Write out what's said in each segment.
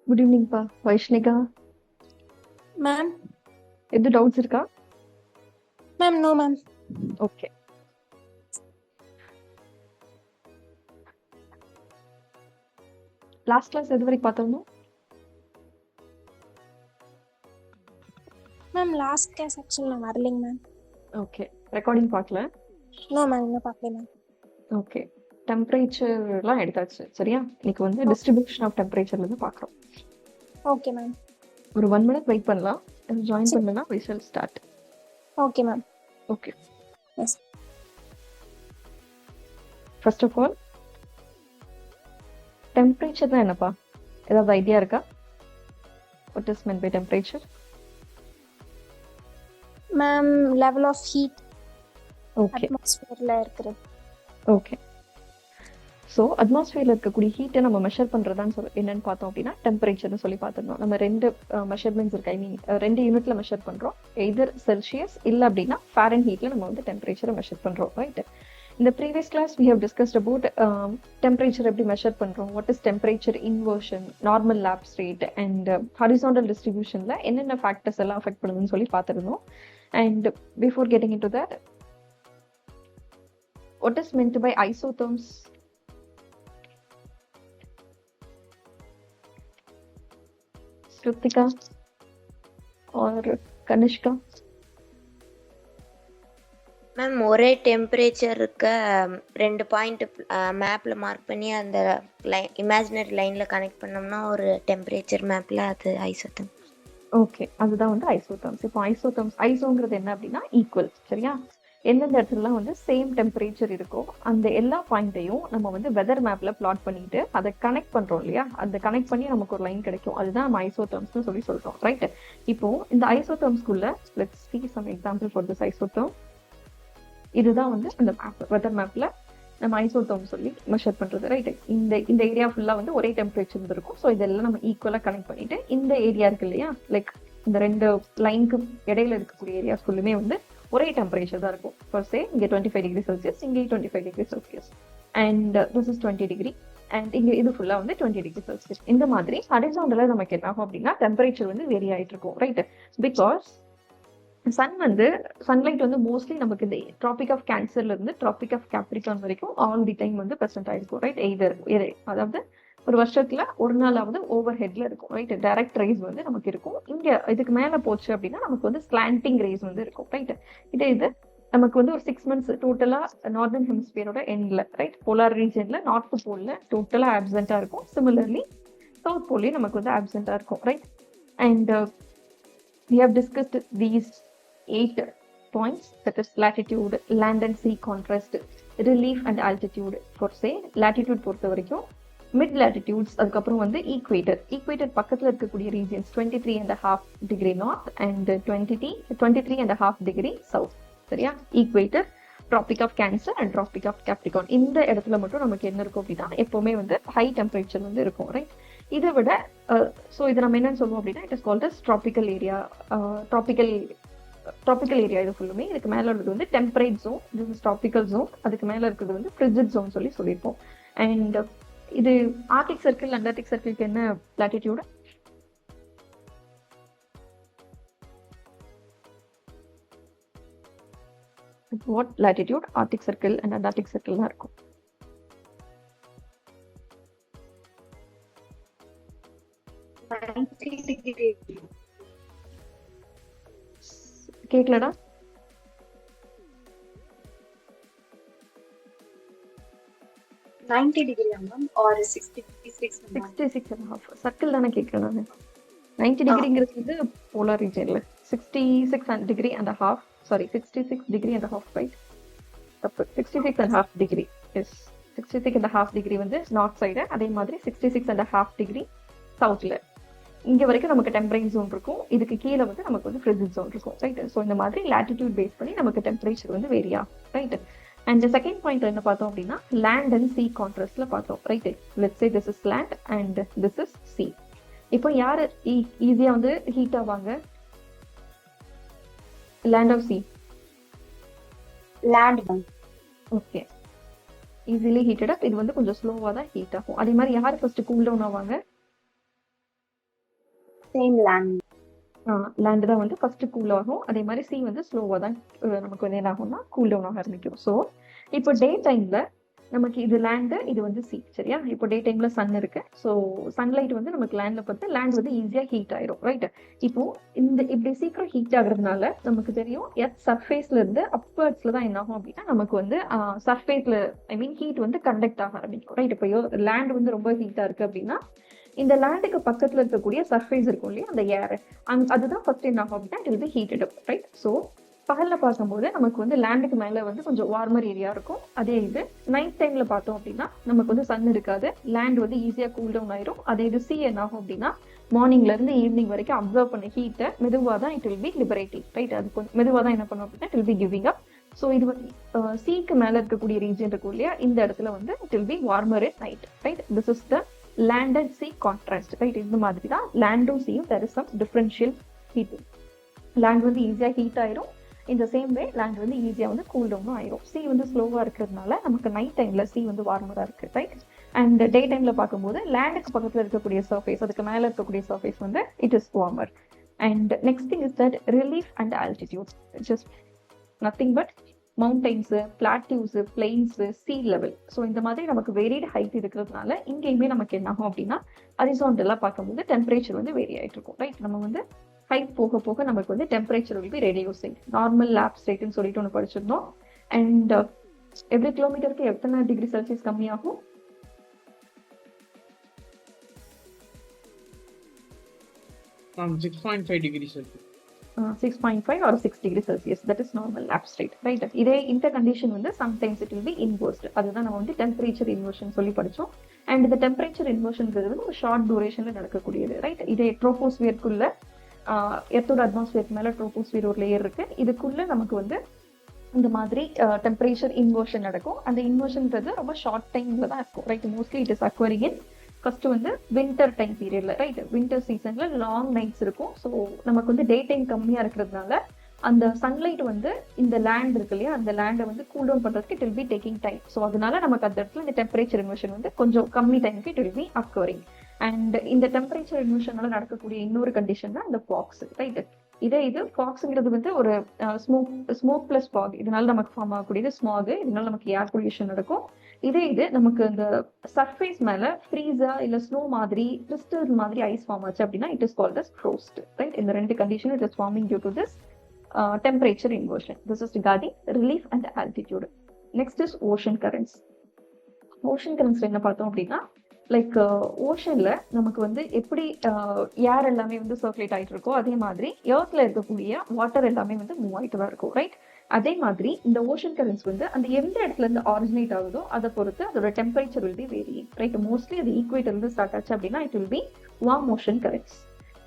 Good ஈவினிங்ப்பா. Vaishnika, ma'am எது doubts இருக்கா? No ma'am. Okay. Last class எது வரைக்கும் பார்த்தோம்? மேம் லாஸ்ட் கிளாஸ் ஆக்சுவலி நான் வரலைங்க மேம். ஓகே. ரெக்கார்டிங் பார்க்கல. நோ மேம், இன்னும் பார்க்கல மேம். ஓகே. டெம்பரேச்சர்லாம் எடுத்தாச்சு. சரியா? இன்னைக்கு வந்து டிஸ்ட்ரிபியூஷன் ஆஃப் டெம்பரேச்சர்ல இருந்து பார்க்குறோம். Okay ma'am. ஒரு 1 மினிட் வெயிட் பண்ணலாம். ஜாயின் பண்ணனா we shall start. Okay ma'am. Okay. Yes. First of all temperature தான் என்னப்பா? ஏதாவது ஐடியா இருக்கா? What is meant by temperature? Ma'am level of heat okay. அட்மாஸ்பியர்ல இருக்கிறது. ஓகே. ஸோ அட்மாஸ்பியர்ல இருக்கக்கூடிய ஹீட்டை நம்ம மெஷர் பண்றதான்னு சொல்லி என்னன்னு பார்த்தோம் அப்படின்னா டெம்பரேச்சர்னு சொல்லி பார்த்துருந்தோம். நம்ம ரெண்டு மெஷர்மெண்ட்ஸ் இருக்கு. ஐ மீன் 2 யூனிட்ல மெஷர் பண்றோம். எய்தர் செல்சியஸ் இல்லை அப்படின்னா ஃபாரன் ஹீட்ல நம்ம வந்து டெம்பரேச்சரை மெஷர் பண்றோம். ரைட்? இந்த previous class we have discussed about temperature எப்படி மெஷர் பண்றோம், what is temperature inversion, normal lapse rate and horizontal டிஸ்ட்ரிபியூஷன்ல என்னென்ன ஃபேக்டர்ஸ் எல்லாம் அஃபெக்ட் பண்ணுதுன்னு சொல்லி பார்த்துருந்தோம். And before getting into that, what is meant by isotherms? Kritika or Kanishka? Ma'am ஒரே temperature இருக்க 2 பாயிண்ட் மேப்ல மார்க் பண்ணி அந்த இமேஜினரி லைன்ல கனெக்ட் பண்ணோம்னா ஒரு டெம்பரேச்சர் மேப்ல அது ஐசோதர்ம். ஓகே, அதுதான் வந்து ஐசோதர்ம்ஸ். இப்போ ஐசோங்கிறது என்ன அப்படின்னா ஈக்குவல். சரியா? எந்தெந்த இடத்துலலாம் வந்து சேம் டெம்பரேச்சர் இருக்கோ அந்த எல்லா பாயிண்ட்டையும் நம்ம வந்து வெதர் மேப்ல பிளாட் பண்ணிட்டு அதை கனெக்ட் பண்றோம் இல்லையா? அதை கனெக்ட் பண்ணி நமக்கு ஒரு லைன் கிடைக்கும். அதுதான் நம்ம ஐசோதர்ம்ஸ்னு சொல்லி சொல்றோம். ரைட்? இப்போ இந்த ஐசோதர்ம்ஸ்குள்ள let's see some example for this isotherm. இதுதான் வந்து அந்த மேப், வெதர் மேப்ல நம்ம ஐசோதர்ம் சொல்லி மெஷர் பண்றது. ரைட்? இந்த ஏரியா ஃபுல்லா வந்து ஒரே டெம்பரேச்சர் இருக்கும். ஸோ இதெல்லாம் நம்ம ஈக்குவலா கனெக்ட் பண்ணிட்டு இந்த ஏரியா இருக்கு இல்லையா, லைக் இந்த 2 லைனுக்கு இடையில இருக்கக்கூடிய ஏரியாஸ் ஃபுல்லுமே வந்து ஒரே டெம்பரேச்சர் தான் இருக்கும். ஃபார் சே இங்கே 25 டிகிரி செல்சியஸ், இங்கே 25 degree Celsius, and this is 20 degree, and இங்கே இது ஃபுல்லா வந்து 20 டிகிரி செல்சியஸ். இந்த மாதிரி ஹரிசாண்டலா நமக்கு என்ன ஆகும் அப்படின்னா டெம்பரேச்சர் வந்து வேரி ஆயிட்டு இருக்கும். ரைட்? பிகாஸ் சன்லைட் வந்து மோஸ்ட்லி நமக்கு இந்த ட்ராபிக் ஆஃப் கேன்சர்ல இருந்து ட்ராபிக் ஆஃப் கேப்ரிகான் வரைக்கும் ஆல் தி டைம் வந்து ப்ரெசென்ட் ஆயிருக்கும். ரைட்? அதாவது ஒரு வருஷத்துல ஒரு நாளாவது ஓவர் ஹெட்ல இருக்கும். ரைட்? டைரக்ட் ரேஸ் வந்து நமக்கு இருக்கும். இங்க இதுக்கு மேல போச்சு அப்படின்னா நமக்கு வந்து ஸ்லாண்டிங் ரேஸ் வந்து இருக்கும். ரைட்? இது நமக்கு வந்து ஒரு 6 மந்த்ஸ் டோட்டலா நார்தர்ன் ஹெமிஸ்பியரோட எண்ட்ல, ரைட், போலார் ரீஜன்ல நார்த் போல்ல டோட்டலா ஆப்சென்டா இருக்கும். சிமிலர்லி சவுத் போல்லையும் நமக்கு வந்து ஆப்சென்டா இருக்கும். Right? And we have discussed these 8 points, that is latitude, land and sea contrast, relief and altitude. For say latitude பொறுத்த வரைக்கும் மிட் latitudes, அதுக்கப்புறம் வந்து ஈக்குவேட்டர் பக்கத்துல இருக்கக்கூடிய regions 23.5 degree north and 23.5 degree south. சரியா? Equator, tropic of Cancer and tropic of Capricorn, இந்த இடத்துல மட்டும் நமக்கு என்ன இருக்கும் அப்படின்னா எப்பவுமே வந்து ஹை டெம்பரேச்சர் வந்து இருக்கும். ரைட்? இதை விட ஸோ இதை நம்ம என்னன்னு சொல்லுவோம் அப்படின்னா it is called as tropical area. Tropical area இது ஃபுல்லுமே. இதுக்கு மேல இருக்கிறது வந்து temperate zone, this is tropical zone. அதுக்கு மேல இருக்கிறது வந்து ஃப்ரிஜிட் ஜோன் சொல்லி சொல்லியிருப்போம். அண்ட் இது ஆர்டிக் சர்க்கிள், அண்டார்டிக் சர்க்கிளுக்கு என்ன latitude? What latitude Arctic circle and Antarctic circle தான் இருக்கும்? கேக்கலடா? 90 degree ma'am or 66 66.5 சர்க்கிள் தானே கேட்கிறேன் நான். 90 டிகிரிங்கிறது வந்து போலார் ரீஜன்ல, 66 degree and half, sorry 66 degree and half, right? தப்பு, 66.5 டிகிரி. எஸ், 66.5 டிகிரி வந்து நார்த் சைடு, அதே மாதிரி 66.5 டிகிரி சவுத்ல. இங்க வரைக்கும் நமக்கு டெம்பரேட் ஜோன் இருக்கும். இதுக்கு கீழே வந்து நமக்கு வந்து ஃப்ரிஜிட் ஜோன் இருக்கும். ரைட்? ஸோ இந்த மாதிரி லாட்டிடியூட் பேஸ் பண்ணி நமக்கு டெம்பரேச்சர் வந்து வேரியா. ரைட்? அண்ட் செகண்ட் பாயிண்ட் என்ன பார்த்தோம் அப்படின்னா லேண்ட் அண்ட் சி கான்ட்ராஸ்ட்ல பார்த்தோம். Right? Let's say this is land and this is sea. இப்போ யாரு ஈஸியா வந்து ஹீட் ஆவாங்க? Land of sea? land ma'am. Okay, easily heated up. இது வந்து கொஞ்சம் ஸ்லோவா தான் ஹீட் ஆகும். அதே மாதிரி யாரு ஃபர்ஸ்ட் கூல் டவுன் ஆவாங்க? Same land. லேண்ட் தான் வந்து ஃபர்ஸ்ட் கூல் ஆகும். அதே மாதிரி சி வந்து ஸ்லோவாக தான் நமக்கு வந்து என்ன ஆகும்னா கூல் டவுன் ஆக ஆரம்பிக்கும். ஸோ இப்போ டே டைம்ல நமக்கு இது லேண்டு, இது வந்து சி, சரியா? இப்போ டே டைம்ல சன் இருக்கு. ஸோ சன்லைட் வந்து நமக்கு லேண்ட்ல பார்த்து லேண்ட் வந்து ஈஸியா ஹீட் ஆயிரும், ரைட்? இப்போ இந்த இப்படி சீக்கிரம் ஹீட் ஆகுறதுனால நமக்கு தெரியும் எர்த் சர்ஃபேஸ்ல இருந்து அப்வர்ட்ஸ்ல தான் என்ன ஆகும் அப்படின்னா நமக்கு வந்து சர்ஃபேஸ்ல ஹீட் வந்து கண்டக்ட் ஆக ஆரம்பிக்கும், ரைட்? இப்போ லேண்ட் வந்து ரொம்ப ஹீட்டா இருக்கு அப்படின்னா இந்த லேண்டுக்கு பக்கத்துல இருக்கக்கூடிய சர்ஃபேஸ் இருக்கும் இல்லையா, அந்த ஏர், அதுதான் ஃபர்ஸ்ட் என்ன ஆகும் அப்படின்னா it will B heated up, right? So பகல்ல பார்க்கும்போது நமக்கு வந்து லேண்டுக்கு மேல வந்து கொஞ்சம் வார்மர் ஏரியா இருக்கும். அதே இது நைட் டைம்ல பார்த்தோம் அப்படின்னா நமக்கு வந்து சன் இருக்காது, லேண்ட் வந்து ஈஸியா கூல் டவுன் ஆயிரும். அதே இது சி என்ன ஆகும் அப்படின்னா மார்னிங்ல இருந்து ஈவினிங் வரைக்கும் அப்சர்வ் பண்ண ஹீட்டை மெதுவாக தான் it will B liberating, right? அது கொஞ்சம் மெதுவாக தான் என்ன பண்ணும் அப்படின்னா it will be giving up. So இது வந்து சிக்கு மேல இருக்கக்கூடிய ரீஜன் இருக்கும் இல்லையா, இந்த இடத்துல வந்து it will be warmer in night, right? This is the land and sea contrast, right? இந்த மாதிரி தான் லேண்டும் சியும் there is some differential heating. Land வந்து ஈஸியா ஹீட் ஆயிரும், இந்த சேம் வே லேண்ட் வந்து ஈஸியா வந்து கூல் டவுனும் ஆயிரும். சி வந்து ஸ்லோவா இருக்கிறதுனால நமக்கு நைட் டைம்ல சி வந்து வார்மரா இருக்கு, ரைட்? அண்ட் டே டைம்ல பார்க்கும்போது லேண்டுக்கு பக்கத்துல இருக்கக்கூடிய சர்ஃபேஸ், அதுக்கு மேல இருக்கக்கூடிய சர்ஃபேஸ் வந்து it is warmer. And next thing is that relief and altitude, just nothing but mountains, plateaus, plains, sea level. So இந்த மாதிரி நமக்கு வேரியட் ஹைட் இருக்கிறதுனால இங்கேயுமே நமக்கு என்ன ஆகும் அப்படின்னா ஹரிசான்டலா பார்க்கும்போது டெம்பரேச்சர் வந்து வேரி ஆயிட்டு இருக்கும், ரைட்? நம்ம வந்து ஹைட் போக போக நமக்கு வந்து temperature will be reducing. Normal lapse ஸ்டேட்னு சொல்லிட்டு ஒன்று படிச்சிருந்தோம். அண்ட் எவ்ரி கிலோமீட்டருக்கு எத்தனை டிகிரி செல்சியஸ் கம்மியாகும்? 6.5 degrees Celsius. 6.5 or 6 degree Celsius, that is normal lap state, right? இதே இந்த கண்டிஷன் வந்து sometimes it will be inversed. அதுதான் நம்ம வந்து டெம்பரேச்சர் இன்வர்ஷன் சொல்லி படிச்சோம். அண்ட் இந்த டெம்பரேச்சர் இன்வர்ஷன்ங்கிறது வந்து ஒரு ஷார்ட் டியூரேஷன்ல நடக்கக்கூடியது, ரைட்? இதே ட்ரோபோஸ்பியருக்குள்ள எர்த்தோட அட்மாஸ்பியருக்கு மேல ட்ரோபோஸ்பியர் ஒரு லேயர் இருக்கு, இதுக்குள்ள நமக்கு வந்து இந்த மாதிரி டெம்பரேச்சர் இன்வர்ஷன் நடக்கும். அந்த இன்வர்ஷன்ன்றது ரொம்ப ஷார்ட் டைம்ல தான் இருக்கும், right? Mostly it is அக்வரிங் in first வந்து வின்டர் டைம் பீரியட்ல, ரைட்? வின்டர் சீசன்ல லாங் நைட்ஸ் இருக்கும். ஸோ நமக்கு வந்து டே டைம் கம்மியா இருக்கிறதுனால அந்த சன்லைட் வந்து இந்த லேண்ட் இருக்கு இல்லையா, அந்த லேண்டை வந்து கூல் டவுன் பண்றதுக்கு it will be taking time. So அதனால நமக்கு அந்த இடத்துல இந்த டெம்பரேச்சர் இன்வர்ஷன் வந்து கொஞ்சம் கம்மி டைமுக்கு இட் வில் பி அக்வரிங். அண்ட் இந்த டெம்பரேச்சர் இன்வர்ஷனால நடக்கக்கூடிய இன்னொரு கண்டிஷன் தான் இந்த ஃபாக்ஸ், ரைட்? இது ஃபாக்ஸ்ங்கிறது வந்து ஒரு ஸ்மோக் பிளஸ் ஃபாக், இதனால நமக்கு ஃபார்ம் ஆகக்கூடியது ஸ்மாக், இதனால நமக்கு ஏர் பொல்யூஷன் நடக்கும். இது நமக்கு இந்த சர்ஃபேஸ் மேல ஃப்ரீஸா இல்ல ஸ்னோ மாதிரி கிறிஸ்டல் மாதிரி ஐஸ் ஃபார்ம் ஆச்சு அப்படின்னா it is called as frost, right? இந்த ரெண்டு condition it is forming due to this temperature inversion. This is regarding relief and altitude. Next is ocean currents. Ocean currents என்ன பார்த்தோம் அப்படின்னா like ஓஷன்ல நமக்கு வந்து எப்படி ஏர் எல்லாமே வந்து சர்க்குலேட் ஆயிட்டு இருக்கோ அதே மாதிரி எர்த்ல இருக்கக்கூடிய வாட்டர் எல்லாமே வந்து மூவ் ஆயிட்டு தான் இருக்கும், ரைட்? அதே மாதிரி இந்த ஓஷன் கரண்ட்ஸ் வந்து அந்த எந்த இடத்துல இருந்து ஆரிஜினேட் ஆகுதோ அதை பொறுத்து அதோட temperature will be varying, right? Mostly அது ஈக்குவேட்டர்ல இருந்து ஸ்டார்ட் ஆச்சு அப்படின்னா it will be warm ocean currents.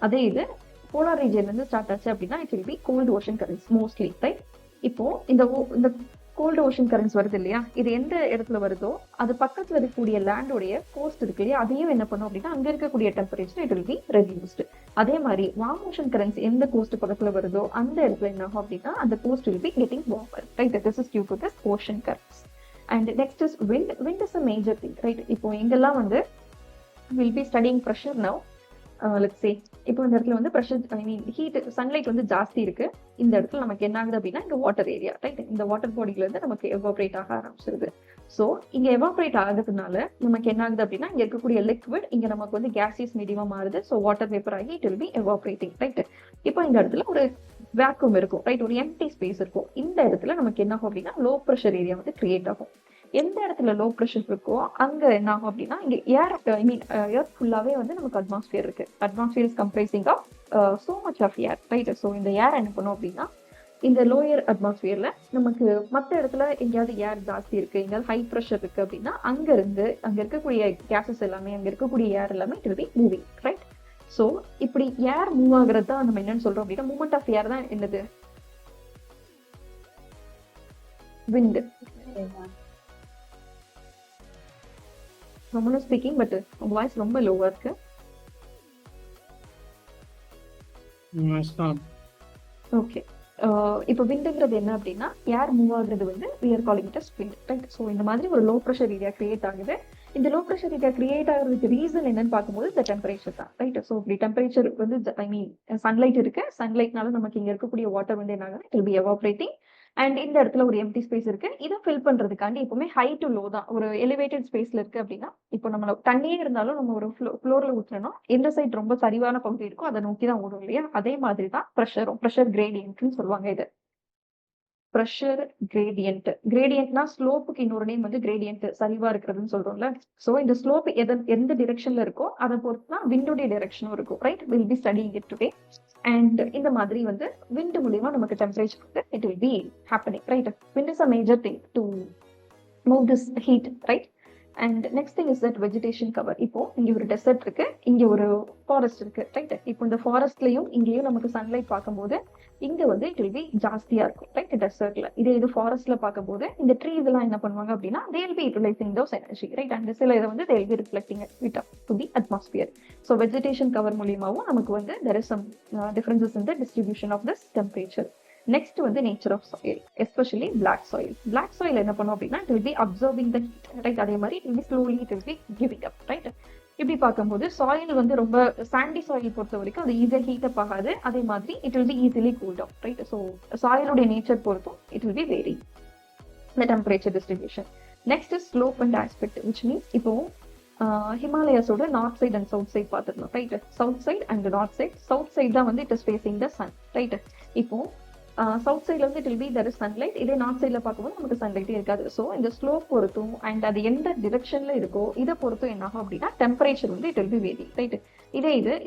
அதே இது போலார் ரீஜன்ல இருந்து ஸ்டார்ட் ஆச்சு அப்படின்னா it will be cold ocean currents mostly, right? இப்போ இந்த கோல்டு ஓஷன் கரண்ட்ஸ் வருது இல்லையா, இது எந்த இடத்துல வருதோ அது பக்கத்துல இருக்கக்கூடிய லேண்டோடைய கோஸ்ட் இருக்கு இல்லையா, அதையும் என்ன பண்ணும் அப்படின்னா அங்க இருக்கக்கூடிய temperature it will be reduced. அதே மாதிரி வார்ம் ஓஷன் கரண்ட்ஸ் எந்த கோஸ்ட் பக்கத்துல வருதோ அந்த இடத்துல என்ன ஆகும் அப்படின்னா அந்த coast will be getting warmer, right? This is due to this ocean currents. And next is wind. Wind is a major thing, right? இப்போ எங்கெல்லாம் வந்து will be studying pressure now, let's say இப்போ இந்த இடத்துல வந்து ப்ரெஷர் ஹீட் சன்லைட் வந்து ஜாஸ்தி இருக்கு, இந்த இடத்துல நமக்கு என்ன ஆகுது அப்படின்னா இங்க வாட்டர் ஏரியா, ரைட்? இந்த வாட்டர் பாடியில இருந்து நமக்கு எவாபரேட் ஆக ஆரம்பிச்சிருது. ஸோ இங்க எவாபரேட் ஆகிறதுனால நமக்கு என்ன ஆகுது அப்படின்னா இங்க இருக்கக்கூடிய லிக்விட் இங்க நமக்கு வந்து கேசியஸ் மீடியமா மாறுது. ஸோ வாட்டர் வேப்பர் ஆகி it will B evaporating, right? இப்போ இந்த இடத்துல ஒரு வேக்யூம் இருக்கும், ரைட்? ஒரு எம்டி ஸ்பேஸ் இருக்கும். இந்த இடத்துல நமக்கு என்ன ஆகும் அப்படின்னா லோ ப்ரெஷர் ஏரியா வந்து கிரியேட் ஆகும். எந்த இடத்துல லோ ப்ரெஷர் இருக்கோ அங்க என்ன ஆகும் அப்படின்னா இங்க ஏர் எர்த் ஃபுல்லாவே வந்து நமக்கு அட்மாஸ்பியர் இருக்கு. Atmosphere is comprising of so much of air, right? So இந்த ஏர் என்ன பண்ணும் அப்படின்னா இந்த லோயர் அட்மாஸ்பியர்ல நமக்கு மற்ற இடத்துல எங்கேயாவது ஏர் ஜாஸ்தி இருக்கு, எங்கேயாவது ஹை ப்ரெஷர் இருக்கு அப்படின்னா அங்க இருக்கக்கூடிய கேசஸ் எல்லாமே அங்க இருக்கக்கூடிய ஏர் எல்லாமே it will be moving, right? So இப்படி ஏர் மூவ் ஆகுறது தான் நம்ம என்னன்னு சொல்றோம் அப்படின்னா மூவ்மெண்ட் ஆஃப் ஏர் தான் என்னது? விண்ட். ரொம்ப ஸ்பீக்கிங் பட் உங்க வாய்ஸ் ரொம்ப லோவா இருக்கு. ஓகே, இப்போ விண்டுங்கிறது என்ன அப்படின்னா ஏர் மூவ் ஆகுறது வந்து we are calling it as wind, right? So இந்த மாதிரி ஒரு லோ ப்ரெஷர் ஏரியா கிரியேட் ஆகுது. இந்த லோ ப்ரெஷர் ஏரியா கிரியேட் ஆகிறதுக்கு ரீசன் என்னன்னு பார்க்கும்போது இந்த டெம்பரேச்சர் தான், ரைட்? ஸோ இப்படி டெம்பரேச்சர் வந்து ஐ மீன் சன்லைட் இருக்கு, சன்லைட்னால நமக்கு இங்க இருக்கக்கூடிய வாட்டர் வந்து என்ன ஆகுது, இட் வில் பி எவாப்ரேட்டிங். அண்ட் இந்த இடத்துல ஒரு எம்டி ஸ்பேஸ் இருக்கு, இதை ஃபில் பண்றதுக்காண்டி எப்பவுமே ஹை டு லோ தான். ஒரு எலிவேட்டட் ஸ்பேஸ்ல இருக்கு அப்படின்னா, இப்போ நம்ம தண்ணியே இருந்தாலும் நம்ம ஒரு ஃப்ளோர்ல ஊற்றணும், எந்த சைட் ரொம்ப சரிவான பகுதி இருக்கோ அதை நோக்கி தான் ஓடும் இல்லையா? அதே மாதிரி தான் ப்ரெஷரும், ப்ரெஷர் கிரேடியன்ட்னு சொல்லுவாங்க இது. ப்ரெஷர் கிரேடியன்ட், கிரேடியன்ட்னா ஸ்லோப்புக்கு இன்னொரு நேம் வந்து கிரேடியன்ட், சரிவா இருக்கிறதுன்னு சொல்றோம்ல. ஸோ இந்த ஸ்லோப் எந்த டிரெக்ஷன்ல இருக்கோ அதை பொறுத்து தான் விண்டோடைய டிரெக்ஷனும் இருக்கும், right? Will be studying it today. And இந்த மாதிரி வந்து விண்ட் மூலியமா நமக்கு டெம்பரேச்சர் வந்து it will be happening, right? Wind is a major thing to move this heat, right? And next thing is that vegetation cover. இப்போ இங்க ஒரு dessert இருக்கு, இங்க ஒரு ஃபாரஸ்ட் இருக்கு, ரைட்? இப்போ இந்த ஃபாரஸ்ட்லயும் இங்கேயும் நமக்கு சன்லைட் பார்க்கும்போது இங்க வந்து இட் வில் பி ஜாஸ்தியா இருக்கும், ரைட்? டெசர்ட்ல இது ஃபாரஸ்ட்ல பார்க்கும்போது இந்த ட்ரீஸ் எல்லாம் என்ன பண்ணுவாங்க அப்படின்னா they will be utilizing those energy, right? And சில இதை வந்து they will be reflecting it up to the atmosphere. So vegetation cover மூலியமாவும் நமக்கு வந்து there is some differences in the distribution of this temperature. Next வந்து nature of soil, especially black soil. Black soil என்ன பண்ணும் அப்படின்னா it will be absorbing the heat, right? அதே மாதிரி it will be slowly it will be giving up, right? இப்படி பார்க்கும்போது soil வந்து ரொம்ப சாண்டி சாயில் பொறுத்த வரைக்கும் அது ஈஸியாக ஹீட் அப் ஆகாது, அதே மாதிரி it will be easily cool down, right? So சாயிலுடைய நேச்சர் பொறுத்தும் it will be vary the temperature distribution. Next is slope and aspect, which means இப்போ ஹிமாலயாஸோட north side and south side பார்த்துருந்தோம், right? South side and north side. South side தான் வந்து it is facing the sun, right? இப்போ south சைட்ல வந்து it will be there is sunlight, இதே north சைட்ல பார்க்கும்போது நமக்கு சன்லைட்டே இருக்காது. ஸோ இந்த ஸ்லோப் பொறுத்தும் அண்ட் அது எந்த டிரெக்ஷன்ல இருக்கோ இதை பொறுத்தும் என்ன ஆகும் அப்படின்னா டெம்பரேச்சர் வந்து it will be vary, right?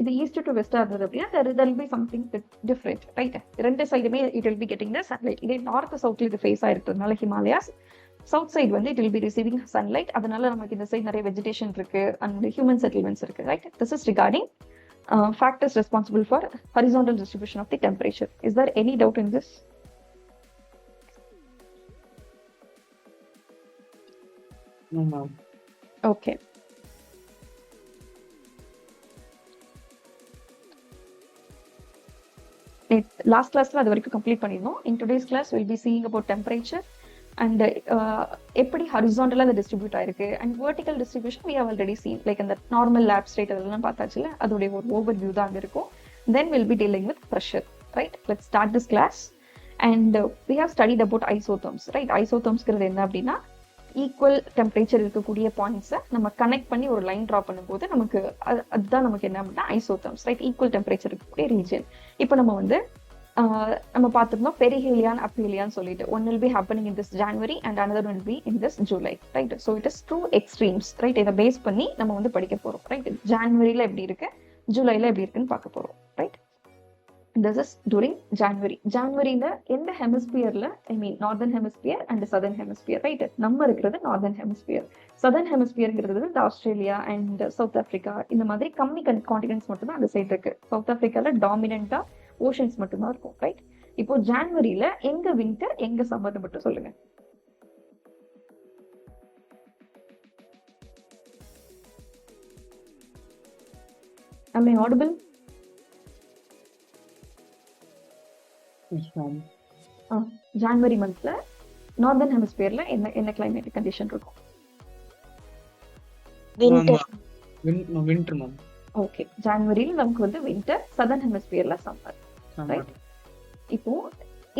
இது ஈஸ்ட் டு வெஸ்டா இருந்தது அப்படின்னா there will be something different, right? ரெண்டு சைடுமே it will be getting the sunlight. இதே நார்த் சவுத்ல இது ஃபேஸ் ஆயிருக்கிறதுனால ஹிமாலயாஸ், சவுத் சைடு வந்து it will be receiving sunlight, அதனால நமக்கு இந்த சைடு நிறைய வெஜிடேஷன் இருக்கு அண்ட் ஹியூமன் செட்டில்மெண்ட்ஸ் இருக்கு, right? This is regarding factors responsible for horizontal distribution of the temperature. Is there any doubt in this? No, ma'am. Okay. Last class அது வரைக்கும் complete பண்ணிருந்தோம். In today's class we'll be seeing about temperature and எப்படி ஹரிசாண்டலா அது distribute ஆயிருக்கு and vertical distribution we have already seen, like இந்த normal lapse state அதெல்லாம் பார்த்தாச்சுல, அதோடைய ஒரு ஓவர் வியூ தான் அங்க இருக்கும். Then we'll be dealing with pressure, right? Let's start this class. And we have studied about isotherms, right? Isothermsங்கிறது என்ன அப்படின்னா equal temperature இருக்கக்கூடிய பாயிண்ட்ஸை நம்ம கனெக்ட் பண்ணி ஒரு லைன் ட்ரா பண்ணும்போது நமக்கு அதுதான் நமக்கு என்ன அப்படின்னா ஐசோதர்ம்ஸ், ரைட்? ஈக்குவல் டெம்பரேச்சர் இருக்கக்கூடிய ரீஜன். இப்போ நம்ம பார்த்துருந்தோம் பெரிஹீலியான் அப்ஹீலியான்னு சொல்லிட்டு, one will be happening in this January and another will be in this July, right? So it is two extremes, right? இதை பேஸ் பண்ணி நம்ம வந்து படிக்க போறோம், ரைட்? ஜான்வரியில எப்படி இருக்கு, ஜூலைல எப்படி இருக்குன்னு பார்க்க போறோம், right? This is during January. ஜான்வரியில எந்த ஹெமிஸ்பியர்ல, I mean northern hemisphere and southern hemisphere, right? நம்ம இருக்கிறது நார்தர்ன் ஹெமிஸ்பியர். சதர்ன் ஹெமிஸ்பியர்ங்கிறது வந்து ஆஸ்திரேலியா அண்ட் சவுத் ஆப்பிரிக்கா, இந்த மாதிரி கம்மி கான்டினென்ட்ஸ் மட்டும் தான் அந்த சைட் இருக்கு. சவுத் ஆப்பிரிக்கால டாமினண்டா ஓஷன்ஸ் மட்டும் தான் இருக்கும், ரைட்? இப்போ ஜான்வரியில எங்க வின்டர் எங்க சம்மர் மட்டும் சொல்லுங்க. Am I audible? Yes, ma'am. January மந்த்ல நார்தர்ன் ஹெமிஸ்பியர்ல என்ன கிளைமேட் கண்டிஷன் இருக்கும்? வின்டர். Winter, ma'am. ஓகே, ஜான்வரியில நமக்கு வந்து வின்டர், சதர்ன் ஹெமிஸ்பியர்ல சம்மர், ரைட்? இப்போ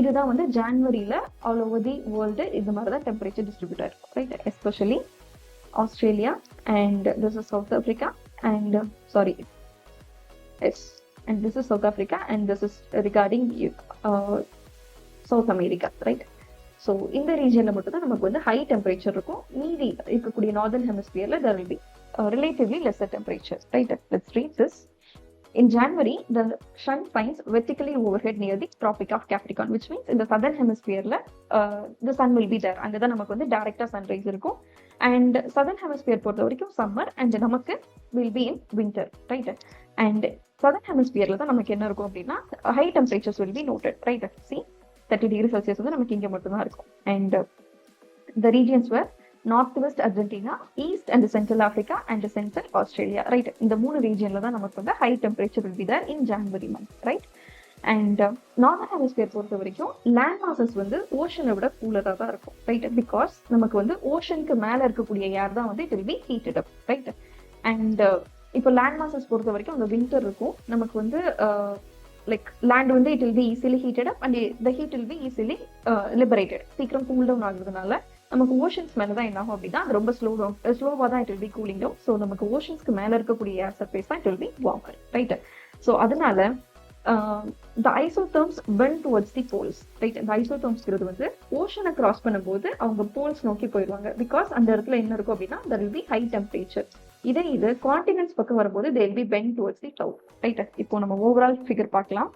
இதுதான் வந்து ஜான்வரியில ஆல் ஓவர் தி வேர்ல்டு இந்த மாதிரி தான் டெம்பரேச்சர் டிஸ்ட்ரிபியூட் ஆயிருக்கும், right? Especially Australia and this is South Africa and sorry yes and this is South Africa and this is regarding South America, right? So இந்த ரீஜன்ல மட்டும் தான் நமக்கு வந்து ஹை டெம்பரேச்சர் இருக்கும். மீதி இருக்கக்கூடிய northern ஹெமிஸ்பியர்ல there will be relatively lesser temperature, right? Let's read this. In January, the sun finds vertically overhead near the Tropic of Capricorn, which means in the southern hemisphere the sun will be there. அங்க தான் நமக்கு வந்து டைரக்டா sunrise இருக்கும். And southern hemisphere பொறுத்த வரைக்கும் summer and நமக்கு will be in winter, right? And southern hemisphere தான் நமக்கு என்ன இருக்கும் அப்படின்னா high temperatures will be noted, right? See 30 degrees Celsius வந்து நமக்கு இங்க மட்டும் தான் இருக்கும். And the regions were Northwest Argentina, East and Central Africa and Central Australia, right? இந்த மூணு ரீஜன்ல தான் நமக்கு வந்து high temperature will be there in January month, right? And northern hemisphere பொறுத்த வரைக்கும் லேண்ட் மாசஸ் வந்து ஓஷனை விட கூலராக தான் இருக்கும், ரைட்? பிகாஸ் நமக்கு வந்து ஓஷனுக்கு மேலே இருக்கக்கூடிய ஏர் தான் வந்து it will B heated up, right? And இப்போ லேண்ட் மாசஸ் பொறுத்த வரைக்கும் அந்த வின்டர் இருக்கும், நமக்கு வந்து லைக் லேண்ட் வந்து it will be easily heated up and the heat will be easily liberated, சீக்கிரம் கூல் டவுன் ஆகுறதுனால நமக்கு ஓஷன்ஸ் மேலே தான் என்ன ஆகும் அப்படின்னா அது ரொம்ப ஸ்லோவாக தான் it will be cooling down. So நமக்கு ஓஷன்ஸ்க்கு மேலே இருக்கக்கூடிய ஏர் சர்ஃபேஸ் தான் it will be warmer, right? So அதனால the isotherms bend towards the poles, right? இந்த ஐசோதர்ம்ஸ்ங்கிறது வந்து ஓஷனை கிராஸ் பண்ணும்போது அவங்க போல்ஸ் நோக்கி போயிடுவாங்க, பிகாஸ் அந்த இடத்துல என்ன இருக்கும் அப்படின்னா there will be high temperature. இது கான்டினென்ட்ஸ் பக்கம் வரும்போது they will be bend towards the south, right? இப்போ நம்ம ஓவரால் ஃபிகர் பார்க்கலாம்.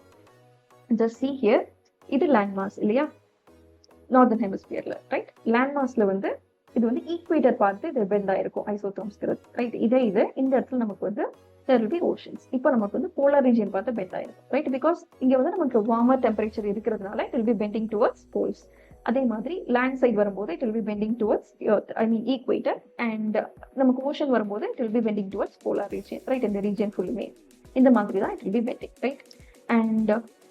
just see here, இது லேண்ட் மாஸ் இல்லையா நார்தன் ஹெமிஸ்பியர்ல, ரைட்? லேண்ட் மாஸ்ல வந்து இது வந்து ஈக்குவேட்டர் பார்த்து இது பெண்ட் ஆயிருக்கும் ஐசோதர்ம்ஸ்ங்கிறது, ரைட்? இது இந்த இடத்துல நமக்கு வந்து there will be oceans. இப்போ நமக்கு வந்து போலார் ரீஜியன் பார்த்து பெண்ட் ஆயிருக்கும், ரைட்? பிகாஸ் இங்க வந்து நமக்கு வார்மர் டெம்பரேச்சர் இருக்கிறதுனால it will be bending towards poles. அதே மாதிரி லேண்ட் சைடு வரும்போது it will be bending towards earth, I mean equator. and நமக்கு ஓஷன் வரும்போது it will be bending towards polar region, right? இந்த ரீஜியன் ஃபுல்லுமே இந்த மாதிரி தான் it will be bending, right? and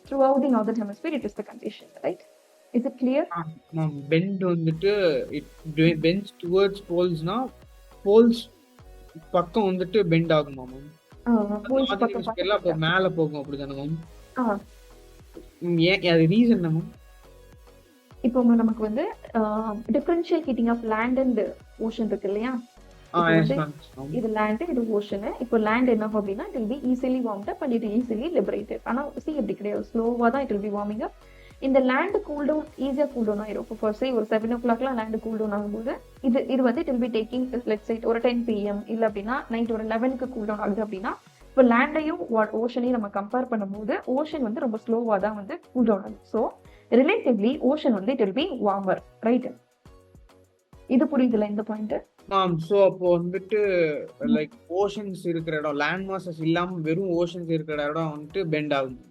throughout the northern hemisphere it is the condition, right? is it clear? Bend வந்துட்டு it bends towards போல்ஸ்னா poles பக்கம் வந்துட்டு bend ஆகுமா மேம்? poles பக்கம் எல்லாம் அப்போ மேல போகும் அப்படிதானே மேம்? ஆ, ஏன் அது ரீசன் என்ன மேம்? இப்போ நமக்கு வந்து differential heating of land and ocean இருக்கு இல்லையா? Yes ma'am. இது லேண்ட், இது ஓஷனு. இப்போ லேண்ட் என்ன ஆகும் அப்படின்னா it will be easily warmed up and it easily liberated. ஆனால் சி எப்படி கிடையாது, ஸ்லோவாக தான் it will be warming up. இந்த லேண்ட் கூல் டவுன் ஈஸியாக கூல் டவுன் ஆயிரும். இப்போ ஃபார் சே ஒரு 7 o'clock லேண்ட் கூல் டவுன் ஆகும்போது இது வந்து it will be taking let's say ஒரு 10 PM இல்லை அப்படின்னா நைட் ஒரு 11க்கு கூல் டவுன் ஆகுது அப்படின்னா இப்போ லேண்டையும் ஓஷனையும் நம்ம கம்பேர் பண்ணும்போது ஓஷன் வந்து ரொம்ப ஸ்லோவாக தான் வந்து கூல் டவுன் ஆகுது. ஸோ ரிலேட்டிவ்லி ஓஷன் வந்து it will be warmer, right? இது புரியுதுல இந்த பாயிண்ட்? சோ அப்போ வந்துட்டு லைக் ஓஷன்ஸ் இருக்கிற இடம், லேண்ட் மாசஸ் இல்லாம வெறும் ஓஷன்ஸ் இருக்கிற இடம் வந்துட்டு பெண்ட் ஆகும்.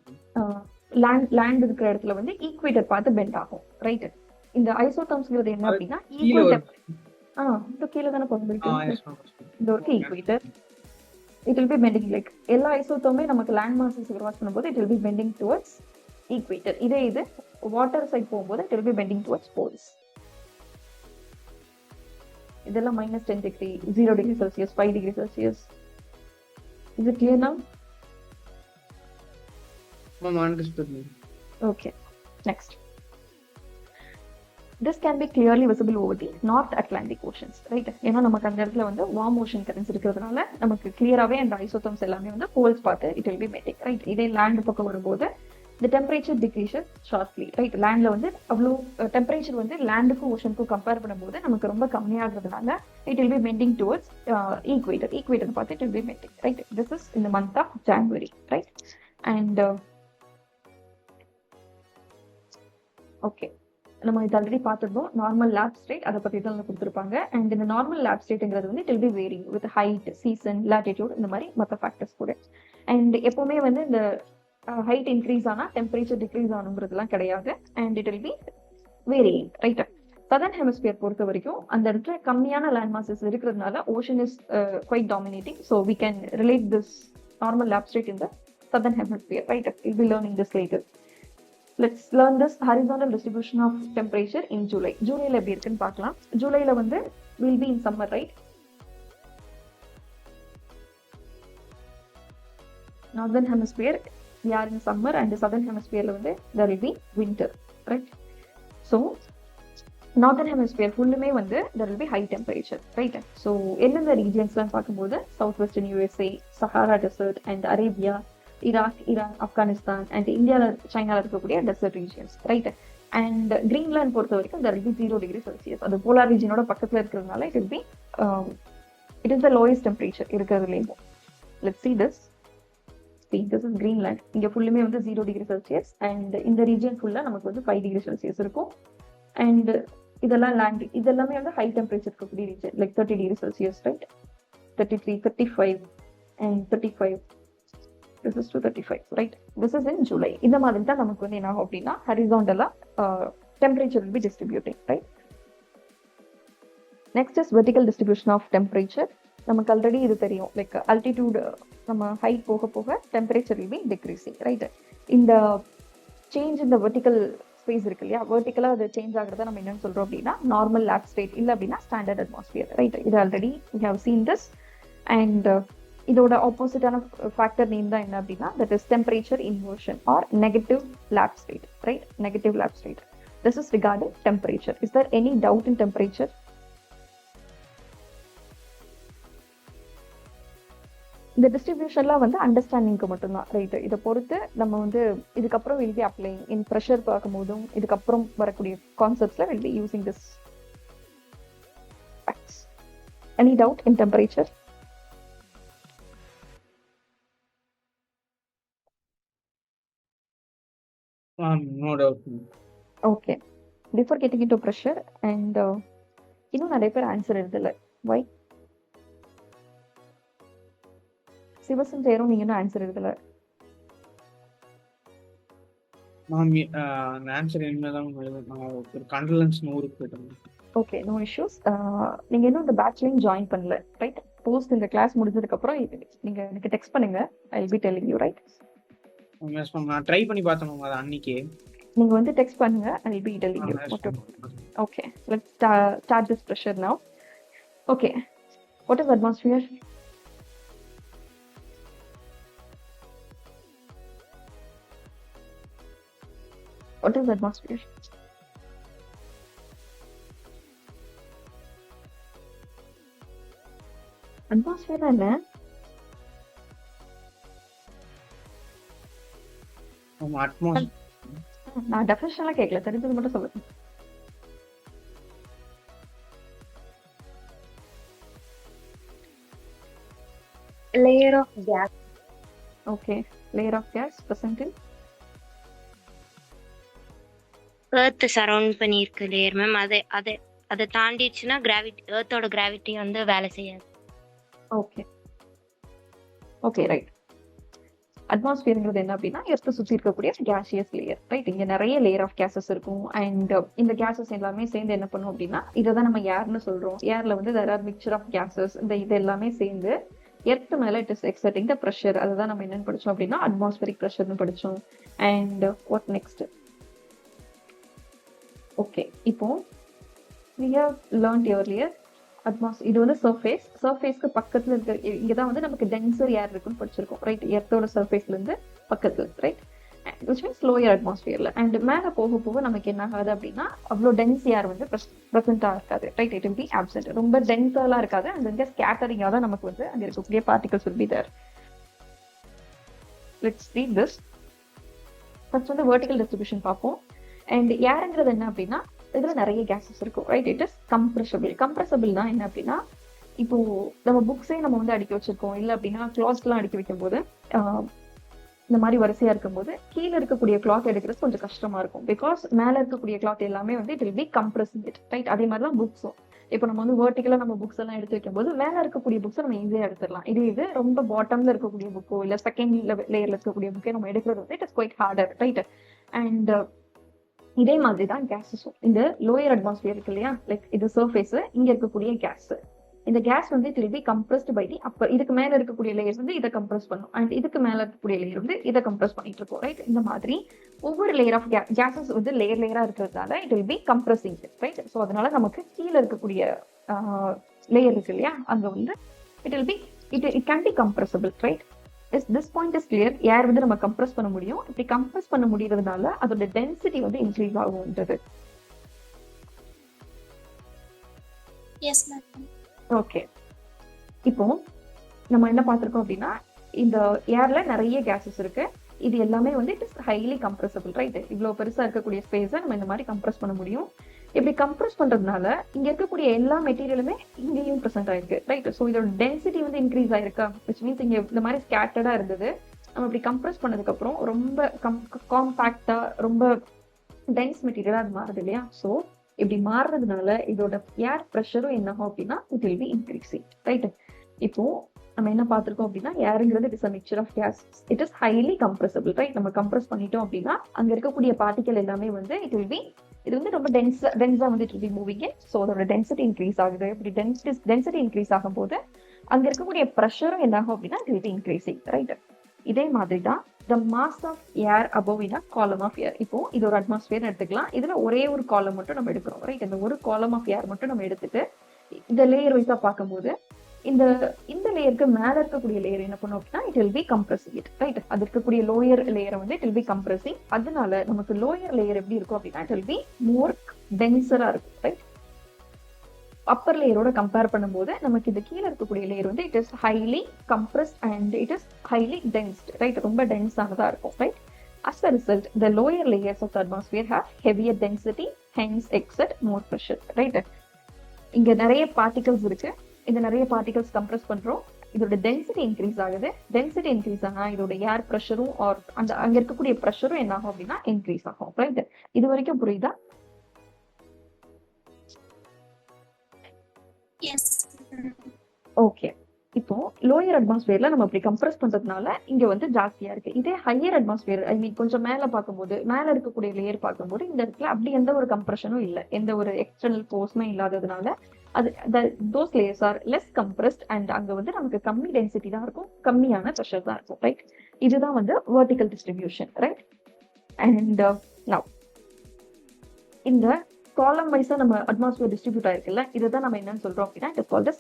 லேண்ட் இருக்கிற இடத்துல வந்து ஈக்குவேட்டர் பார்த்து பெண்ட் ஆகும், ரைட்? இந்த ஐசோதர்ம்ஸ்ங்கிறது என்ன அப்படின்னா ஈக்குவேட்டர் இந்த கீழே தானே போயிருக்கு, இந்த ஒரு equator it will be bending. Like எல்லா ஐசோதர்மே நமக்கு லேண்ட் மாசஸ் கிராஸ் பண்ணும்போது it will be bending towards equator. இது வாட்டர் சைட் போகும்போது it will be bending towards poles. இதெல்லாம் -10 degree, 0 degree Celsius, 5 degree Celsius. Is it clear now? Ma'am, understood. Okay. Next. This can be clearly visible over the North Atlantic Oceans, right? ஏன்னா நமக்கு அந்த இடத்துல வந்து warm ocean currents இருக்கிறதுனால நமக்கு கிளியராகவே அந்த ஐசோதர்ம்ஸ் எல்லாமே வந்து போல்ஸ் பார்த்து இட் வில் பி மெட்டிக், ரைட்? இதே லேண்ட் பக்கம் வரும்போது the temperature decreases sharply, right? லேண்ட்ல வந்து அவ்வளோ டெம்பரேச்சர் வந்து லேண்டுக்கும் ஓஷனுக்கும் கம்பேர் பண்ணும்போது நமக்கு ரொம்ப கம்மியாகிறதுனால it will be bending towards equator பார்த்து it will be bending, right? This is in the month of January, right? And okay, நம்ம இது ஆல்ரெடி பார்த்துருந்தோம். நார்மல் லேப் ஸ்டேட் அதை பற்றி தான் கொடுத்துருப்பாங்க. அண்ட் இந்த நார்மல் லேப் ஸ்டேட்டுங்கிறது வந்து it will be varying with height, season, latitude, இந்த மாதிரி மற்ற ஃபேக்டர்ஸ் கூட. அண்ட் எப்பவுமே வந்து இந்த ஹைட் இன்க்ரீஸ் ஆனால் டெம்பரேச்சர் டிக்ரீஸ் ஆனுங்கிறதுலாம் கிடையாது. And it will be varying, right? Southern hemisphere பொறுத்த வரைக்கும் அந்த இடத்துல கம்மியான லேண்ட் மாசஸ் இருக்கிறதுனால ocean is quite dominating. So we can relate this normal lapse rate in the southern hemisphere, right? Will be learning this later. Let's learn this horizontal distribution of temperature in July. ஜூலைல எப்படி இருக்குன்னு பார்க்கலாம். ஜூலைல வந்து will be in summer, right? Northern hemisphere we are in summer and the southern hemisphere வந்து there will be winter, right? So northern hemisphere ஃபுல்லுமே வந்து there will be high temperature, right? So எந்தெந்த ரீஜியன்ஸ்லாம் பார்க்கும்போது southwestern USA, Sahara Desert and Arabia, Iraq, Iran, Afghanistan and இந்தியாவில் சைனாவில் இருக்கக்கூடிய desert regions, right? And Greenland பொறுத்த வரைக்கும் there will be 0 degree Celsius. அது போலார் ரீஜனோட பக்கத்தில் இருக்கிறதுனால it will be it is the lowest temperature இருக்கிறதுலேயும். Let's see this. See, this is Greenland. இங்கே ஃபுல்லுமே வந்து 0 degree Celsius அண்ட் இந்த ரீஜியன் ஃபுல்லாக நமக்கு வந்து 5 degree Celsius இருக்கும். அண்ட் இதெல்லாம் லேண்ட், இதெல்லாமே வந்து ஹை டெம்பரேச்சர் இருக்கக்கூடிய region, like 30 degree Celsius, right? 33, 35 and 35. This is 235, right? This is in July. இந்த மாதிரி தான் நமக்கு வந்து என்ன ஆகும் அப்படின்னா ஹரிசாண்டலா temperature will be distributing, right? Next is vertical distribution of temperature. நமக்கு ஆல்ரெடி இது தெரியும், லைக் altitude நம்ம ஹைட் போக போக temperature will be decreasing, right? இந்த சேஞ்ச் இந்த வெர்டிக்கல் ஸ்பேஸ் இருக்கு இல்லையா, வெர்டிக்கலா அது சேஞ்ச் ஆகுறத நம்ம என்னன்னு சொல்றோம் அப்படின்னா நார்மல் லேப் ஸ்டேட், இல்ல அப்படின்னா ஸ்டாண்டர்ட் அட்மாஸ்பியர், ரைட். இது already we have seen this. And இதோட ஆப்போசிட்டான ஃபேக்டர் நேம் தான் என்ன அப்படின்னா that is temperature inversion or negative lapse rate, right. Negative lapse rate. This is regarding temperature. Is there any doubt in temperature? இந்த டிஸ்ட்ரிபியூஷன்லாம் வந்து அண்டர்ஸ்டாண்டிங்க்கு மட்டும்தான், right. இதை பொறுத்து நம்ம வந்து இதுக்கப்புறம் will be applying in pressure பார்க்கும்போதும் இதுக்கப்புறம் வரக்கூடிய கான்செப்ட்ஸ்ல will be using this facts. Any doubt in temperature? No doubt. Okay. Before getting into pressure and இன்னும் நிறைய பேர் ஆன்சர் எழுதல. வை? சிவசன் தேரும் நீங்க இன்னும் ஆன்சர் எழுதல. நான் ஆன்சர் என்னதான் ஒரு கண்டலன்ஸ் 100 போயிட்டேன். Okay, no issues. நீங்க இன்னும் இந்த பேட்ச்லயும் ஜாயின் பண்ணல, ரைட். போஸ்ட் இந்த கிளாஸ் முடிஞ்சதுக்கு அப்புறம் நீங்க எனக்கு டெக்ஸ்ட் பண்ணுங்க. I will be telling you, right. நான் ட்ரை பண்ணி பார்த்தேன் மேம் அது அன்னைக்கே. நீங்க வந்து டெக்ஸ்ட் பண்ணுங்க. I will be telling you. Okay, let's start this pressure now. Okay, what is atmosphere? What is atmosphere? Atmosphere என்ன? நான் டெஃபினிஷன்லாம் கேட்கல, தெரிஞ்சது மட்டும் சொல்லுங்க. Layer of gas. Okay, layer of gas present in earth surround பண்ணியிருக்கு layer ma'am. அதை தாண்டிடுச்சுன்னா gravity, எர்த்தோட gravity வந்து வேலை செய்யாது. Okay okay, right. அட்மாஸ்பியர்ங்கிறது என்ன அப்படின்னா எர்த்தை சுற்றி இருக்கக்கூடிய கேஷியஸ் லேயர், ரைட். இங்கே நிறைய லேயர் ஆஃப் கேசஸ் இருக்கும். அண்ட் இந்த கேசஸ் எல்லாமே சேர்ந்து என்ன பண்ணும் அப்படின்னா இதை தான் நம்ம ஏர்னு சொல்றோம். ஏர்ல வந்து there are mixture of gases. இது எல்லாமே சேர்ந்து எர்த் மேல it is exerting the pressure. அதுதான் நம்ம என்னன்னு படிச்சோம் அப்படின்னா அட்மாஸ்பியரிக் ப்ரெஷர்னு படிச்சோம். And what next? ஓகே, இப்போ we have learned earlier இது வந்து சர்ஃபேஸ்க்கு பக்கத்துல இருக்க இங்கதான் வந்து நமக்கு டென்சர் ஏர் இருக்குன்னு படிச்சிருக்கோம், ரைட். எர்த்தோட சர்ஃபேஸ்ல இருந்து பக்கத்துல, ரைட். which means லோயர் அட்மாஸ்பியர்ல. அண்ட் மேல போக போக நமக்கு என்ன ஆகாது அப்படின்னா அவ்வளோ டென்ஸ் ஏர் வந்து ப்ரெசென்டா இருக்காது, right. It will be absent. ரொம்ப டென்ஸாலாம் இருக்காது. அண்ட் இங்க ஸ்கேட்டரிங்கா தான் நமக்கு வந்து அங்க இருக்கக்கூடிய particles will be there. let's read this. First வந்து வெர்டிகல் டிஸ்ட்ரிபியூஷன் பார்ப்போம். அண்ட் ஏர்ங்கிறது என்ன அப்படின்னா இதுல நிறைய கேசஸ் இருக்கும், ரைட். It is compressible. கம்ப்ரெஷபிள்னா என்ன அப்படின்னா இப்போ நம்ம புக்ஸே நம்ம வந்து அடுக்கி வச்சிருக்கோம், இல்லை அப்படின்னா கிளாத்ஸ்லாம் அடுக்கி வைக்கும் போது இந்த மாதிரி வரிசையா இருக்கும்போது கீழே இருக்கக்கூடிய கிளாத் எடுக்கிறது கொஞ்சம் கஷ்டமா இருக்கும். பிகாஸ் மேல இருக்கக்கூடிய கிளாத் எல்லாமே வந்து it will be compressing it, right. அதே மாதிரி தான் புக்ஸும். இப்போ நம்ம வந்து வெர்டிகலா நம்ம புக்ஸ் எல்லாம் எடுத்து வைக்கும் போது மேல இருக்கக்கூடிய புக்ஸை நம்ம ஈஸியா எடுத்துடலாம். இது ரொம்ப பாட்டம்ல இருக்கக்கூடிய புக்கோ இல்ல செகண்ட் லேயர்ல இருக்கக்கூடிய புக்கே நம்ம எடுக்கிறது வந்து it is quite harder, right. And இதே மாதிரி தான் கேஸஸும். இந்த லோயர் அட்மாஸ்பியர் இருக்கு இல்லையா, லைக் இது சர்ஃபேஸ், இங்க இருக்கக்கூடிய கேஸ். இந்த கேஸ் வந்து it will be compressed by the upper. இதுக்கு மேல இருக்கக்கூடிய லேயர்ஸ் வந்து இதை கம்ப்ரஸ் பண்ணும். அண்ட் இதுக்கு மேல இருக்கக்கூடிய லேயர் வந்து இதை கம்ப்ரஸ் பண்ணிட்டு இருக்கோம், ரைட். இந்த மாதிரி ஒவ்வொரு லேயர் ஆஃப் கேஸஸ் வந்து லேயரா இருக்கிறதுனால it will be compressing, right. So அதனால நமக்கு கீழே இருக்கக்கூடிய லேயர் இருக்கு இல்லையா, அங்க வந்து it will be it can be compressible, right. This point is clear. Air வந்து நம்ம கம்ப்ரஸ் பண்ண முடியும். இப்படி கம்ப்ரஸ் பண்ண முடியறதுனால அதோட டென்சிட்டி வந்து இன்க்ரீஸ் ஆகும்ன்றது. Yes ma'am. ஓகே, இப்போ நம்ம என்ன பார்த்திருக்கோம் அப்படின்னா இந்த ஏர்ல நிறைய கேசஸ் இருக்கு. இது எல்லாமே வந்து it is highly compressible, right. இவ்வளவு பெருசா இருக்கக்கூடிய ஸ்பேஸை நம்ம இந்த மாதிரி கம்ப்ரஸ் பண்ண முடியும். இப்படி கம்ப்ரஸ் பண்றதுனால இங்க இருக்கக்கூடிய எல்லா மெட்டீரியலுமே இங்கேயும் ப்ரெசென்ட் ஆயிருக்கு, ரைட். ஸோ இதோட டென்சிட்டி வந்து இன்க்ரீஸ் ஆயிருக்கா, விச் மீன்ஸ் இங்க இந்த மாதிரி ஸ்கேட்டர்டா இருந்தது. நம்ம இப்படி கம்ப்ரஸ் பண்ணதுக்கு அப்புறம் ரொம்ப காம்பாக்டா ரொம்ப டென்ஸ் மெட்டீரியலா அது மாறுது இல்லையா. ஸோ இப்படி மாறுறதுனால இதோட ஏர் ப்ரெஷரும் என்ன ஆகும் அப்படின்னா it will be increasing, right. இப்போ நம்ம என்ன பார்த்திருக்கோம் அப்படின்னா ஏருங்கிறது it is a mixture of gas. It is highly compressible, right. நம்ம கம்ப்ரஸ் பண்ணிட்டோம் அப்படின்னா அங்க இருக்கக்கூடிய பார்ட்டிகல் எல்லாமே வந்து இது வந்து ரொம்ப டென்ஸா வந்து it will be moving. So அதோட டென்சிட்டி இன்க்ரீஸ் ஆகுது. இப்படி டென்சிட்டி இன்க்ரீஸ் ஆகும் போது அங்க இருக்கக்கூடிய ப்ரெஷரும் என்ன ஆகும் அப்படின்னா it will be increasing, right. இதே மாதிரி தான் the mass of air above in a column of air. இப்போ இது ஒரு அட்மாஸ்பியர் எடுத்துக்கலாம். இதுல ஒரே ஒரு காலம் மட்டும் நம்ம எடுக்கிறோம், ரைட்? இந்த ஒரு காலம் ஆஃப் ஏர் மட்டும் நம்ம எடுத்துட்டு இந்த லேயர் வைஸா பார்க்கும்போது இந்த லேயருக்கு மேல இருக்கக்கூடிய லேயர் என்ன பண்ணும் அப்படின்னா it will be compressing it, right? அது இருக்கக்கூடிய லோயர் லேயரை வந்து இட் வில் பி கம்ப்ரஸிங். அதனால நமக்கு லோயர் லேயர் எப்படி இருக்கும் அப்படின்னா இட் வில் பி மோர் டென்சரா இருக்கும், ரைட்? அப்பர் லேயரோட கம்பேர் பண்ணும்போது நமக்கு இது கீழே இருக்கக்கூடிய லேயர் வந்து it is highly compressed and it is highly tensed, right? ரொம்ப டென்ஸானதா இருக்கும், right? As a result, the lower layers of the atmosphere have heavier density, hence exert more pressure, right? இங்க நிறைய பார்ட்டிகல்ஸ் இருக்கு. இந்த நிறைய பார்ட்டிகல்ஸ் கம்ப்ரஸ் பண்றோம், இதோட density increase ஆகுது. டென்சிட்டி இன்க்ரீஸ் ஆனா இதோட ஏர் ப்ரெஷரும் ஆர் அந்த அங்க இருக்கக்கூடிய ப்ரெஷரும் என்ன ஆகும் அப்படின்னா இன்க்ரீஸ் ஆகும், ரைட்? இது வரைக்கும் புரியுதா? Yes. ஓகே. இப்போ லோயர் அட்மாஸ்பியர்ல நம்ம இப்படி கம்ப்ரஸ் பண்றதுனால இங்க வந்து ஜாஸ்தியா இருக்கு. இதே ஹையர் அட்மாஸ்பியர் ஐ மீன் கொஞ்சம் மேல பார்க்கும்போது, மேல இருக்கக்கூடிய லேயர் பார்க்கும்போது இந்த இடத்துல அப்படி எந்த ஒரு கம்ப்ரஷனும் இல்லை, எந்த ஒரு எக்ஸ்டர்னல் ஃபோர்ஸுமே இல்லாததுனால அது those layers are less compressed and அங்க வந்து நமக்கு கம்மி டென்சிட்டி தான் இருக்கும், கம்மியான ப்ரெஷர் தான் இருக்கும், ரைட்? இதுதான் வந்து vertical distribution, right? And now இந்த காலம் வைஸா நம்ம அட்மாஸ்பியர் டிஸ்ட்ரிபியூட் ஆயிருக்குல்ல, இதுதான் நம்ம என்னன்னு சொல்றோம் அப்படின்னா it is called as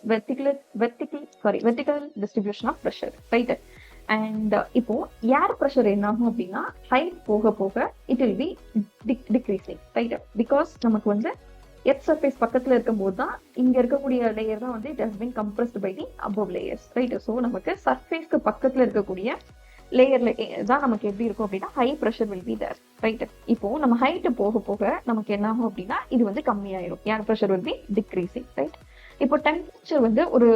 vertical distribution of pressure, right? And இப்போ ஏர் ப்ரெஷர் என்ன ஆகும் அப்படின்னா ஹைட் போக போக it will be decreasing, right? Because நமக்கு வந்து எர்த் சர்ஃபேஸ் பக்கத்துல இருக்கும்போது தான் இங்க இருக்கக்கூடிய லேயர் தான் வந்து it has been compressed by the above layers, right? So நமக்கு சர்ஃபேஸ்க்கு பக்கத்துல இருக்கக்கூடிய லேயர்ல தான் நமக்கு எப்படி இருக்கும் அப்படின்னா high pressure will be there, right? இப்போ நம்ம ஹைட் போக போக நமக்கு என்ன ஆகும் அப்படின்னா இது வந்து கம்மியாயிரும், air pressure will be decreasing, right? இப்போ டெம்பரேச்சர் வந்து ஒரு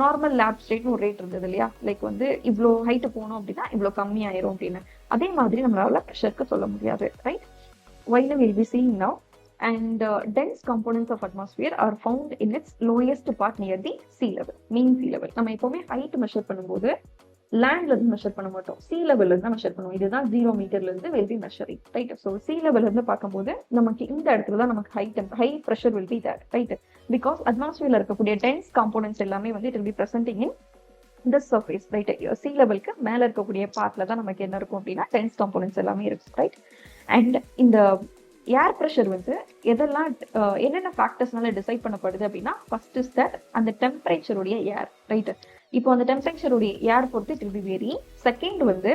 நார்மல் லேப் ஸ்டேட்னு ஒரு ரேட் இருந்தது இல்லையா, லைக் வந்து இவ்வளோ ஹைட் போனோம் அப்படின்னா இவ்வளோ கம்மியாயிரும் அப்படின்னு. அதே மாதிரி நம்மளால ப்ரெஷருக்கு சொல்ல முடியாது, right? While we will be seeing now, and dense components of atmosphere are found in its lowest part near the sea level, mean sea level. நம்ம எப்பவுமே ஹைட் மெஷர் பண்ணும்போது லேண்ட்ல இருந்து மெஷர் பண்ண மாட்டோம், சி லெவல்ல இருந்து மெஷர் பண்ணுவோம். இதுதான் 0 மீட்டர்ல இருந்து will be measuring, right? So sea லெவல்ல இருந்து பார்க்கும்போது நமக்கு இந்த இடத்துல தான் நமக்கு high pressure will be there, right? Because அட்மாஸ்பியர்ல இருக்கக்கூடிய டென்ஸ் காம்போனன்ட்ஸ் எல்லாமே வந்து it will be presenting in இந்த சர்ஃபேஸ், ரைட்? சி லெவலுக்கு மேல இருக்கக்கூடிய பார்ட்ல தான் நமக்கு என்ன இருக்கும் அப்படின்னா டென்ஸ் காம்போனன்ட்ஸ் எல்லாமே இருக்கும், ரைட்? அண்ட் இந்த ஏர் ப்ரெஷர் வந்து எதெல்லாம் என்னென்ன ஃபேக்டர்ஸ்னால டிசைட் பண்ணப்படுது அப்படின்னா ஃபர்ஸ்ட் இஸ் தட் அந்த டெம்பரேச்சருடைய ஏர், ரைட்? இப்போ அந்த டெம்பரேச்சருடைய ஏர் பொறுத்து it will be vary. Second வந்து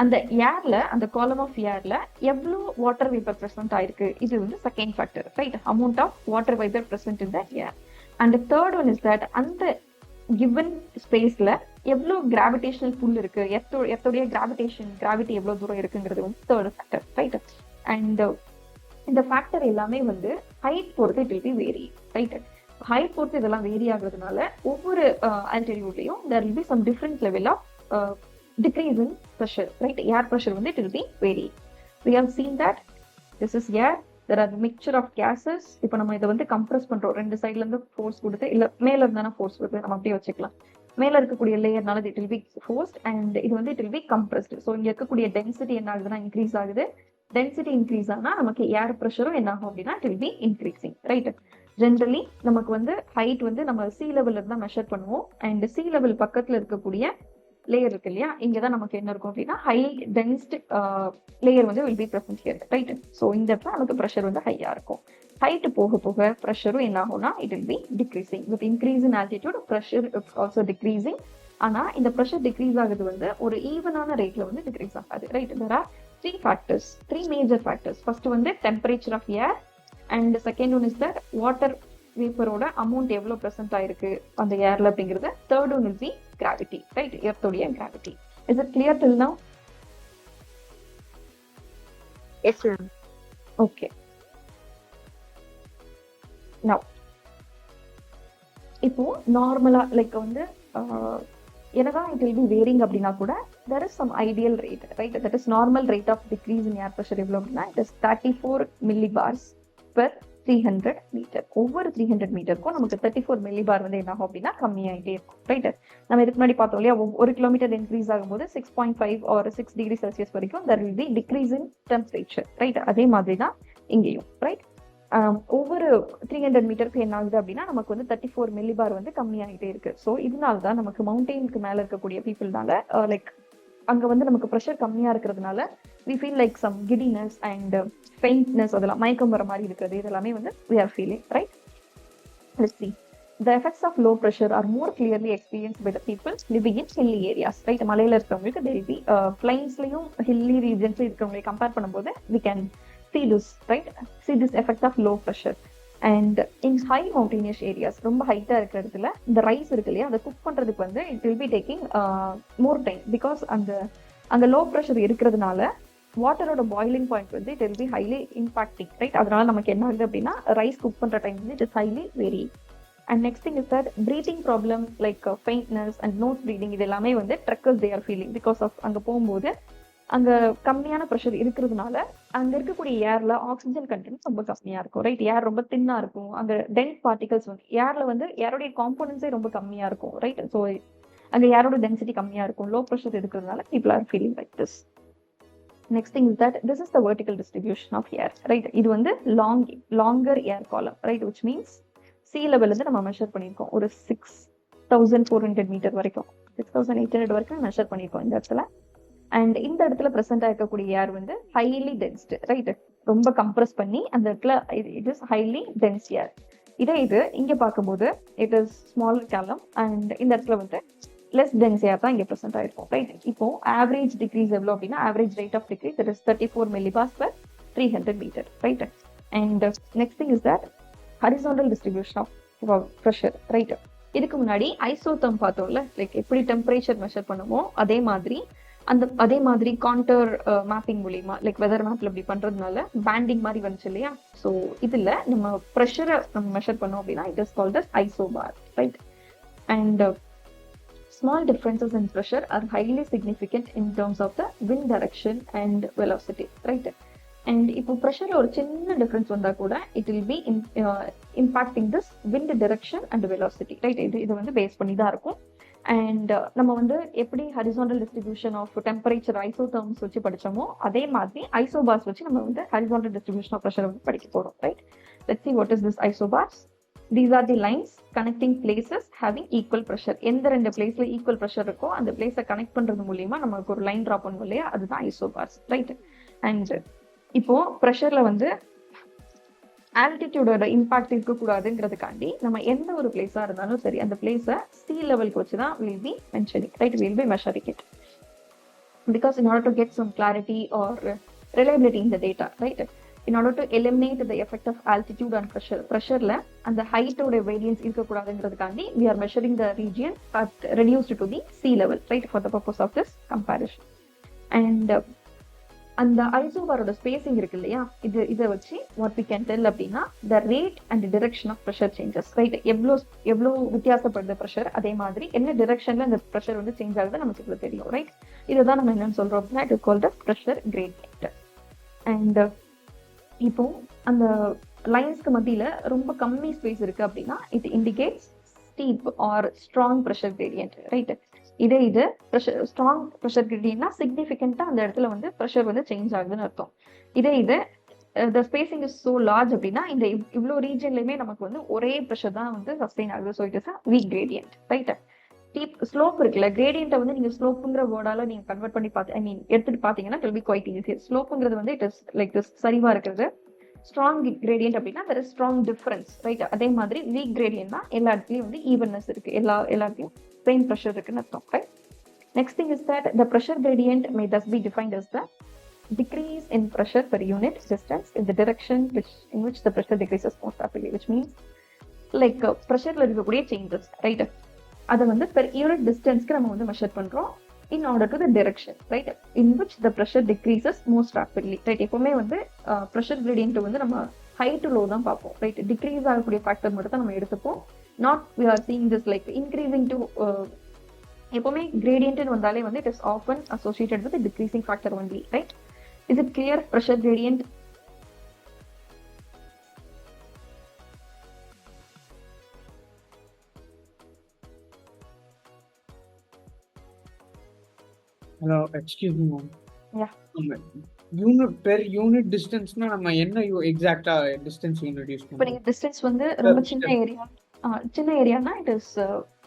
அந்த ஏர்ல அந்த காலம் ஆஃப் ஏர்ல எவ்வளோ வாட்டர் வேப்பர் ப்ரெசென்ட் ஆயிருக்கு, இது வந்து second factor, right? Amount of water vapour present in the air. And third one is that அந்த கிவன் ஸ்பேஸ்ல எவ்வளோ கிராவிடேஷனல் புல் இருக்கு, எர்த்தோடைய கிராவிட்டி எவ்வளோ தூரம் இருக்குங்கிறது வந்து தேர்ட் ஃபேக்டர், ரைட்? அண்ட் இந்த ஃபேக்டர் எல்லாமே வந்து ஹைட் பொறுத்து it will be vary, right? Height பொறுத்து இதெல்லாம் வேரி ஆகுறதுனால ஒவ்வொரு ஆல்டிடியூட்லயும் there will be some different level of decrease in pressure, right? Air pressure வந்து it will be vary. We have seen that this is air, there are mixture of gases. இப்போ நம்ம இதை வந்து கம்ப்ரஸ் பண்றோம், ரெண்டு சைட்ல இருந்து ஃபோர்ஸ் கொடுத்து, இல்ல மேல இருந்தானா ஃபோர்ஸ் வருது, நம்ம அப்படியே வச்சுக்கலாம். மேல இருக்கக்கூடிய லேயர்னால it will be forced and இது வந்து it will be compressed. So இங்க இருக்கக்கூடிய டென்சிட்டி என்ன ஆகுதுன்னா இன்க்ரீஸ் ஆகுது. டென்சிட்டி இன்க்ரீஸ் ஆனா நமக்கு ஏர் ப்ரெஷரும் என்ன ஆகும் அப்படின்னா it will be increasing, right? Generally நமக்கு வந்து ஹைட் வந்து நம்ம சி லெவல்ல இருந்தா மெஷர் பண்ணுவோம். அண்ட் சி லெவல் பக்கத்துல இருக்கக்கூடிய லேயர் இருக்கு இல்லையா, இங்கதான் நமக்கு என்ன இருக்கும் அப்படின்னா ஹை டென்ஸ்ட் லேயர் வந்து will be present here, right? So இந்த இடத்துல நமக்கு ப்ரெஷர் வந்து ஹையா இருக்கும். ஹைட் போக போக ப்ரெஷரும் என்ன ஆகும்னா it will be decreasing. With increase in altitude pressure it's also decreasing. ஆனா இந்த ப்ரெஷர் டிக்ரீஸ் ஆகுது வந்து ஒரு ஈவனான ரேட்ல வந்து டிக்ரீஸ் ஆகாது, right? There are three major factors. First வந்து temperature of air, and second one is that water vapor-ஓட amount எவ்வளவு present ஆயிருக்கு அந்த ஏர்ல அப்படிங்கிறது. Third one will be gravity, right? எர்த்தோடைய gravity. Is it clear till now? Yes, ma'am. Okay. Now இப்போ நார்மலா like வந்து என்னதான் it will be varying அப்படின்னா கூட there is some ideal rate, right? That is normal rate of decrease in air pressure எவ்வளவு அப்படின்னா it is 34 millibars per 300 metre. ஒவ்வொரு 300 மீட்டருக்கும் நமக்கு 34 மில்லிபார் வந்து என்ன ஆகும் அப்படின்னா கம்மியாயிட்டே இருக்கும், ரைட்? நம்ம இதுக்கு முன்னாடி பார்த்தோம் இல்லையா, ஒரு கிலோமீட்டர் இன்க்ரீஸ் ஆகும்போது 6.5 or 6 டிகிரி செல்சியஸ் வரைக்கும் there will be decrease in temperature, right? அதே மாதிரி தான் இங்கேயும், ரைட்? ஒவ்வொரு 300 மீட்டருக்கு என்ன ஆகுது அப்படின்னா நமக்கு வந்து 34 மில்லிபார் வந்து கம்மியாகிட்டே இருக்கு. ஸோ இதனால தான் நமக்கு மவுண்டெயினுக்கு மேல இருக்கக்கூடிய பீப்புள்னால லைக் அங்க வந்து நமக்கு ப்ரெஷர் கம்மியா இருக்கிறதுனால we feel like some giddiness and faintness, அதெல்லாம் மயக்கம் வர மாதிரி இருக்கிறது, இதெல்லாமே வந்து we are feeling, right? Let's see. The effects of low pressure are more clearly experienced by the people living in hilly areas, right? மலையில இருக்கவங்களுக்கு they'll be plains-லயும் hilly regions இருக்கவங்களை கம்பேர் பண்ணும்போது we can see this, right? See this effect of low pressure. And in high mountainous areas, ரொம்ப ஹைட்டா இருக்கிற இடத்துல இந்த ரைஸ் இருக்கு இல்லையா, அதை குக் பண்றதுக்கு வந்து it will be taking more time because அங்க லோ ப்ரெஷர் இருக்கிறதுனால வாட்டரோட பாயிலிங் பாயிண்ட் வந்து it will be highly impacting, right? அதனால நமக்கு என்ன ஆகுது அப்படின்னா ரைஸ் குக் பண்ற டைம் வந்து it is highly vary. And next thing is that breathing problem like faintness and nose bleeding, இது எல்லாமே வந்து trekkers they are feeling because of அங்க போகும்போது அங்க கம்மியான ப்ரெஷர் இருக்கிறதுனால அங்க இருக்கக்கூடிய ஏர்ல ஆக்சிஜன் கண்டென்ட் ரொம்ப கம்மியா இருக்கும், ரைட்? ஏர் ரொம்ப தின்னா இருக்கும், அங்க டென்ஸ் பார்ட்டிகல்ஸ் வந்து ஏர்ல வந்து ஏரோடைய காம்போனன்ஸே ரொம்ப கம்மியா இருக்கும், ரைட்? ஸோ அங்க ஏரோட டென்சிட்டி கம்மியா இருக்கும், லோ ப்ரெஷர் இருக்கிறதுனால people are feeling like this. Next thing is that this is the vertical distribution of air, right? இது வந்து longer air column, right? Which means sea level வந்து நம்ம மெஷர் பண்ணியிருக்கோம் ஒரு 6400 மீட்டர் வரைக்கும், 6800 வரைக்கும் மெஷர் பண்ணியிருக்கோம் இந்த இடத்துல. அண்ட் இந்த இடத்துல ப்ரெசென்ட் ஆயிருக்கக்கூடிய ஏர் வந்து ஹைலி டென்ஸ்டு, ரைட்? ரொம்ப கம்ப்ரஸ் பண்ணி அந்த இடத்துல இட் இஸ் ஹைலி டென்ஸ் ஏர். இது இங்க பார்க்கும்போது இட் இஸ் ஸ்மாலர் காலம் அண்ட் இந்த இடத்துல வந்து லெஸ் டென்ஸ் ஏர் தான் இங்க ப்ரெசென்ட் ஆயிருக்கும், ரைட்? இப்போ ஆவரேஜ் டிக்ரீஸ் எவ்வளோ அப்படின்னா average rate of decrease it is 34 millibars per 300 metre, right? And next thing is that horizontal distribution of pressure, right? இதுக்கு முன்னாடி ஐசோதம் பார்த்தோம்ல, லைக் எப்படி டெம்பரேச்சர் மெஷர் பண்ணுமோ அதே மாதிரி கான்டர் மேப்பிங் மூலியமா லைக் வெதர் மேப்ல இப்படி பண்றதுனால பேண்டிங் மாதிரி வந்துச்சு இல்லையா? ஸோ இதுல நம்ம ப்ரெஷரை நம்ம மெஷர் பண்ணோம் அப்படின்னா it is called as isobar, right? And small differences in pressure are highly significant in terms of the wind direction and velocity, right? And இப்போ ப்ரெஷர்ல ஒரு சின்ன டிஃபரன்ஸ் வந்தா கூட it will be impacting this wind direction and velocity, right? இது வந்து base பண்ணி தான் இருக்கும். அண்ட் நம்ம வந்து எப்படி ஹரிசாண்டல் டிஸ்ட்ரிபியூஷன் ஆஃப் டெம்பரேச்சர் ஐசோதர்ம்ஸ் வச்சு படிச்சோமோ அதே மாதிரி ஐசோபார்ஸ் வச்சு நம்ம வந்து ஹரிசாண்டல் டிஸ்ட்ரிபியூஷன் ஆஃப் ப்ரெஷர் வந்து படிக்க போறோம், right? Let's see what is this isobars. These are the lines connecting places having equal pressure. எந்த ரெண்டு பிளேஸ்ல ஈக்குவல் ப்ரெஷர் இருக்கோ அந்த பிளேஸை கனெக்ட் பண்றது மூலியமா நமக்கு ஒரு லைன் டிரா பண்ணும் இல்லையா, அதுதான் ஐசோபார்ஸ், ரைட்? அண்ட் இப்போ ப்ரெஷர்ல வந்து ஆல்டிடியூடோட இம்பாக்ட் இருக்கக்கூடாதுங்கிறதுக்காண்டி நம்ம எந்த ஒரு பிளேஸா இருந்தாலும் சரி அந்த பிளேஸை சி லெவலுக்கு வச்சுதான் will be mentioning, right? Will be measuring it because in order to get some clarity or reliability in the data, right? In order to eliminate the effect of altitude on pressureல அந்த ஹைட்டோட variance இருக்கக்கூடாதுங்கிறதுக்காண்டி we are measuring the region but reduced to the sea level, right? For the purpose of this comparison. And அந்த ஐசோபாரோட spacing இருக்கு இல்லையா, இதை வச்சு what we can tell அப்படின்னா the rate and direction of pressure changes, right? எவ்வளோ வித்தியாசப்படுது pressure, அதே மாதிரி என்ன டிரெக்ஷன்ல அந்த ப்ரெஷர் வந்து சேஞ்ச் ஆகுது நமக்கு இப்போ தெரியும், ரைட்? இதுதான் நம்ம என்னன்னு சொல்றோம் அப்படின்னா it is called as pressure gradient. And இப்போ அந்த லைன்ஸ்க்கு மத்தியில ரொம்ப கம்மி ஸ்பேஸ் இருக்கு அப்படின்னா it indicates steep are strong pressure gradient, right? இது ஸ்ட்ராங் ப்ரெஷர் கிரேடியன்ட்னா சிக்னிஃபிகண்டா அந்த இடத்துல வந்து ப்ரெஷர் வந்து சேஞ்ச் ஆகுதுன்னு அர்த்தம். இது த ஸ்பேசிங் இஸ் சோ லார்ஜ் அப்படின்னா இந்த இவ்வளோ ரீஜன்லயுமே நமக்கு வந்து ஒரே ப்ரெஷர் தான் வந்து சஸ்டெயின் ஆகுது. So it is a week gradient, right? Steep slope இருக்குல்ல, கிரேடியன்ட்டை வந்து நீங்க ஸ்லோப்புங்கிற வேர்டால நீங்க கன்வெர்ட் பண்ணி எடுத்துட்டு பாத்தீங்கன்னா it will be quite easy. ஸ்லோப்புங்கிறது வந்து இட் இஸ் லைக் திஸ் சரிவா இருக்கிறது. ஸ்ட்ராங் கிரேடியன்ட் அப்படின்னா there is strong difference, right? அதே மாதிரி வீக் கிரேடியன்ட்னா எல்லா இடத்துலயும் வந்து ஈவன்னஸ் இருக்கு, எல்லா இடத்துலயும் சேம் ப்ரெஷர் இருக்குன்னு அர்த்தம், right? Next thing is that the pressure gradient may thus be defined as the decrease in pressure per unit distance in the direction in which the pressure decreases most rapidly, which means like ப்ரெஷர்ல இருக்கக்கூடிய changes, right? அதை வந்து per unit distanceக்கு நம்ம வந்து measure பண்றோம் in order to the direction, right? In which the pressure decreases most rapidly, right? எப்பவுமே வந்து pressure gradient வந்து நம்ம high to low தான் பார்ப்போம், right? Decrease ஆகக்கூடிய ஃபேக்டர் மட்டும் தான் நம்ம எடுத்துப்போம். Not we are seeing this like increasing to எப்பவுமே gradient வந்தாலே வந்து it is often associated with the decreasing factor only, right? Is it clear? Pressure gradient. Hello, excuse me ma'am. Yeah. Unit per unit டிஸ்டன்ஸ்னா நம்ம என்ன எக்ஸாக்ட்டா distance unit use இப்போ பண்ணுவோம்? நீங்க distance வந்து ரொம்ப சின்ன ஏரியானா இட் இஸ்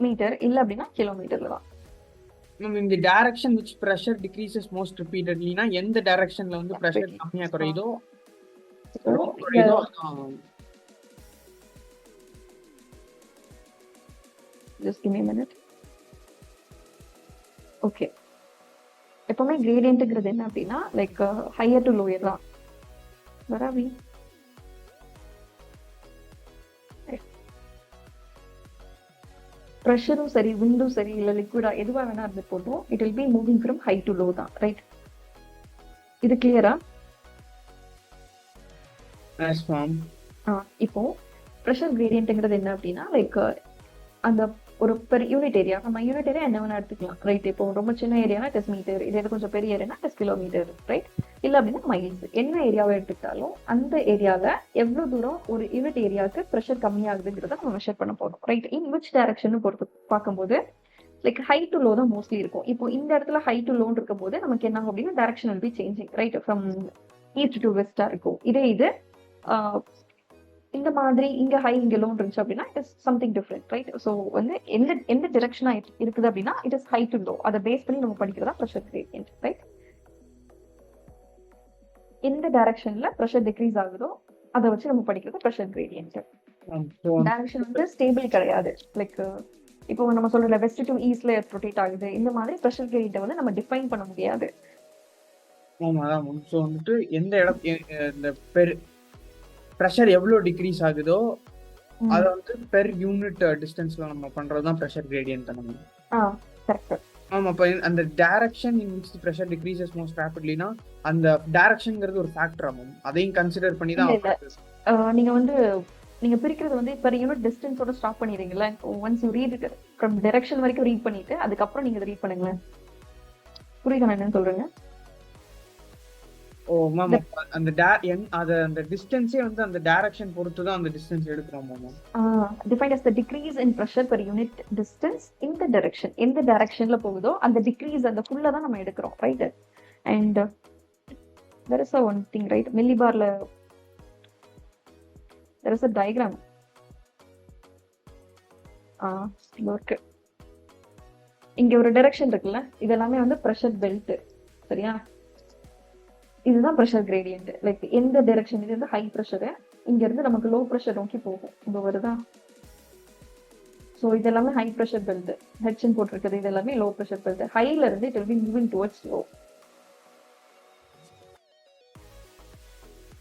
மீட்டர், இல்ல அப்படின்னா கிலோமீட்டர்ல தான். மேம் இந்த direction which pressure decreases most repeatedlyனா எந்த டைரக்ஷன்ல வந்து pressure கம்மியா குறையுதோ குறையுதோ just give me a minute. Okay, எப்பவுமே கிரேடியன்ட்ங்கிறது என்ன அப்படின்னா லைக் ஹையர் டு லோயர் தான். வராவி ப்ரெஷரும் சரி, விண்டும் சரி, இல்லை லிக்விடா எதுவா வேணா இருந்து போட்டோம், it will be moving from high to low தான். ரைட், இது கிளியரா? இப்போ ப்ரெஷர் கிரேடியன்ட்ங்கிறது என்ன அப்படின்னா லைக் அந்த ஒரு பெர் யூனிட் ஏரியா, நம்ம யூனிட் ஏரியா என்ன வேணா எடுத்துக்கலாம். ரைட், இப்போ ரொம்ப சின்ன ஏரியானா டெஸ்ட் மீட்டர், இதே கொஞ்சம் பெரிய ஏரியானா டெஸ்ட் கிலோமீட்டர். ரைட், இல்லை அப்படின்னா மைல்ஸ். என்ன ஏரியாவை எடுத்துக்கிட்டாலும் அந்த ஏரியாவில் எவ்வளோ தூரம் ஒரு யூனிட் ஏரியாவுக்கு ப்ரெஷர் கம்மியாகுதுங்கிறத நம்ம மெஷர் பண்ண போறோம். ரைட், இன் விச் டைரக்ஷன் பொறுத்து பார்க்கும்போது லைக் ஹை டு லோ தான் மோஸ்ட்லி இருக்கும். இப்போ இந்த இடத்துல ஹை டு லோன்னு இருக்கும் போது நமக்கு என்ன ஆகும் அப்படின்னா direction will be changing. Right, from east to வெஸ்டா இருக்கும். இது இந்த மாதிரி இங்க ஹை இங்க லோன் இருந்துச்சு அப்படின்னா it is something different. Right, so வந்து எந்த டிரெக்ஷனா இருக்குது அப்படின்னா it is high to low. அதை பேஸ் பண்ணி நம்ம படிக்கிறதா ப்ரெஷர் கிரேடியன்ட். ரைட், எந்த டைரக்ஷன்ல ப்ரெஷர் டிக்ரீஸ் ஆகுதோ அதை வச்சு நம்ம படிக்கிறது ப்ரெஷர் கிரேடியன்ட். டைரக்ஷன் வந்து ஸ்டேபிள் கிடையாது. லைக் இப்போ நம்ம சொல்ற வெஸ்ட் டு ஈஸ்ட்ல ரொட்டேட் ஆகுது, இந்த மாதிரி ப்ரெஷர் கிரேடியன்ட்டை வந்து நம்ம டிஃபைன் பண்ண முடியாது. ஸோ வந்துட்டு எந்த இந்த ப்ரெஷர் எவ்வளோ டிக்ரீஸ் ஆகுதோ அதை வந்து பெர் யூனிட் டிஸ்டன்ஸ்ல நம்ம பண்றதுதான் ப்ரெஷர் கிரேடியன்ட். நம்ம கரெக்ட். ஆமா, அப்ப அந்த direction in which pressure decreases most ரேபிட்லினா அந்த டைரக்ஷன்ங்கிறது ஒரு ஃபேக்டர் ஆகும். அதையும் கன்சிடர் பண்ணி தான் நீங்க வந்து நீங்க பிரிக்கிறது வந்து பெர் யூனிட் டிஸ்டன்ஸோட ஸ்டாப் பண்ணிடுறீங்களா? Once you read it from direction வரைக்கும் ரீட் பண்ணிட்டு அதுக்கப்புறம் நீங்க ரீட் பண்ணுங்களேன். புரியுதா நான் என்னன்னு சொல்றேங்க? ஓ மேம், அந்த அந்த டிஸ்டன்ஸே வந்து அந்த டைரக்ஷன் பொறுத்து தான் அந்த டிஸ்டன்ஸ் எடுக்கிறோம் ma'am. Defined as the decrease in pressure per unit distance in the direction. எந்த டைரக்ஷன்ல போகுதோ அந்த டிக்ரீஸ் அந்த ஃபுல்லா தான் நம்ம எடுக்கிறோம். Right, and there is a one thing, right, millibarல there is a diagram. இருக்கு, இங்க ஒரு டைரக்ஷன் இருக்குல்ல, இதெல்லாமே வந்து பிரஷர் பெல்ட். சரியா, இதுதான் ப்ரெஷர் கிரேடியன்ட். லைக் எந்த டைரக்ஷன், இது வந்து ஹை ப்ரெஷரு, இங்க இருந்து நமக்கு லோ ப்ரெஷர் நோக்கி போகும். இங்க வருதா? ஸோ இது எல்லாமே ஹை ப்ரெஷர் பெல்ட். ஹெச்என் போட்டிருக்கிறது இது எல்லாமே லோ ப்ரெஷர் பெல்ட். ஹைல இருந்து it will be moving towards low.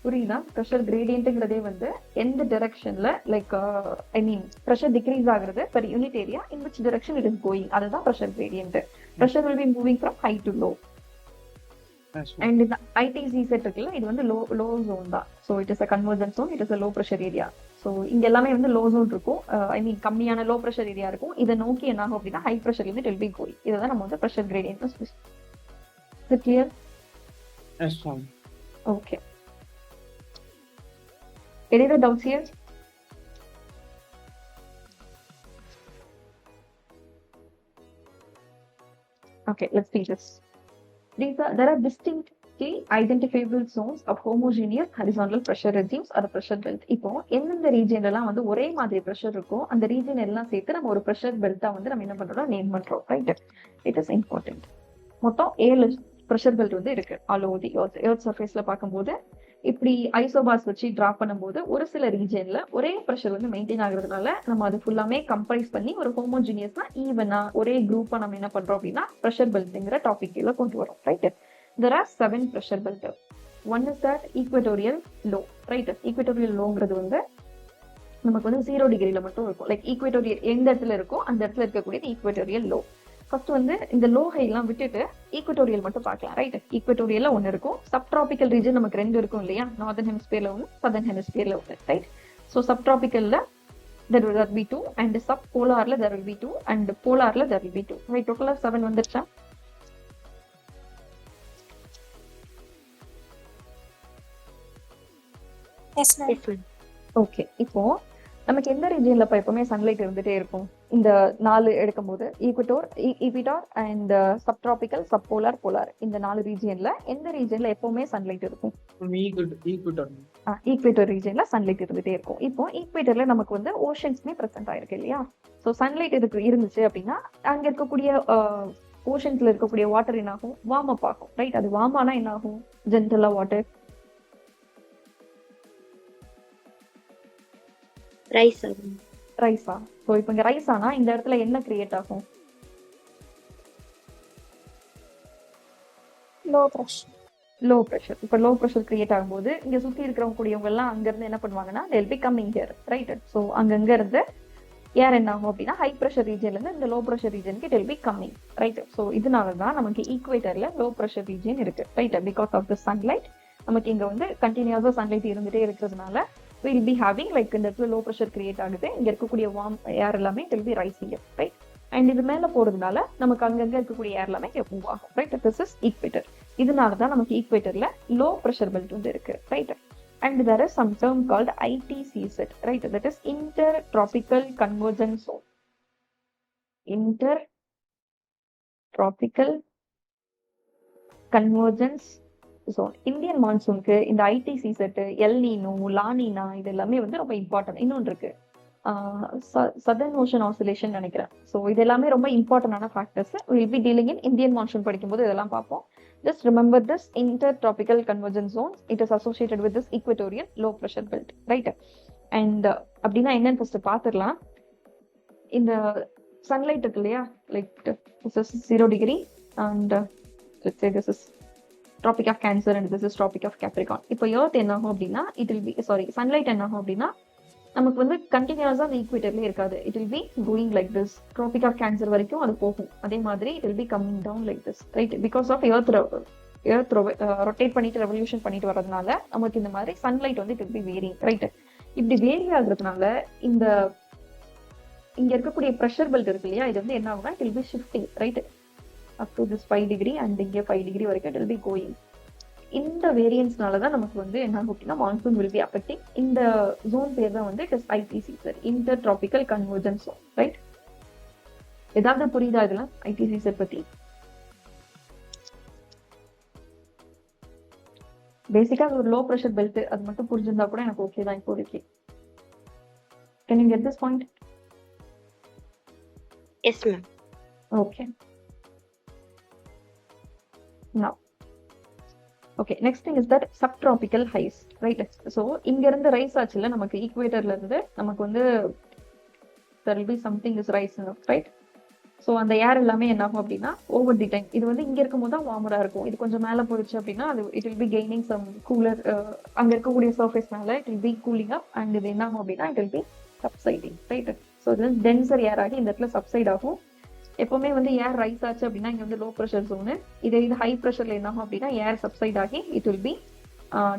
புரியுதா? ப்ரெஷர் கிரேடியன்ட்ங்கிறதே வந்து எந்த டைரக்ஷன்ல like I mean pressure decrease ஆகுறது per unit area in which direction it is going, அதுதான் pressure gradient. Pressure will be moving from high to low. And இந்த ITC Z இருக்குல்ல, இது வந்து லோ ஜோன் தான். So it is a convergence zone, it is a low pressure area. So இங்க எல்லாமே வந்து low zone இருக்கும், ஐ மீன் கம்மியான லோ ப்ரெஷர் ஏரியா இருக்கும். இதை நோக்கி என்ன ஆகும் அப்படின்னா ஹை ப்ரெஷர் இருந்து இட் வில் பி கோயிங். இதுதான் நம்ம வந்து pressure gradient. Is it clear? S ma'am. Okay, any other doubts here? Okay, let's see this. There are distinctly identifiable zones of homogeneous horizontal pressure regimes or pressure belt. இப்போ எந்தெந்த ரீஜன்ல எல்லாம் வந்து ஒரே மாதிரி pressure இருக்கோ அந்த ரீஜன் எல்லாம் சேர்த்து நம்ம ஒரு பிரஷர் பெல்ட்டா வந்து நம்ம என்ன பண்றோம், நேம் பண்றோம். Right, it is important. மொத்தம் 7 பிரஷர் பெல்ட் வந்து இருக்கு ஆல் ஓவர் தி எர்த் சர்ஃபேஸ்ல பார்க்கும்போது. இப்படி ஐசோபார்ஸ் வச்சு டிரா பண்ணும்போது ஒரு சில ரீஜன்ல ஒரே ப்ரெஷர் வந்து மெயின்டைன் ஆகுறதுனால நம்ம அது ஃபுல்லாமே கம்பரைஸ் பண்ணி ஒரு ஹோமோஜினியஸ்னா ஈவனா ஒரே குரூப்பா நம்ம என்ன பண்றோம் அப்படின்னா ப்ரெஷர் பெல்ட்ங்கிற டாபிக் கீழே கொண்டு வரோம். Right, there are 7 pressure belt. One is that equatorial low. Right, equatorial lowங்கிறது வந்து நமக்கு வந்து 0 டிகிரில மட்டும் இருக்கும். லைக் ஈக்குவேட்டோரியல் எந்த இடத்துல இருக்கோ அந்த இடத்துல இருக்கக்கூடியது ஈக்குவேட்டோரியல் லோ. ஃபர்ஸ்ட் வந்து இந்த லோ ஹை எல்லாம் விட்டுட்டு ஈக்குவேட்டோரியல் மட்டும் பார்க்கலாம். ரைட், ஈக்குவேட்டோரியல்ல ஒன்னு இருக்கும், சப் டிராபிக்கல் ரீஜன் நமக்கு 2 இருக்கும் இல்லையா, நார்தர்ன் ஹெமிஸ்பியர்ல ஒன்று, சதர்ன் ஹெமிஸ்பியர்ல ஒன்று. ரைட், ஸோ சப் டிராபிக்கல்ல there will be 2 and sub polarல there will be 2 and polarல there will be 2. ரைட், டோட்டலா 7 வந்துருச்சா? S ma'am. ஓகே, இப்போ நமக்கு எந்த ரீஜன்ல எப்பவுமே சன்லைட் இருந்துட்டே இருக்கும்? இந்த 4 எடுக்கும் போது ஈக்விட்டார் அண்ட் சப்ட்ராபிக்கல், சப்போலார், போலார், இந்த 4 ரீஜன்ல எந்த ரீஜன்ல எப்பவுமே சன்லைட் இருக்கும்? ஈக்வேட்டர் ரீஜன்ல சன்லைட் இருந்துட்டே இருக்கும். இப்போ ஈக்வேட்டர்ல நமக்கு வந்து ஓஷன்ஸ்மே பிரசன்ட் ஆயிருக்கு இல்லையா? ஸோ சன்லைட் இருந்துச்சு அப்படின்னா அங்க இருக்கக்கூடிய ஓஷன்ஸ்ல இருக்கக்கூடிய வாட்டர் என்ன ஆகும், வார்ம் அப் ஆகும், ரைட்? அது வார்ம் ஆனா என்ன ஆகும், ஜென்டலா வாட்டர் ரைஸ் ஆகும். ரைஸா. ஸோ இப்போ இங்க ரைஸ் ஆனா இந்த இடத்துல என்ன கிரியேட் ஆகும், லோ ப்ரெஷர். Low pressure. இப்போ லோ ப்ரெஷர் கிரியேட் ஆகும்போது இங்க சுத்தி இருக்கிறவங்க கூடியவங்க எல்லாம் அங்க இருந்து என்ன பண்ணுவாங்கன்னா they'll be coming here, right? So அங்கங்க இருந்து ஏர் என்ன ஆகும் அப்படின்னா ஹை ப்ரெஷர் ரீஜன்ல இருந்து இந்த லோ ப்ரெஷர் ரீஜனுக்கு it will be coming, ரைட்? ஸோ இதனால தான் நமக்கு ஈக்குவேட்டர்ல லோ ப்ரெஷர் ரீஜன் இருக்கு, ரைட்? பிகாஸ் ஆஃப் த சன்லைட் நமக்கு இங்க வந்து கண்டினியூஸா சன்லைட் இருந்துட்டே இருக்கிறதுனால வில் பி ஹேவிங் லைக் இந்த இடத்துல லோ ப்ரெஷர் கிரியேட் ஆகுது, இங்க இருக்கக்கூடிய வார்ம் ஏர் எல்லாமே will be rising, right? And இது மேல போறதுனால நமக்கு அங்கங்க இருக்கக்கூடிய ஏர் எல்லாமே மூவ் ஆகும், ரைட்? This is equator. இதனால தான் நமக்கு ஈக்குவேட்டர்ல லோ ப்ரெஷர் பெல்ட் வந்து இருக்கு, right? And there is some term called ITCZ, right? That is Intertropical Convergence Zone. Intertropical Convergence Zone. Indian மான்சூனுக்கு இந்த ITCZ, எல் நீனோ, லானினா இது எல்லாமே வந்து ரொம்ப இம்பார்ட்டன்ட். இன்னொன்று இருக்கு சதர்ன் ஓஷன் ஆசிலேஷன் நினைக்கிறேன். ஸோ இது எல்லாமே ரொம்ப இம்பார்ட்டன்டான factors. Will be dealing in Indian monsoon படிக்கும்போது இதெல்லாம் பார்ப்போம். Just remember this intertropical convergence zones. It is associated with this equatorial low pressure belt, right? And அப்படின்னா என்னன்னு ஃபர்ஸ்ட் பார்த்துடலாம். இந்த சன்லைட் இருக்கு இல்லையா, like this is 0 degree and let's say this is tropic of Cancer and this is tropic of Capricorn. இப்போ earth என்ன ஆகும் அப்படின்னா சன்லைட் என்ன ஆகும் அப்படின்னா நமக்கு வந்து கண்டினியூஸா அந்த ஈக்குவேட்டர்ல இருக்காது. It will be going like this. Traffic of Cancer வரைக்கும் அது போகும். அதே மாதிரி it will be coming down like this, right? Because of earth rotate பண்ணிட்டு ரெவல்யூஷன் பண்ணிட்டு வரதுனால நமக்கு இந்த மாதிரி சன்லைட் வந்து it will be varying, right? இப்படி வேரி ஆகுறதுனால இந்த இங்க இருக்கக்கூடிய ப்ரெஷர் பெல்ட் இருக்கு இல்லையா, இது வந்து என்ன ஆகும்னா it will B shifting, right? Up to this 5 degree and இங்கே 5 degree வரைக்கும் இட் வில் பி கோயிங். இந்த வேரியன்ஸ்னால தான் நமக்கு வந்து என்ன ஆகும் அப்படின்னா மான்சூன் வில் பி அஃபெக்டிங். இந்த ஜோன் பேர் தான் வந்து it is ITCZ, intertropical convergence zone, right? ஏதாவது புரியுதா இதெல்லாம் ITCZ பத்தி? பேசிக்கா ஒரு லோ ப்ரெஷர் பெல்ட் அது மட்டும் புரிஞ்சிருந்தா கூட எனக்கு ஓகே தான் இப்போதைக்கு. Can you get this point? Yes, ma'am. Okay. Now, okay, next thing is that subtropical highs, right? So இங்க இருந்து ரைஸ் ஆச்சுல நமக்கு ஈக்குவேட்டர்ல இருந்து நமக்கு வந்து there will be something is rising up, right? So அந்த ஏர் எல்லாமே என்ன ஆகும் அப்படின்னா ஓவர் தி டைம் இது வந்து இங்க இருக்கும்போது தான் வார்மரா இருக்கும். இது கொஞ்சம் மேல போயிடுச்சு அப்படின்னா அது it will be gaining some cooler, அங்க இருக்கக்கூடிய சர்ஃபேஸ் மேல it will be cooling up and இது என்ன ஆகும் அப்படின்னா it will be subsiding, right? So இது டென்சர் ஏர் ஆகி இந்த இடத்துல சப்சைட் ஆகும். எப்பவுமே வந்து ஏர் ரைஸ் ஆச்சு அப்படின்னா இங்க வந்து லோ ப்ரெஷர் ஜோனு, இது ஹை ப்ரெஷர்ல என்ன ஆகும் அப்படின்னா ஏர் சப்சைட் ஆகி it will B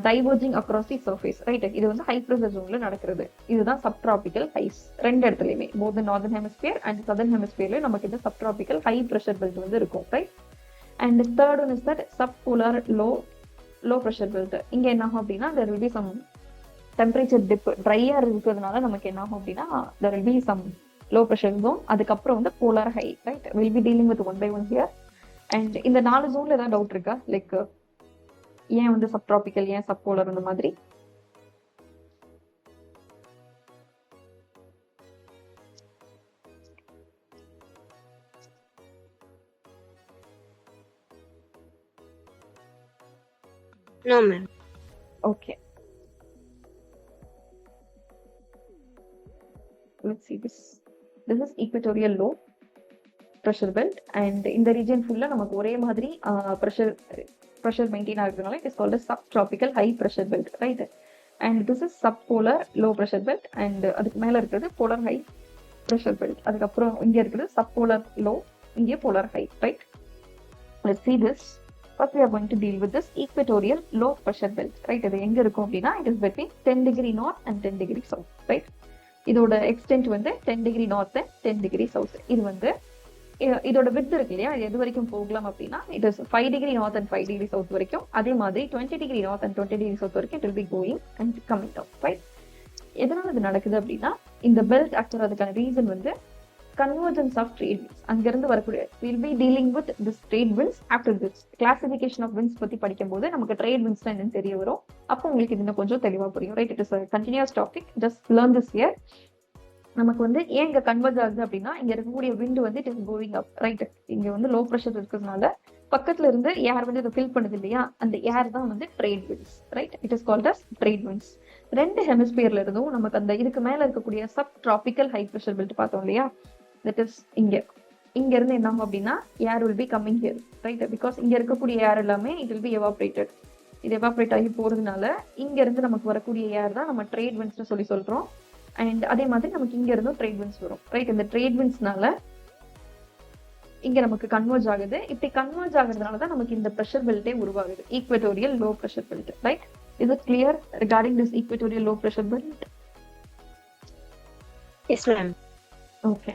diverging across the surface, right? இது வந்து ஹை ப்ரெஷர் ஜோன்ல நடக்கிறது. இதுதான் சப்ட்ராபிக்கல் ஹைஸ். ரெண்டு இடத்துலயுமே both northern hemisphere and southern ஹெமிஸ்பியர்ல நமக்கு இந்த சப்ட்ராபிக்கல் ஹை ப்ரெஷர் பெல்ட் வந்து இருக்கும், right? And third one is that subpolar low pressure belt. இங்க என்ன ஆகும் அப்படின்னா there will be some temperature dip, ட்ரையா இருக்கிறதுனால நமக்கு என்ன ஆகும் அப்படின்னா there will be some low pressure zone. அதுக்கப்புறம் வந்து polar high, right? Will be dealing with one by one here. And இந்த 4 ஜோன்ல ஏதாவது டவுட் இருக்கா? லைக் ஏன் வந்து சப்ட்ராபிக்கல், ஏன் சப்போலார் அந்த மாதிரி? No, ma'am. Okay. Let's see this. This is equatorial low pressure belt and இந்த region ஃபுல்லா நமக்கு ஒரே மாதிரி pressure maintain ஆகுறதுனால it is called as subtropical high pressure belt, right? And this is subpolar low pressure belt and அதுக்கு மேல இருக்கிறது polar high pressure belt. அதுக்கப்புறம் இங்க இருக்கிறது subpolar low, இங்க polar high, right? Let's see this. First we are going to deal with this equatorial low pressure belt, right? இது எங்க இருக்கும் அப்படின்னா it is between 10 degree north and 10 degree south, right? இதோட extend வந்து 10 degree north and 10 degree south. இது வந்து இதோட with இருக்கு இல்லையா, இது எது வரைக்கும் போகலாம் அப்படின்னா it is 5 degree north and 5 degree south வரைக்கும். அதே மாதிரி 20 degree north and 20 degree south வரைக்கும் it will be going and coming down, right? எதனால இது நடக்குது அப்படின்னா இந்த பெல்ட் ஆக்சுவலா அதுக்கான ரீசன் வந்து convergence of trade winds. அங்கிருந்து வரக்கூடிய we'll be dealing with this trade winds after this. Classification of winds பத்தி படிக்கும்போது நமக்கு trade winds என்னன்னு தெரிய வரும். அப்போ உங்களுக்கு இது இன்னும் கொஞ்சம் தெளிவா புரியும், right? It is a continuous topic. Just learn this here. நமக்கு வந்து ஏன் இங்க கன்வெர்ஜ் ஆகுது அப்படின்னா இங்க இருக்கக்கூடிய விண்ட் வந்து it is going up, right. இங்க வந்து லோ ப்ரெஷர் இருக்கிறதுனால பக்கத்துல இருந்து ஏர் வந்து இதை ஃபில் பண்ணுது இல்லையா, அந்த ஏர் தான் வந்து trade winds, right. It is called as trade winds. ரெண்டு ஹெமிஸ்பியர்ல இருந்தும் நமக்கு அந்த இதுக்கு மேல இருக்கக்கூடிய subtropical high pressure belt பார்த்தோம் இல்லையா, தட் இஸ் இங்க இருந்து என்ன ஆகும் அப்படின்னா air will be coming here, right. Because இங்க இருக்கக்கூடிய ஏர் எல்லாமே இட் வில் பி எவாப்ரேட்டட். இது எவாப்ரேட் ஆகி போறதுனால இங்க இருந்து நமக்கு வரக்கூடிய ஏர் தான் நம்ம ட்ரேட் விண்ட்ஸ் சொல்லி சொல்றோம். அண்ட் அதே மாதிரி நமக்கு இங்க இருந்தும் ட்ரேட் விண்ட்ஸ் வரும், ரைட். இந்த ட்ரேட் விண்ட்ஸ்னால இங்க நமக்கு கன்வெர்ஜ் ஆகுது. இப்படி கன்வெர்ஜ் ஆகுறதுனால தான் நமக்கு இந்த ப்ரெஷர் பெல்ட்டே உருவாகுது, equatorial low pressure belt, right. Is it clear regarding this equatorial low pressure belt? S ma'am. Okay.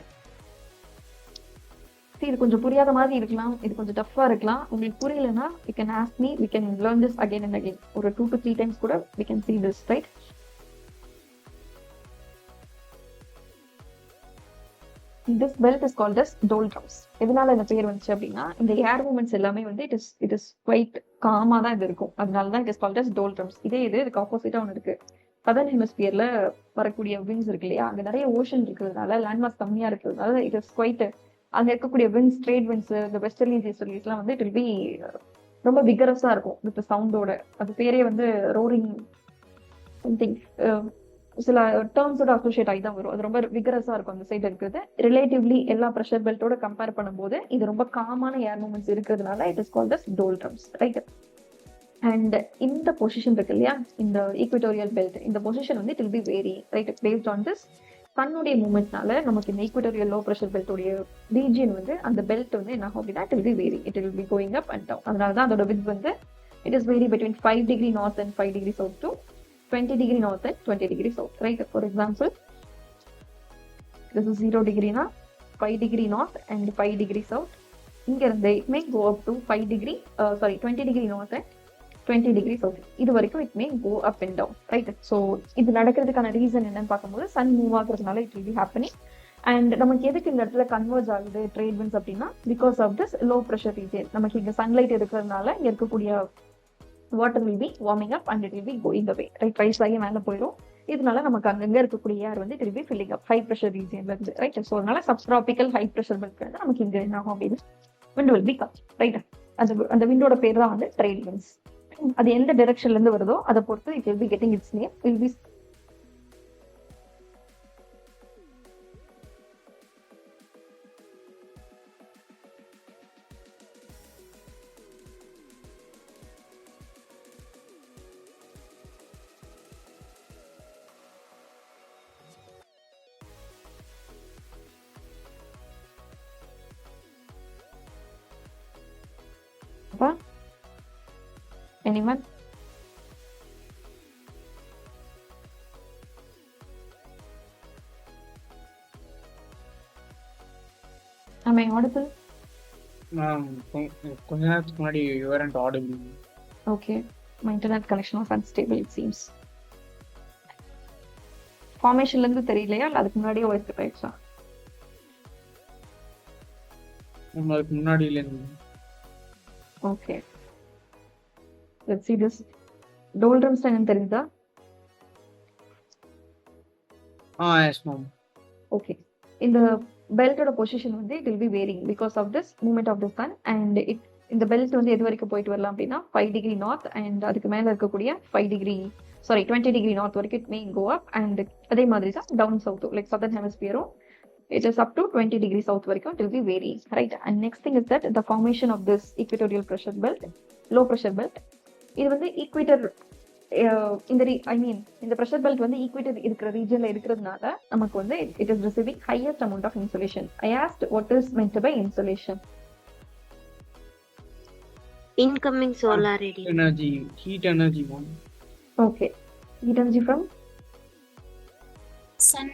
இது கொஞ்சம் புரியாத மாதிரி இருக்கலாம், இது கொஞ்சம் டஃப்பா இருக்கலாம். உங்களுக்கு புரியலன்னா you can ask me, we can learn this again and again. ஒரு 2 to 3 times கூட we can see this, right? This belt is called as doldrums. எதனால இந்த பேர் வந்துச்சு அப்படின்னா இந்த ஏர் மூமெண்ட்ஸ் எல்லாமே வந்து இட் இஸ் குவைட் காமா தான் இது இருக்கும், அதனால தான் it is called as doldrums. இதுக்கு ஆப்போசிட்டா ஒன்று இருக்கு. சதர்ன் ஹெமிஸ்பியர்ல வரக்கூடிய விண்ட்ஸ் இருக்கு இல்லையா, அங்க நிறைய ஓஷன் இருக்கிறதுனால லேண்ட் மாஸ் கம்மியா இருக்கிறதுனால இட் இஸ் குவைட், அங்க இருக்கக்கூடிய விண்ட்ஸ் ட்ரேட் விண்ட்ஸ் இந்த வெஸ்டர்லீஸ் ஈஸ்டர்லீஸ்லாம் வந்து இட் வில் பி ரொம்ப விகரஸா இருக்கும் வித் சவுண்டோட. அது பேரே வந்து ரோரிங் சம்திங், சில டேர்ம்ஸோட அசோசியேட் ஆகி தான் வரும். அது ரொம்ப விகரஸா இருக்கும் அந்த சைடு இருக்கிறது. ரிலேட்டிவ்லி எல்லா ப்ரெஷர் பெல்ட்டோட கம்பேர் பண்ணும்போது இது ரொம்ப காமான ஏர் மூமெண்ட்ஸ் இருக்கிறதுனால it is called as doldrums, right. And இந்த பொசிஷன் இருக்கு இல்லையா, இந்த ஈக்வட்டோரியல் பெல்ட், இந்த பொசிஷன் வந்து it will be vary, right. Based on this சன்னுடைய மூமெண்ட்னால நமக்கு இந்த ஈக்வட்டோரியல் லோ ப்ரெஷர் பெல்ட்டோடைய ரீஜியன் வந்து அந்த பெல்ட் வந்து என்ன ஆகும் அப்படின்னா it will be vary, it will be going up and down. அதனால தான் அதோட வித் வந்து it is vary between 5 degree north and 5 degree south to 20 degree north and 20 degree south, right. For example, this is 0 degree na 5 degree north and 5 degree south. இங்க இருந்து it may go up to 20 degree north and 20 degree south. இது வரைக்கும் it may go up and down, right. So இது நடக்கிறதுக்கான reason என்னன்னு பார்க்கும்போது sun move ஆகுறதுனால it will be happening. And நமக்கு எதுக்கு இந்த இடத்துல கன்வெர்ஜ் ஆகுது ட்ரேட் விண்ட்ஸ் அப்படின்னா because of this low pressure region. நமக்கு இங்க சன்லைட் இருக்கிறதுனால இங்க இருக்கக்கூடிய water will be warming up and it will be going away, right. Rise ஆகி மேலே போயிடும். இதனால நமக்கு அங்கங்க இருக்கக்கூடிய ஏர் வந்து it will be filling up high pressure ரீஜன்ல இருந்து, ரைட். ஸோ அதனால சப்ட்ராபிக்கல் ஹை ப்ரெஷர் பெல்ட் வந்து நமக்கு இங்க என்ன ஆகும் அப்படின்னு wind will be come, right. அந்த விண்டோட பேர் தான் வந்து ட்ரேட் விண்ட்ஸ். அது எந்த டைரக்ஷன்ல இருந்து வருதோ அதை பொறுத்து it will be getting it's name, will be anyone? Am I audible? கொஞ்ச நேரத்துக்கு முன்னாடி you weren't audible. Okay, my internet connection was unstable it seems. ஃபார்மேஷன்ல இருந்து தெரியலையா இல்ல அதுக்கு முன்னாடியே வாய்ஸ் கட் ஆயிடுச்சா? உங்களுக்கு முன்னாடியில இருந்து. Okay, let's see this. doldrums என்னன்னு தெரியுதா? Yes ma'am. Okay, இந்த பெல்ட்டோட பொசிஷன் வந்து it will be varying because of this movement of the sun. And இந்த பெல்ட் வந்து எது வரைக்கும் போயிட்டு வரலாம் அப்படின்னா 5 degree north அண்ட் அதுக்கு மேல இருக்கக்கூடிய 20 degree north வரைக்கும் it may go up. And அதே மாதிரி தான் டவுன் சவுத் லைக் சதர்ன் ஹெமிஸ்பியரும் it is up to 20 degree south வரைக்கும் it will be vary, right. And next thing is that the formation of this equatorial pressure belt, low pressure belt, இது வந்து equator இந்த pressure belt வந்து equator இருக்கிற ரீஜன்ல இருக்கிறதுனால நமக்கு வந்து it is receiving highest amount of insulation. I asked what is meant by insulation? Incoming solar radiation. Energy, heat energy ma'am. Okay, heat energy from sun.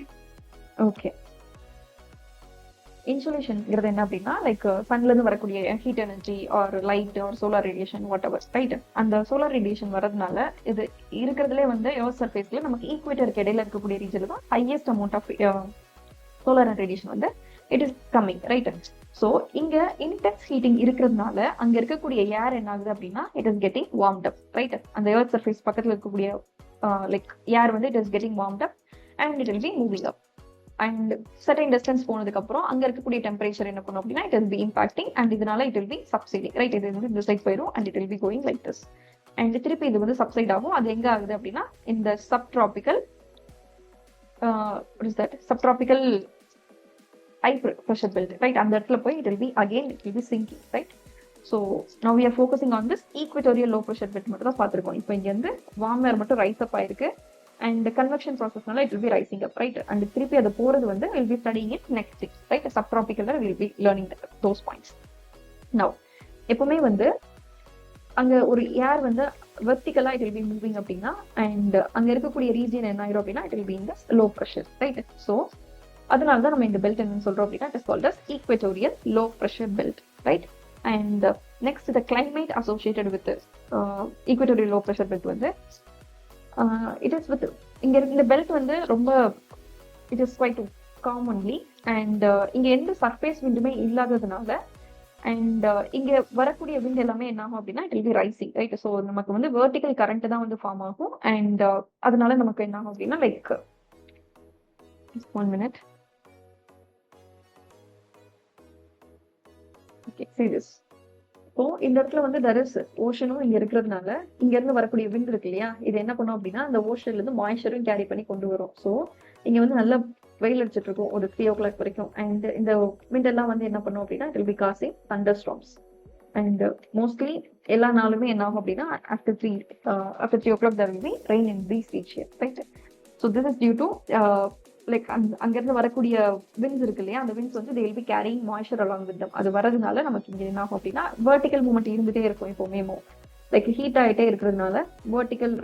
okay. இன்சுலேஷன்ங்கிறது என்ன அப்படின்னா like சன்ல இருந்து வரக்கூடிய heat energy or light or solar radiation whatever, right. அந்த solar radiation வரதுனால இது இருக்கிறதுலே வந்து எர்த் சர்ஃபேஸ்ல நமக்கு ஈக்வேட்டருக்கு இடையில இருக்கக்கூடிய ரீஜன்ல தான் highest amount of solar radiation வந்து it is coming, right. So இங்க இன்டென்ஸ் ஹீட்டிங் இருக்கிறதுனால அங்க இருக்கக்கூடிய ஏர் என்ன ஆகுது அப்படின்னா it is getting warmed up, right. அந்த எர்த் சர்ஃபேஸ் பக்கத்துல இருக்கக்கூடிய லைக் ஏர் வந்து it is getting warmed up and it will be moving up. And certain distance போனதுக்கு அப்புறம் அங்க இருக்கக்கூடிய டெம்பரேச்சர் என்ன பண்ணும் அப்படின்னா it will be impacting and இதனால it will be subsiding right. இது வந்து இந்த சைட் போயிடும் and it will be going like this. And திருப்பி இது வந்து சப்சைட் ஆகும். அது எங்க ஆகுது அப்படின்னா இந்த subtropical subtropical high pressure belt right. அந்த இடத்துல போய் it will be again it will be sinking right. So now we are focusing on this equatorial low pressure belt மட்டும் தான் பார்த்துருக்கோம். இப்போ இங்க வந்து வார்ம் ஏர் மட்டும் ரைஸ் அப் ஆயிருக்கு அண்ட் கன்வெக்ஷன் ப்ராசஸ்னால it will be rising up right. And திருப்பி அது போறது வந்து will be studying it next thing right. Subtropical will be learning those points. Now எப்பவுமே வந்து அங்க ஒரு ஏர் வந்து வெர்டிகலா இட் வில் பி மூவிங் அப்படின்னா அண்ட் அங்க இருக்கக்கூடிய ரீஜியன் என்ன ஆயிரும் அப்படின்னா it will be in the low pressure right. So அதனால தான் நம்ம இந்த பெல்ட் என்னன்னு சொல்றோம் அப்படின்னா it is called as equatorial low pressure belt right. And next the climate associated with equatorial low pressure belt வந்து இட் இஸ் வித் இங்க இந்த பெல்ட் வந்து ரொம்ப it is quite commonly and இங்க எந்த சர்ஃபேஸ் விண்டுமே இல்லாததுனால அண்ட் இங்க வரக்கூடிய விண்ட் எல்லாமே என்ன ஆகும் அப்படின்னா it will be rising right. So நமக்கு வந்து வெர்டிகல் கரண்ட் தான் வந்து ஃபார்ம் ஆகும் அண்ட் அதனால நமக்கு என்ன ஆகும் அப்படின்னா like 1 minute. Okay, see this. இப்போ இந்த இடத்துல வந்து there is ஓஷனும் இங்க இருக்கிறதுனால இங்க இருந்து வரக்கூடிய விண்ட் இருக்கு இல்லையா, இது என்ன பண்ணும் அப்படின்னா அந்த ஓஷன்ல இருந்து மாய்ச்சரும் கேரி பண்ணி கொண்டு வரும். ஸோ இங்க வந்து நல்லா வெயில் அடிச்சிட்டு இருக்கும் ஒரு 3 o'clock வரைக்கும் அண்ட் இந்த விண்ட் எல்லாம் வந்து என்ன பண்ணும் அப்படின்னா it will B causing Thunder storms and mostly எல்லா நாளுமே என்ன ஆகும் அப்படின்னா after 3 o'clock there will be rain in these regions right. So this is due to like அங்கிருந்து வரக்கூடிய விண்ட்ஸ் இருக்கு இல்லையா, அந்த விண்ட்ஸ் வந்து they will be carrying moisture along with them. அது வரதுனால நமக்கு இங்க என்ன ஆகும் அப்படின்னா வெர்டிகல் மூவ்மெண்ட் இருந்துட்டே இருக்கும் எப்பவுமே. லைக் ஹீட் ஆகிட்டே இருக்கிறதுனால வெர்டிகல்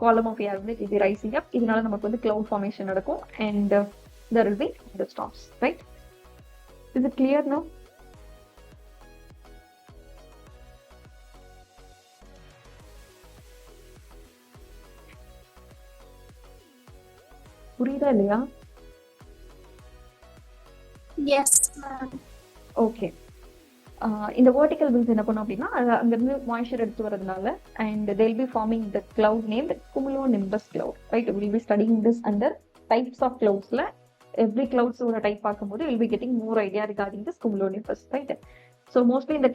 காலம் ஆஃப் ஏர் வந்து இது ரைசிங் அப். இதனால நமக்கு வந்து கிளவுட் ஃபார்மேஷன் நடக்கும் and there will be the storms right. Is it clear now? புரியுதா இல்லையா? Yes, ma'am. ஓகே. இந்த வெர்டிகல் விண்ட்ஸ் என்ன பண்ணும் அப்படின்னா அங்கிருந்து மாய்ச்சர் எடுத்து வரதுனால and they will be forming the cloud named cumulonimbus cloud right. We will be studying this under types of cloudsல every clouds ஓட டைப் பார்க்கும்போது will be getting more idea regarding this cumulonimbus right. So mostly இந்த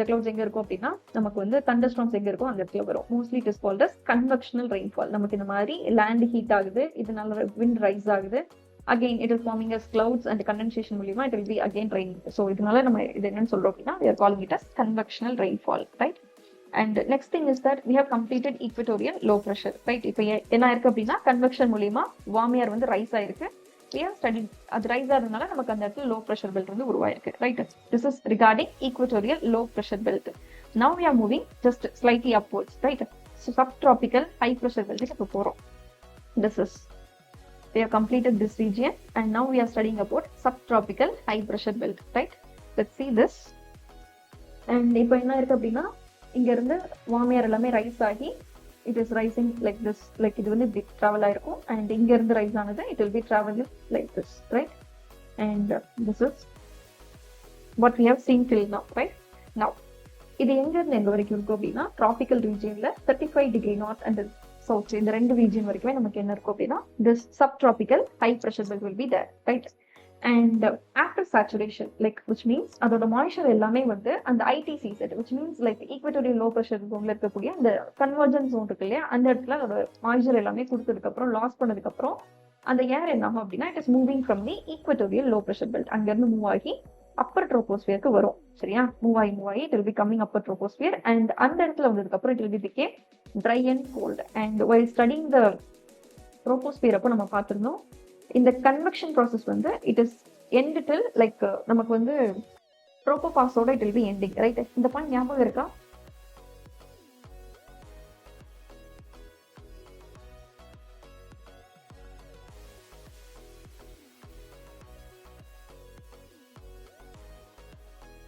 clouds எங்க இருக்கும் அப்படின்னா நமக்கு வந்து Thunder storms எங்க இருக்கும் அந்த இடத்துல வரும். Mostly it is called as convectional rainfall. நமக்கு இந்த மாதிரி லேண்ட் ஹீட் ஆகுது, இதனால விண்ட் ரைஸ் ஆகுது, again it is forming as clouds and condensation மூலமா it will be again rain. So இதனால நம்ம இது என்னன்னு சொல்றோம் அப்படின்னா we are calling it as convectional rainfall right. And next thing is that we have completed equatorial low pressure right. இப்போ என்ன இருக்கு அப்படின்னா கன்வெக்ஷன் மூலமா வார்ம் ஏர் வந்து ரைஸ் ஆயிருக்கு. we have studied அது ரைஸ் ஆகிறதுனால நமக்கு அந்த இடத்துல லோ ப்ரெஷர் பெல்ட் வந்து உருவாயிருக்கு right. This is regarding equatorial low pressure belt. Now we are moving just slightly upwards right. So subtropical high pressure belt க்கு போறோம். This is we have completed this region and now we are studying about subtropical high pressure belt right. Let's see this. And இப்போ என்ன இருக்கு அப்படின்னா இங்க இருந்து warm air எல்லாமே rice ஆகி it is rising like this. like இது வந்து இப்படி travel ஆயிருக்கும் and இங்க இருந்து ரைஸ் ஆனது it will be traveling like this right. And this is what we have seen till now right. Now இது எங்க இருந்து எங்க வரைக்கும் இருக்கும் அப்படின்னா tropical regionல 35 degree north and south இந்த ரெண்டு ரீஜன் வரைக்குமே நமக்கு என்ன இருக்கும் அப்படின்னா this subtropical high pressure belt will be there right. And after saturation like which means அதோட மாய்ச்சர் எல்லாமே வந்து அந்த ITC set which means like equatorial low pressure zoneல இருக்கக்கூடிய அந்த கன்வர்ஜென்ஸ் zone இருக்கு இல்லையா, அந்த இடத்துல அதோட மாய்ச்சர் எல்லாமே கொடுத்ததுக்கு அப்புறம் லாஸ் பண்ணதுக்கு அப்புறம் அந்த ஏர் என்ன ஆகும் அப்படின்னா it is moving from the equatorial low pressure belt அங்க இருந்து மூவ் ஆகி அப்பர் ட்ரோபோஸ்பியருக்கு வரும் சரியா. மூவ் ஆகி it will be coming upper troposphere and அந்த இடத்துல வந்ததுக்கு அப்புறம் it will be became dry and cold. And while studying the troposphere அப்போ நம்ம பார்த்திருந்தோம் இந்த கன்வெக்ஷன் ப்ராசஸ் வந்து it is end till like நமக்கு வந்து ட்ரோபோபாஸோட it will be ending right. இந்த பாயிண்ட் ஞாபகம் இருக்கா?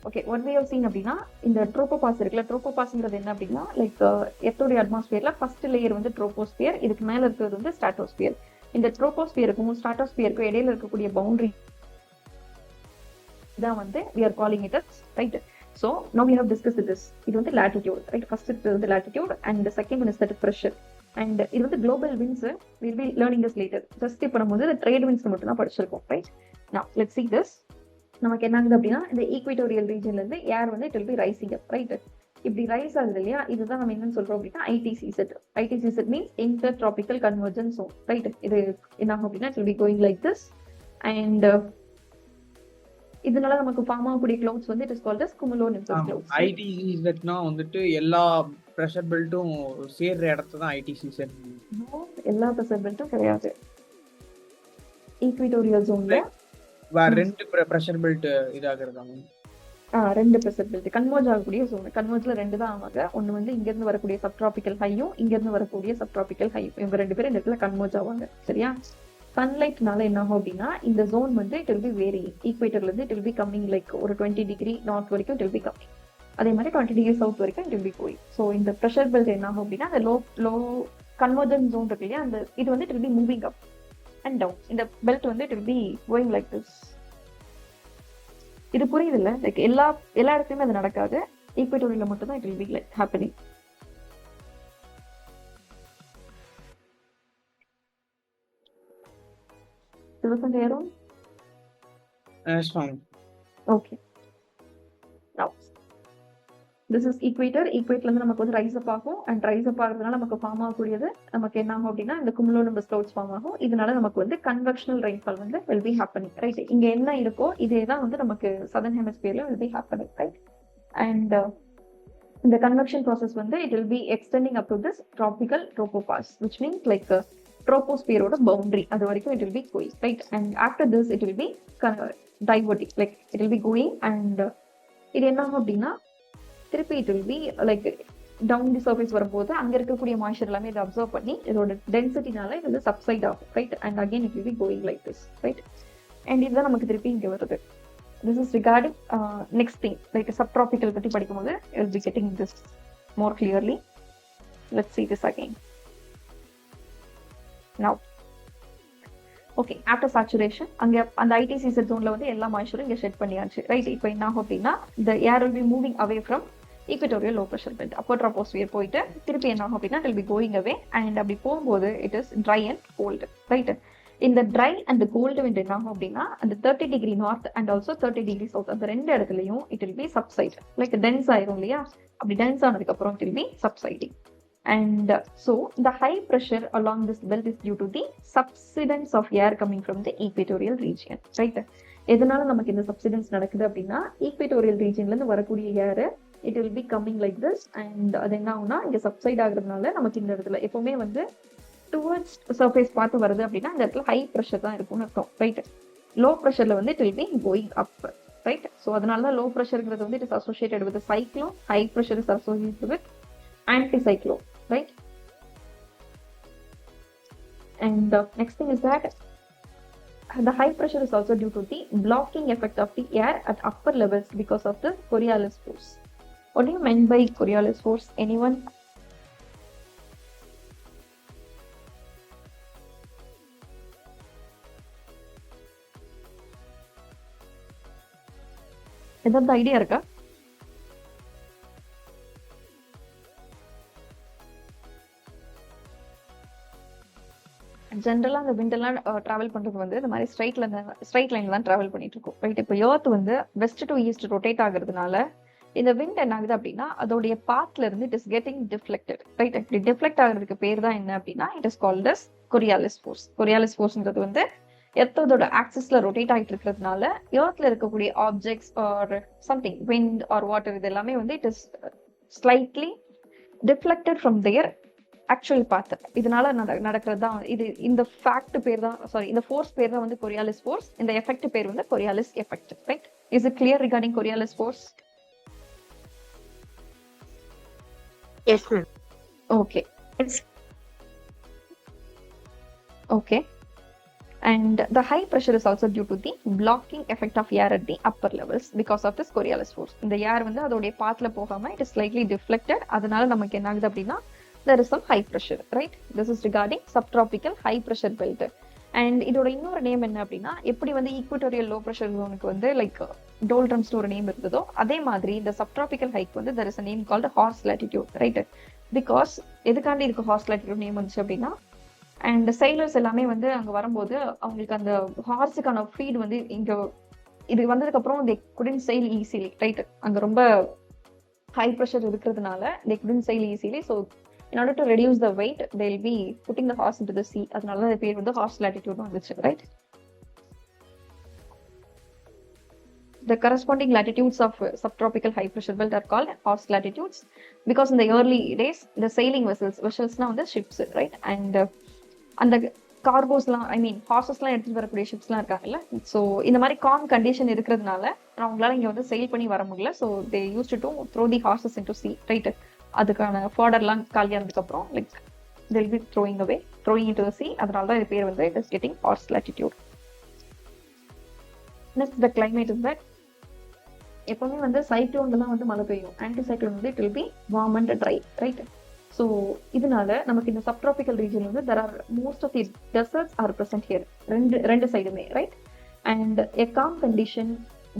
Okay, what we have seen அப்படின்னா இந்த ட்ரோபோபாஸ் இருக்குல்ல, ட்ரோபோபாஸ்ங்கிறது என்ன அப்படின்னா லைக் எர்த்தோடைய அட்மாஸ்பியர்ல ஃபர்ஸ்ட் லேயர் வந்து ட்ரோபோஸ்பியர், இதுக்கு மேல இருக்கிறது வந்து ஸ்ட்ராட்டோஸ்பியர். இந்த ட்ரோபோஸ்பியருக்கும் ஸ்ட்ராட்டோஸ்பியருக்கும் இடையில இருக்கக்கூடிய பவுண்டரி தான் வந்து we are calling it as right. So now we have discussed this. இது வந்து latitude right. First இது வந்து latitude and the second one is that pressure. And இது வந்து global winds will be learning this later. Just இப்போ நம்ம வந்து trade wins மட்டும் தான் படிச்சிருக்கோம், ரைட்? நவ லெட்ஸ் see this. நமக்கு என்ன ஆகுது அப்படின்னா இந்த ஈக்வேட்டோரியல் ரீஜன்ல இருந்து ஏர் வந்து it will be rising up, right? இப்படி ரைஸ் ஆகுது இல்லையா, இதுதான் நம்ம என்னன்னு சொல்றோம் அப்படின்னா ITCZ. ITCZ means intertropical convergence zone, right? இது என்ன ஆகும் அப்படின்னா it will be going like this. And இதனால நமக்கு ஃபார்ம் ஆகக்கூடிய கிளவுட்ஸ் வந்து it is called as cumulonimbus clouds. ஐடிசிசெட்னா வந்துட்டு எல்லா ப்ரெஷர் பெல்ட்டும் சேர்ற இடத்த தான் ஐடிசிசெட். எல்லா ப்ரெஷர் பெல்ட்டும் கிடையாது. ஈக்விட்டோரியல் ஜோன்ல ரெண்டு ப்ரெஷர் பெல்ட் இதாகிறதாங்க. ரெண்டு ப்ரெஷர் பெல்ட் கன்வர்ஜ் ஆகக்கூடிய ஜோன். கன்வர்ஜ்ல ரெண்டு தான் ஆவாங்க. ஒன்னு வந்து இங்க இருந்து வரக்கூடிய சப்ட்ராபிக்கல் ஹையும் இங்க இருந்து வரக்கூடிய சப்ட்ராபிக்கல் ஹையும், இவங்க ரெண்டு பேரும் இந்த இடத்துல கன்வர்ஜ் ஆவாங்க, சரியா? சன்லைட்னால என்ன ஆகும் அப்படின்னா இந்த ஜோன் வந்து இட் வில் பி வேரி. ஈக்வேட்டர்ல இருந்து it will be coming like ஒரு 20 டிகிரி நார்த் வரைக்கும் இட் வில் பி கம்மிங். அதே மாதிரி 20 டிகிரி சவுத் வரைக்கும் it will be going. So இந்த ப்ரெஷர் பெல்ட் என்ன ஆகும் அப்படின்னா அந்த லோ கன்வர்ஜன் ஜோன் இருக்கு இல்லையா, அந்த இது வந்து it will be moving up and down. இந்த பெல்ட் வந்து it will be going like this. இது புரியுது இல்ல? லைக் எல்லா இடத்துலயுமே அது நடக்காது. ஈக்வேட்டோரியல்ல மட்டும் தான் it will be like happening. சிவசங்கரும் okay. Now this is equator. ஈக்வேட்டர்ல இருந்து நமக்கு வந்து ரைஸ் அப் ஆகும். அண்ட் ரைஸ் அப் ஆகிறதுனால நமக்கு ஃபார்ம் ஆகக்கூடியது நமக்கு என்ன ஆகும் அப்படின்னா இந்த cumulonimbus clouds ஃபார்ம் ஆகும். இதனால நமக்கு வந்து கன்வெக்ஷனல் ரெயின்ஃபால் வந்து will be happening, ரைட்? இங்க என்ன இருக்கோ இதே தான் வந்து நமக்கு சதர்ன் ஹெமிஸ்பியர்ல will be happening, right? And இந்த கன்வெக்ஷன் ப்ராசஸ் வந்து it will be extending up to this tropical tropopause, which means like troposphere-ஓட boundary அது வரைக்கும் it will be going, right? And after this it will be diverting, like it will be going. and இது என்ன ஆகும் அப்படின்னா திருப்பி it will be like down the surface வரும்போது அங்க இருக்கக்கூடிய மாய்ச்சர் எல்லாமே இதை அப்சர்வ் பண்ணி இதோட டென்சிட்டினால இது வந்து சப்சைட் ஆகும், right? And again it will be going like this, right? And இதுதான் நமக்கு திருப்பி இங்க வருது. This is regarding next thing like subtropical பற்றி படிக்கும்போது you will be getting this more clearly. Let's see this again now. Okay, after saturation அங்க அந்த ஐடிசிசெட் ஜோன்ல வந்து எல்லா மாய்ச்சரும் இங்க ஷெட் பண்ணியாச்சு, ரைட்? இப்போ என்ன ஆகும் அப்படின்னா the air will be moving away from equatorial low pressure belt. அப்போ ட்ரோபோஸ்பியர் போயிட்டு திருப்பி என்ன ஆகும் அப்படின்னா it will be going away. and அப்படி போகும்போது it is dry and cold, right? இந்த dry and cold wind என்ன ஆகும் அப்படின்னா அந்த 30 degree north and also 30 degree south அந்த ரெண்டு இடத்துலயும் it will be subside, like dense ஆயிரும் இல்லையா? அப்படி டென்ஸ் ஆனதுக்கு அப்புறம் it will be subsiding. And so the high pressure along this belt is due to the subsidence of air coming from the equatorial region, right? எதனால நமக்கு இந்த subsidence நடக்குது அப்படின்னா equatorial regionல இருந்து வரக்கூடிய ஏர் it will be coming like this. and அது என்ன ஆகும்னா இங்க சப்சைட் ஆகுறதுனால நமக்கு இந்த இடத்துல எப்பவுமே வந்து டுவர்ட்ஸ் சர்ஃபேஸ் பார்த்து வருது அப்படின்னா இந்த இடத்துல ஹை ப்ரெஷர் தான் இருக்கும்னு அர்த்தம், ரைட்? லோ ப்ரெஷர்ல வந்து it will be going up, right? So அதனால தான் லோ ப்ரெஷர்ங்கிறது வந்து it is associated with the cyclone. high pressure is associated with anticyclone, right? and the next thing is that the high pressure is also due to the blocking effect of the air at upper levels because of the Coriolis force. What do you mean by Coriolis force? Anyone? ஏதாவது idea இருக்கா? ஜென்ரலா அந்த wind எல்லாம் travel பண்றது வந்து இந்த மாதிரி straight லைன்ல தான் டிராவல் பண்ணிட்டு இருக்கும், ரைட்? இப்போ எர்த் வந்து வெஸ்ட் டு ஈஸ்ட் ரொட்டேட் ஆகுறதுனால இந்த விண்ட் என்ன ஆகுது அப்படின்னா அதோடைய பாத்ல இருந்து it is getting deflected, right? இப்படி டிஃப்ளெக்ட் ஆகுறதுக்கு பேர் தான் என்ன அப்படின்னா it is called as Coriolis force. Coriolis ஃபோர்ஸ்ன்றது வந்து எர்த்தோட ஆக்சிஸ்ல ரொட்டேட் ஆகிட்டு இருக்கிறதுனால எர்த்ல இருக்கக்கூடிய objects or something wind or water இது எல்லாமே வந்து it is slightly deflected from their actual path. இதனால நடக்கிறது தான் இது. இந்த ஃபேக்ட் பேர் தான் இந்த ஃபோர்ஸ் பேர் தான் வந்து கொரியாலிஸ் ஃபோர்ஸ். இந்த எஃபெக்ட் பேர் வந்து Coriolis effect, right? Is it clear regarding Coriolis force? Yes, ma'am. Okay. Okay. And the high pressure is also due to the blocking effect of air at the upper levels because of this Coriolis force. இந்த ஏர் வந்து அதோடைய பாத்ல போகாம it is slightly deflected. அதனால நமக்கு என்ன ஆகுது அப்படின்னா there is some high pressure, right? This is regarding subtropical high pressure belt. And இதோட இன்னொரு நேம் என்ன அப்படின்னா எப்படி வந்து ஈக்வட்டோரியல் லோ ப்ரெஷர் ஜோனுக்கு வந்து லைக் டோல்ட்ரம்ஸ்னு ஒரு நேம் இருந்ததோ அதே மாதிரி இந்த சப்ட்ராபிக்கல் ஹைக் வந்து there is a name called horse latitude, right? Because எதுக்காண்டி இதுக்கு ஹார்ஸ் latitude நேம் வந்துச்சு அப்படின்னா, அண்ட் sailors எல்லாமே வந்து அங்க வரும்போது அவங்களுக்கு அந்த ஹார்ஸுக்கான ஃபீட் வந்து இங்க இது வந்ததுக்கு அப்புறம் they couldn't sail easily, right? அங்க ரொம்ப ஹை ப்ரெஷர் இருக்கிறதுனால they couldn't sail easily, so in order to reduce the weight they'll be putting the horse into the sea. அதனால அது பேர் வந்து ஹார்ஸ் latitude வந்துச்சு, right? The corresponding latitudes of subtropical high pressure belt are called horse latitudes because in the early days the sailing vesselsனா வந்து ships, right? And அந்த கார்கோஸ்லாம் ஹார்சஸ்லாம் எடுத்துட்டு வரக்கூடிய ஷிப்ஸ்லாம் இருக்காங்கல்ல, ஸோ இந்த மாதிரி காம் கண்டிஷன் இருக்கிறதுனால அவங்களால இங்க வந்து செயில் பண்ணி வர முடியல. So they use to throw the horses into sea, right? அதுக்கான ஃபார்டர்லாம் காலியானதுக்கு அப்புறம் like they'll be throwing into the sea. அதனால தான் இது பேர் வந்து it is getting horse latitude. Next, the climate is that எப்பவுமே வந்து சைக்ளோன்லாம் வந்து மழை பெய்யும், ஆன்டி சைக்ளோன் வந்து it will be warm and try, right? So இதனால நமக்கு இந்த சப்ட்ராபிக்கல் ரீஜன் வந்து there are most of the deserts are present here, ரெண்டு சைடுமே, right? And a calm condition,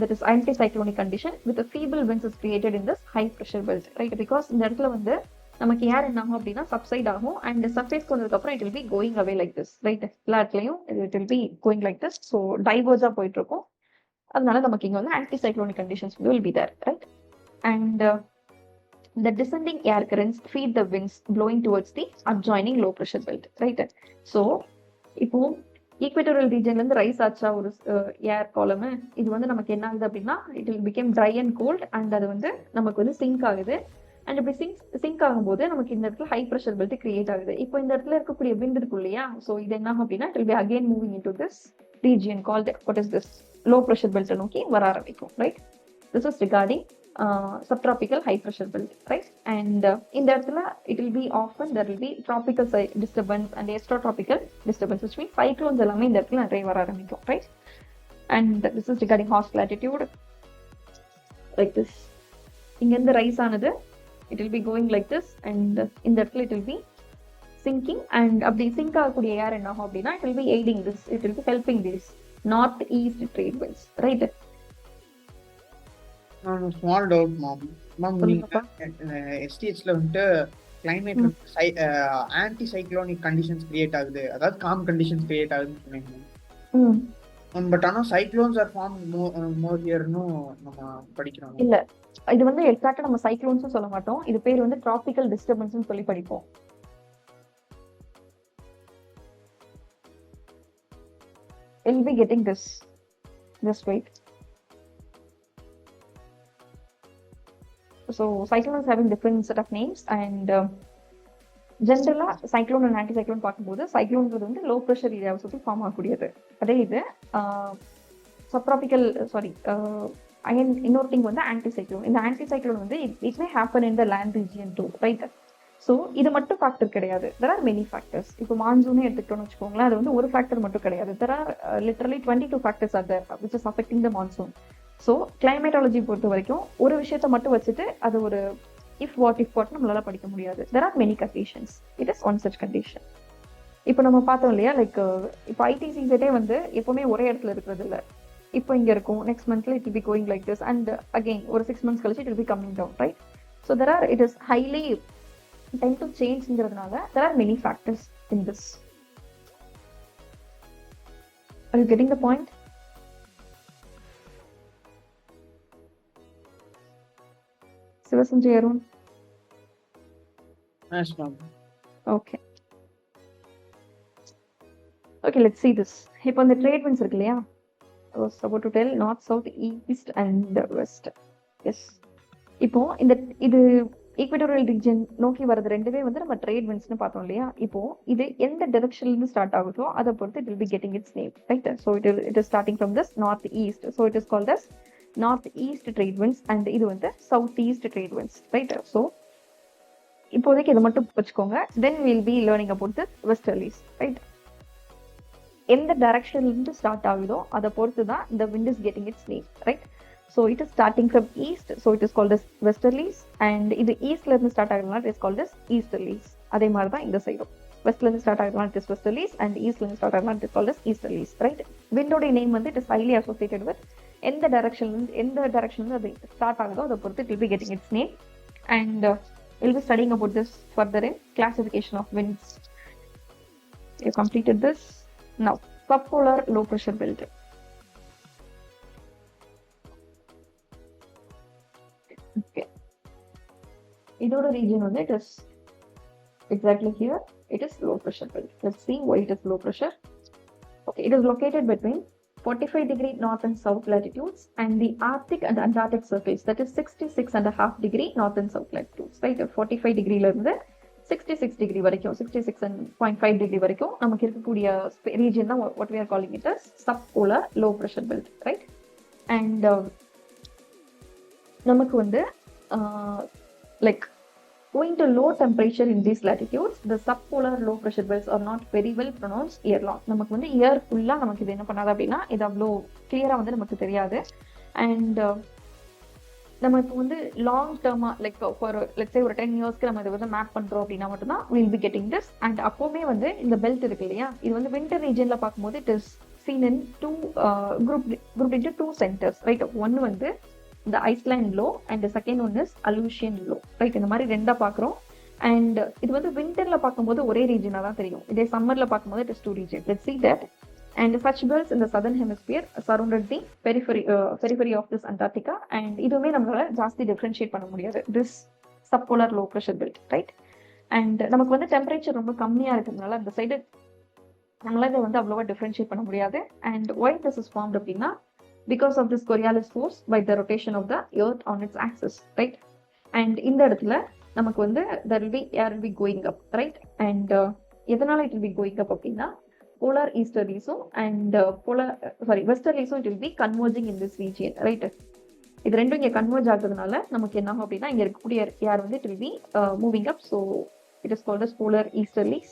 that is anti-cyclonic condition with a feeble winds is created in this high pressure belt, right? Because இந்த இடத்துல வந்து நமக்கு ஏர் என்ன ஆகும் அப்படின்னா substrate ஆகும், அண்ட் சர்ஃபேஸ்க்கு வந்ததுக்கு அப்புறம் it will be going away like this, right? எல்லா இடத்துலையும் it will be going like this, so டைவர்ஸா போயிட்டு இருக்கும். அதனால நமக்கு இங்க வந்து anticyclonic conditions will be there, right? And the descending air currents feed the winds blowing towards the adjoining low pressure belt, right? So இப்போ ஈக்வேட்டோரியல் ரீஜன்ல இருந்து rice ஆச்சா ஒரு ஏர் காலம், இது வந்து நமக்கு என்ன ஆகுது அப்படின்னா it will become dry and cold, and அது வந்து நமக்கு வந்து சிங்க் ஆகுது. அண்ட் இப்படி சிங்க் ஆகும்போது நமக்கு இந்த இடத்துல ஹை ப்ரெஷர் பெல்ட் கிரியேட் ஆகுது. இப்போ இந்த இடத்துல இருக்கக்கூடிய விண்ட் இருக்கு இல்லையா, ஸோ இது என்ன ஆகும் அப்படின்னா it will B again moving into this region called what is this low pressure belt நோக்கி வர ஆரம்பிக்கும், right? This is regarding subtropical high pressure belt, right? And in the இடத்துல it will be often there will be tropical disturbance and extratropical disturbance, which means cyclones எல்லாமே இந்த இடத்துல நிறைய வர ஆரம்பிக்கும், right? And this is regarding horse latitude, like this. இங்க இருந்து rice ஆனது it will be going like this, and இந்த இடத்துல it will be sinking, and அப்படி சிங்க் ஆகக்கூடிய ஏர் என்ன ஆகும் அப்படின்னா it will be aiding this, it will be helping this north east trade winds, right? Small doubt ma'am, நீங்க எஸ்டிஹெச்ல வந்துட்டு climate anti cyclonic conditions create ஆகுது, அதாவது காம் கண்டிஷன்ஸ் கிரியேட் ஆகுதுன்னு சொன்னீங்க. பட் ஆனா சைக்ளோன்ஸ் ஆர் ஃபார்ம் மோர் ஹியர்னு நம்ம படிக்கிறோம். இல்ல, இது வந்து எக்ஸாக்ட்டா நம்ம சைக்ளோன்ஸ் சொல்ல மாட்டோம், இது பேர் வந்து டிராபிக்கல் டிஸ்டர்பன்ஸ் சொல்லி படிப்போம். We'll be getting this. Just wait. So cyclones having different set of names, and ஜென்ரலா சைக்ளோன் அண்ட் ஆன்டி சைக்ளோன் பார்க்கும்போது சைக்ளோன்றது வந்து லோ ப்ரெஷர் ஏரியாவை சுற்றி ஃபார்ம் ஆகக்கூடியது. அதே இது சப்ட்ராபிக்கல் அகைன் இன்னொரு திங் வந்து ஆன்டி சைக்ளோன். இந்த ஆன்டி சைக்ளோன் வந்து it may happen in the land region too, right? So இது மட்டும் ஃபேக்டர் கிடையாது, தெர் ஆர் மெனி ஃபேக்டர்ஸ். இப்போ மான்சூனே எடுத்துக்கிட்டோம்னு வச்சுக்கோங்களேன், அது வந்து ஒரு ஃபேக்டர் மட்டும் கிடையாது, there are literally 22 factors are there which is affecting the monsoon. So climatology பொறுத்த வரைக்கும் ஒரு விஷயத்த மட்டும் வச்சுட்டு அது ஒரு இஃப் வாட் நம்மளால படிக்க முடியாது. There are many conditions, it is one such condition. இப்போ நம்ம பார்த்தோம் இல்லையா, லைக் இப்போ ஐடிசி செட்டே வந்து எப்பவுமே ஒரே இடத்துல இருக்கிறது இல்லை. இப்போ இங்க இருக்கும், நெக்ஸ்ட் மந்த்ல it will be going like this, and again ஒரு 6 months கழிச்சு it will be coming down, right? So there are it is highly time to சேஞ்ச்ங்கிறதுனால there are many factors in this. Are you getting the point? Sivasanjay Arun. Yes, ma'am. Okay. Okay, let's see this. இப்போ இந்த trade winds இருக்கு இல்லையா, I was about to tell north, south, east and west. Yes. இப்போ இது equatorial region நோக்கி வரது ரெண்டுமே வந்து நம்ம ட்ரேட் விண்ட்ஸ்னு பார்த்தோம் இல்லையா. இப்போ இது எந்த டைரக்ஷன்ல இருந்து ஸ்டார்ட் ஆகுதோ அதை பொறுத்து it will be getting its name, right? So it is starting from this north east, so it is called as north east trade winds, and இது வந்து south east trade winds, right? So இப்போதைக்கு இதை மட்டும் வச்சுக்கோங்க, then we'll be learning about the westerlies, right? எந்த டைரக்ஷன்ல இருந்து start ஆகுதோ அதை பொறுத்து தான் the wind is getting its name, right? So it is starting from east, so it is called as westerlies, and இது ஈஸ்ட்ல இருந்து ஸ்டார்ட் ஆகுதுனால it is called as easterlies. அதே மாதிரி தான் இந்த சைடும் வெஸ்ட்ல இருந்து ஸ்டார்ட் ஆகுதுனால it is westerlies, and ஈஸ்ட்ல இருந்து ஸ்டார்ட் ஆகுதுனால it is called as easterlies, right? விண்டோட நேம் வந்து it is highly associated with எந்த டைரக்ஷன்ல அது ஸ்டார்ட் ஆகுதோ அதை பொறுத்து it will be getting its name. And we'll be studying about this further in classification of winds. You completed this. Now, subpolar low pressure belt. Okay. Idoda region on it is exactly here. It is low pressure belt. Let's see why it is low pressure. Okay, it is located between 45-degree north and south latitudes and the Arctic and Antarctic circles. That is 66.5-degree north and south latitudes. Right, 45-degree la irundhu 66-degree varaikkum, 66.5 degree varaikkum namakku irukkudiya region da what we are calling it as subpolar low pressure belt, right? And namakku vandu like owing to low temperature in these latitudes, the subpolar low pressure belts are not very well pronounced year long. நமக்கு வந்து year ஃபுல்லா நமக்கு இது என்ன பண்ணாது அப்படின்னா இது அவ்வளோ கிளியரா வந்து நமக்கு தெரியாது. அண்ட் நமக்கு வந்து லாங் டேர்மா லைக் ஃபார் லெட்ஸ் சே ஒரு 10 இயர்ஸ்க்கு நம்ம இதை வந்து மேப் பண்றோம் அப்படின்னா மட்டும்தான் will be getting this. And அப்போவுமே வந்து இந்த பெல்ட் இருக்கு இல்லையா, இது வந்து வின்டர் ரீஜன்ல பார்க்கும்போது it is seen in grouped into two centers, right? One வந்து the Iceland low and the second one is Aleutian low, right? இந்த மாதிரி ரெண்டா பார்க்குறோம். அண்ட் இது வந்து விண்டர்ல பார்க்கும்போது ஒரே ரீஜனாக தான் தெரியும், இதே சம்மர்ல பார்க்கும்போது it is two region. Let's see that. And such belts in the southern hemisphere surrounded the periphery of this Antarctica. And இதுவுமே நம்மளால ஜாஸ்தி டிஃபரன்ஷியேட் பண்ண முடியாது this subpolar low pressure belt, right? And நமக்கு வந்து டெம்பரேச்சர் ரொம்ப கம்மியா இருக்கிறதுனால அந்த சைடு நம்மளால இதை வந்து அவ்வளோவா டிஃபரன்ஷியேட் பண்ண முடியாது. And why this is formed அப்படின்னா because of this Coriolis force by the rotation of the earth on its axis, right? And இந்த இடத்துல நமக்கு வந்து there will be air will be going up, right? And எதனால it will be going up அப்படின்னா polar easterlies-உம் and westerlies-உம் it will be converging in this region, right? இது ரெண்டும் இங்க converge ஆகுறதுனால நமக்கு என்ன ஆகும் அப்படின்னா இங்க இருக்கக்கூடிய ஏர் வந்து it will be moving up, so it is called as polar easterlies.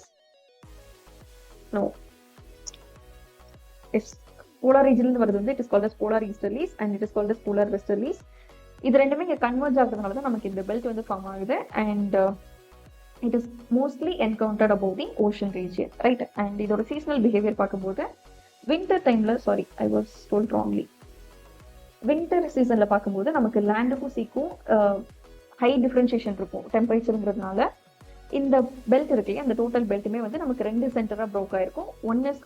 No, it's polar region வருது வந்து it is called as polar easterlies and it is called as polar westerlies. இது ரெண்டுமே இங்க கன்வர்ஜ் ஆகுறதுனால தான் நமக்கு இந்த belt வந்து form ஆகுது. And it is mostly encountered above the ocean region, right? And இதோட seasonal behavior பார்க்கும்போது winter timeல I was told wrongly. winter seasonல பார்க்கும்போது நமக்கு லேண்டுக்கும் சீக்கும் ஹை டிஃபரன்ஷியேஷன் இருக்கும் டெம்பரேச்சருங்கிறதுனால. இந்த பெல்ட் இருக்கு இல்லையா, அந்த டோட்டல் பெல்ட்டுமே வந்து நமக்கு ரெண்டு சென்டரா ப்ரோக் ஆயிருக்கும். One is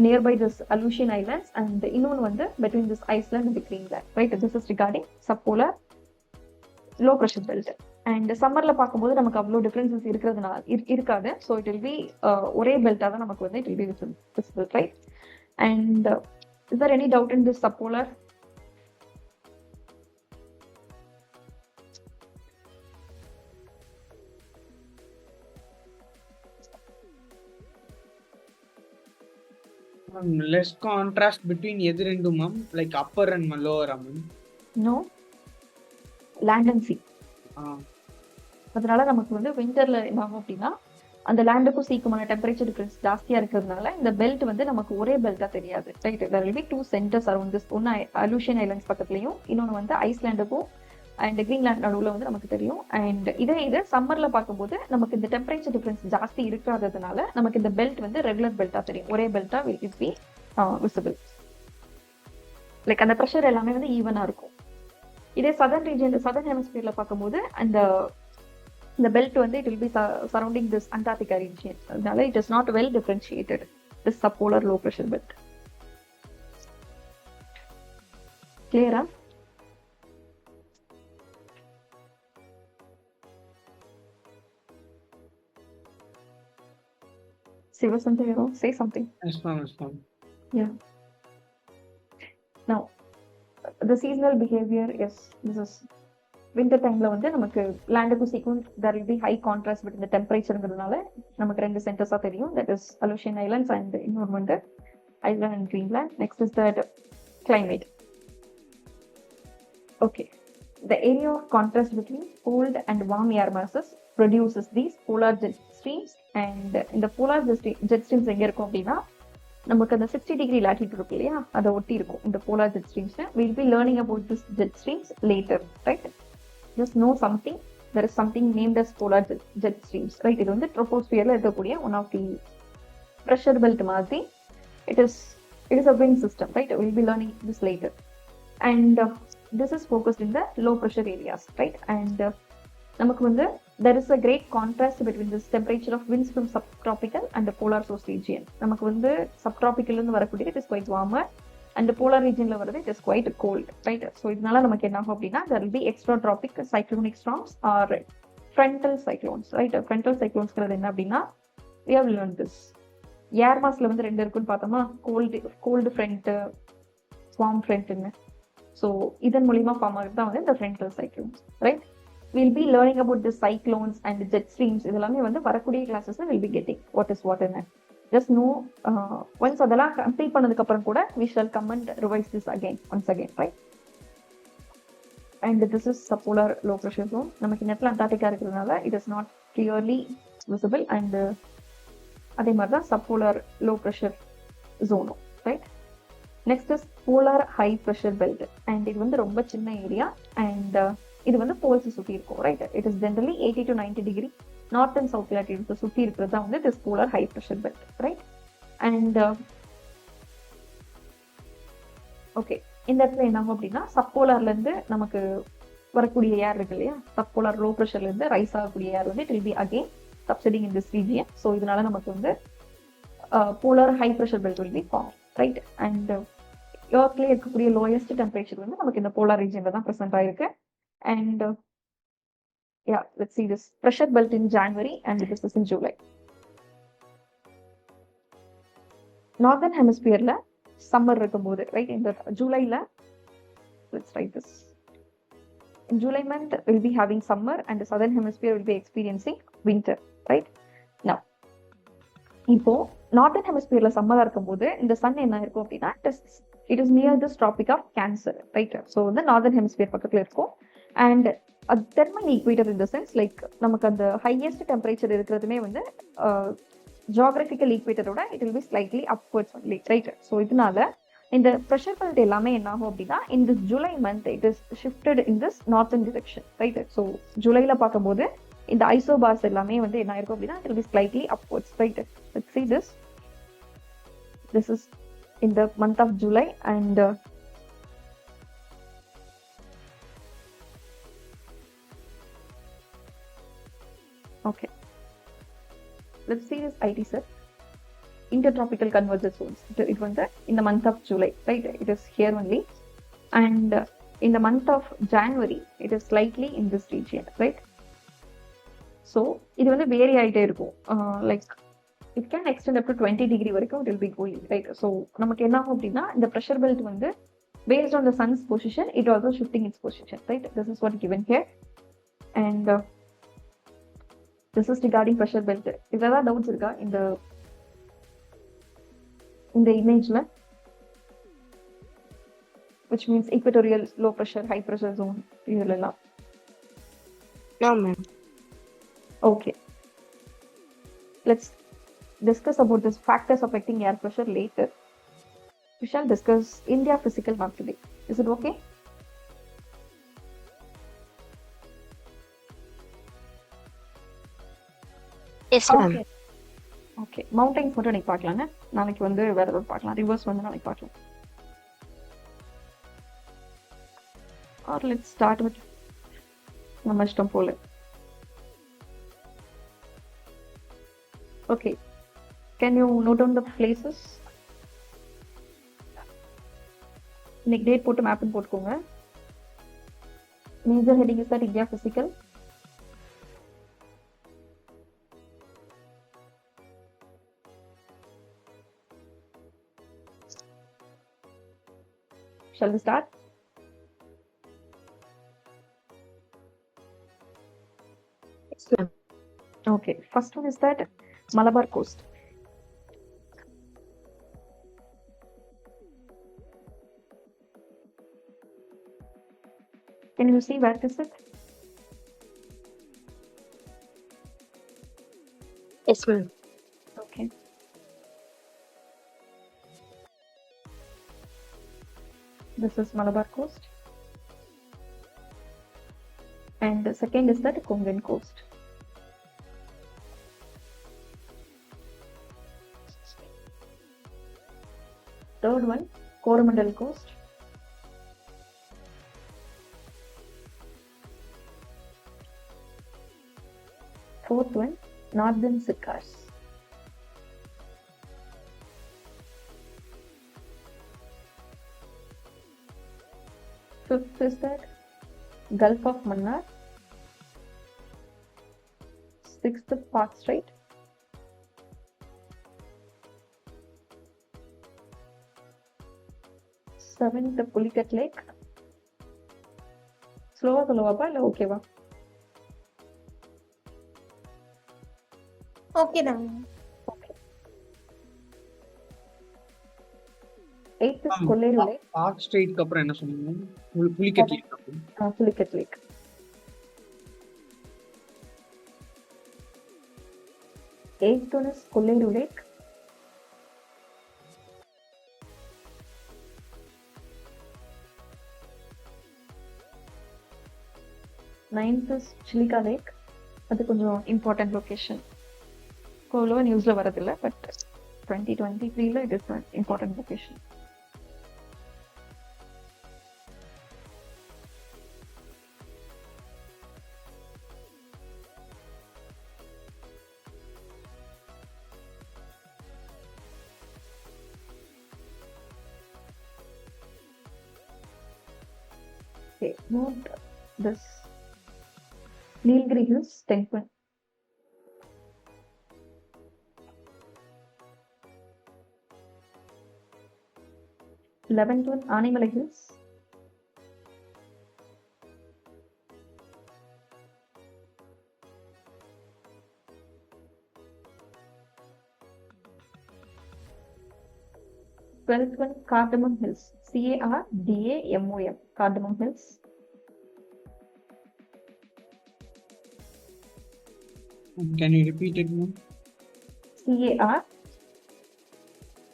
nearby this Aleutian Islands and இன்னொன்று வந்து between this Iceland and the Greenland, right? This is regarding subpolar low pressure belt. And சம்மர்ல பார்க்கும்போது நமக்கு அவ்வளோ டிஃபரன்சஸ் இருக்கிறதுனால இருக்காது. ஸோ இட் வில் பி ஒரே பெல்ட்டாக தான் நமக்கு வந்து it will be visible, right? And is there any doubt in this subpolar? less contrast between எது ரெண்டும் ma'am, like upper and lower ma'am? No, land and sea. அதனால நமக்கு வந்து விண்டர்ல என்ன ஆகும் அப்படின்னா அந்த லேண்டுக்கும் சீக்குமான டெம்பரேச்சர் டிஃபரன்ஸ் ஜாஸ்தியா இருக்கிறதுனால இந்த பெல்ட் வந்து நமக்கு ஒரே பெல்ட்டா தெரியாது, right? There will be two centres around this. ஒன்னு Aleutian Islands பக்கத்துலயும், இன்னொன்று வந்து ஐஸ்லாண்டுக்கும் அண்ட் கிரீன்லாண்ட் நடுவில் வந்து நமக்கு தெரியும். அண்ட் இதே சம்மர்ல பார்க்கும்போது நமக்கு இந்த டெம்பரேச்சர் டிஃபரன்ஸ் ஜாஸ்தி இருக்காததுனால நமக்கு இந்த பெல்ட் வந்து ரெகுலர் பெல்ட்டா தெரியும், ஒரே பெல்ட்டா will it be visible. Like அந்த ப்ரெஷர் எல்லாமே வந்து ஈவனா இருக்கும். இதே சதர்ன் ரீஜன் சதர்ன் ஹெமிஸ்பியர்ல பார்க்கும்போது இந்த பெல்ட் வந்து it will be surrounding this Antarctica region. அதனால it is not well differentiated this subpolar low pressure belt. கிளியரா? Say something, say something. Yes ma'am, yes ma'am. Yeah. Now, the seasonal behavior is this is winter timeல வந்து நமக்கு லேண்டுக்கும் சீக்கும் there will be high contrast between the temperatureங்கிறதுனால நமக்கு ரெண்டு சென்டர்ஸா தெரியும், that is Aleutian Islands and இன்னொரு வந்து Iceland and Greenland. Next is the climate. Okay, the area of contrast between cold and warm air masses produces these polar jet streams. And இந்த polar jet streams எங்க இருக்கும் அப்படின்னா நமக்கு அந்த 60-degree latitude இருக்கு இல்லையா, அதை ஒட்டி இருக்கும் இந்த polar jet streams. We'll be learning about this jet streams later, right? Just know something, there is something named as polar jet streams, right? இது வந்து troposphere-ல இருக்கக்கூடிய one of the pressure belt மாதிரி. It is a wind system, right? We'll be learning this later. and this is focused in the low pressure areas, right? And நமக்கு வந்து there is a great contrast between this temperature of winds from subtropical and the polar source region. நமக்கு வந்து subtropical இருந்து வரக்கூடிய it is quite warmer and the polar regionல வரது it is quite cold, right? So இதனால நமக்கு என்ன ஆகும் அப்படின்னா there will be extratropic cyclonic storms or frontal cyclones, right? Frontal cyclonesங்கிறது என்ன அப்படின்னா we have learned this. ஏர் மாஸ்ல வந்து ரெண்டு இருக்குன்னு பார்த்தோமா, கோல்டு ஃப்ரண்ட், ஸ்வார்ம் ஃப்ரண்ட்னு. ஸோ இதன் மூலியமா ஃபார்ம் ஆகுது தான் வந்து இந்த frontal cyclones, right? Will be learning about the cyclones and jet streams. இதெல்லாமே வந்து வரக்கூடிய கிளாஸஸ்ல will be getting what is what என்ன. ஜஸ்ட் நோ ஒன்ஸ் அதெல்லாம் கம்ப்ளீட் பண்ணதுக்கு அப்புறம் கூட we shall come and revise this again once again, right? And this is subpolar low pressure zone. நமக்கு இந்த இடத்துல அண்டார்டிகா இருக்கிறதுனால it is not clearly visible. And அதே மாதிரி தான் சப்போலார் லோ ப்ரெஷர் ஜோனும், right? Next is polar high pressure belt. And இது வந்து ரொம்ப சின்ன ஏரியா அண்ட் இது வந்து போல்ஸ் சுற்றி இருக்கும், right? It is generally 80 to 90 degree north and south latitudes சுற்றி இருக்கிறது தான் வந்து it is polar high pressure belt, right? And okay, இந்த இடத்துல என்ன ஆகும் அப்படின்னா சப்போலார்ல இருந்து நமக்கு வரக்கூடிய ஏர் இருக்கு இல்லையா, சப்போலார் லோ ப்ரெஷர்ல இருந்து ரைஸ் ஆகக்கூடிய ஏர் வந்து it will be again subsiding in this region. So இதனால நமக்கு வந்து polar high pressure belt will be formed, right? And எர்த்ல இருக்கக்கூடிய lowest temperature வந்து நமக்கு இந்த polar regionல தான் present ஆயிருக்கு. And yeah, let's see this pressure belt in January and this is in July. Northern hemisphereல summer இருக்கும்போது, right? இந்த ஜூலைல let's write this. In July month will be having summer and the southern hemisphere will be experiencing winter, right? Now இப்போ northern ஹெமிஸ்பியர்ல சம்மரா இருக்கும்போது இந்த சன் என்ன இருக்கும் அப்படின்னா it is near this traffic of Cancer, right? So வந்து நார்தன் ஹெமிஸ்பியர் பக்கத்துல இருக்கும். And thermal equator in the sense like நமக்கு அந்த ஹையஸ்ட் டெம்பரேச்சர் இருக்கிறதுமே வந்து ஜியாகிரபிக்கல் ஈக்வேட்டரோட it will be slightly upwards only, right? So இதனால இந்த ப்ரெஷர் பெல்ட் எல்லாமே என்ன ஆகும் அப்படின்னா in this July month it is shifted in this northern direction, right? So ஜூலைல பார்க்கும்போது இந்த ஐசோபார்ஸ் எல்லாமே வந்து என்ன இருக்கும் அப்படின்னா it will be slightly upwards, right? Let's see this. This is in the month of July and okay, let's see this IT set. Intertropical convergence zones. It was in the month of July, right? It is here only. And in the month of January, it is slightly in this region, right? So, இது வந்து vary ஆயிட்டே இருக்கும். Like, it can extend up to 20 degree வரைக்கும் it will be going, right? So, நமக்கு என்ன ஆகும் அப்படின்னா இந்த pressure belt வந்து based on the sun's position, it also shifting its position, right? This is what given here. And this is regarding pressure belt. If there are doubts இருக்கா இந்த இமேஜ்ல, which means equatorial low pressure high pressure zone இதெல்லாம்? No ma'am. Okay, let's discuss about this factors affecting air pressure later. We shall discuss India physical map today. Is it okay? Yes ma'am. Okay. Okay, mountains மட்டும் இன்னைக்கு பார்க்கலாங்க. நாளைக்கு வந்து வேற ஏதாவது பார்க்கலாம். Reverse வந்து நாளைக்கு பார்க்கலாம். ஆர் லெட்ஸ் ஸ்டார்ட் வித் நம்ம இஷ்டம் போல. Okay, can you note down the places? இன்னைக்கு டேட் போட்டு மேப்பிங் போட்டுக்கோங்க. Major heading is that India physical. Shall we start? Yes ma'am. Okay, first one is that Malabar coast. Can you see where this is? Yes ma'am. Okay. This is Malabar coast. And the second is that Konkan coast. Third one, Coromandel coast. Fourth one, Northern Sircars. Fifth is that Gulf of Mannar. Sixth, Park Strait. Seventh, Pulicat Lake. ஸ்லோவா சொல்லவாப்பா இல்லை ஓகேவா? Okay then. Eighth Kolleru lake. Palk ஸ்ட்ரீட்க்கு அப்புறம் என்ன சொன்னீங்க? Pulicat lake. Pulicat lake. Eighth one is Kolleru lake. Ninth is Chilika lake. அது கொஞ்சம் important location. அவ்வளோவா நியூஸ்ல வரதில்லை, but 2023 it is important location. Okay, note this Nilgiri Hills Temple. Eleventh one, Animal Hills. Twelfth one, Cardamom Hills. Cardamom. Cardamom Hills. Can you repeat it, ma'am? Cardamom.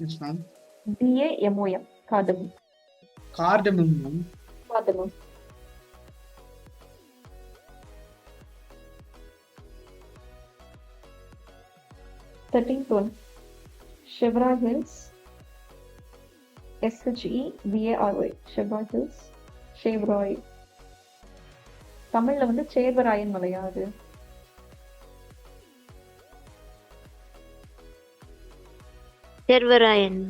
Yes, ma'am. Cardamom. Cardamom, ma'am. Cardamom. Thirteenth one, Shivra Hills. SHEVARY. Shivra Hills. Shevroy. தமிழ்ல வந்து சேர்வராயன் மலையா அது? Servarayan.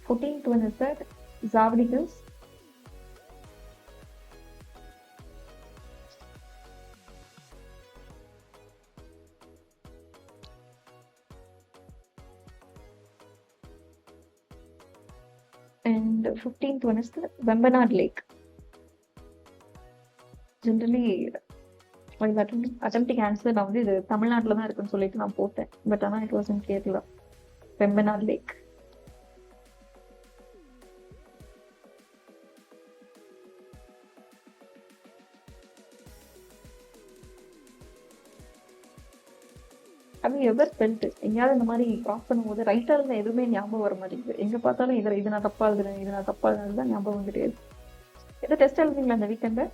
14th one is that Zavadi Hills. And 15th one is the Vembanad Lake. Generally, while attempting answer, நான் வந்து இது தமிழ்நாட்டில் தான் இருக்குன்னு சொல்லிட்டு நான் போட்டேன். பட் ஆனால் it was in Kerala. Vembanad Lake. Have you ever felt எங்கேயாவது இந்த மாதிரி கிராஸ் பண்ணும்போது ரைட்டா இருந்தா எதுவுமே ஞாபகம் வர மாட்டேங்குது. எங்க பார்த்தாலும் இது நான் தப்பா எழுதுறேன், இது நான் தப்பா எழுதுறது தான் ஞாபகம் வந்துட்டே இருக்கு. எதை டெஸ்ட் எழுதுங்களா அந்த வீக்கெண்ட?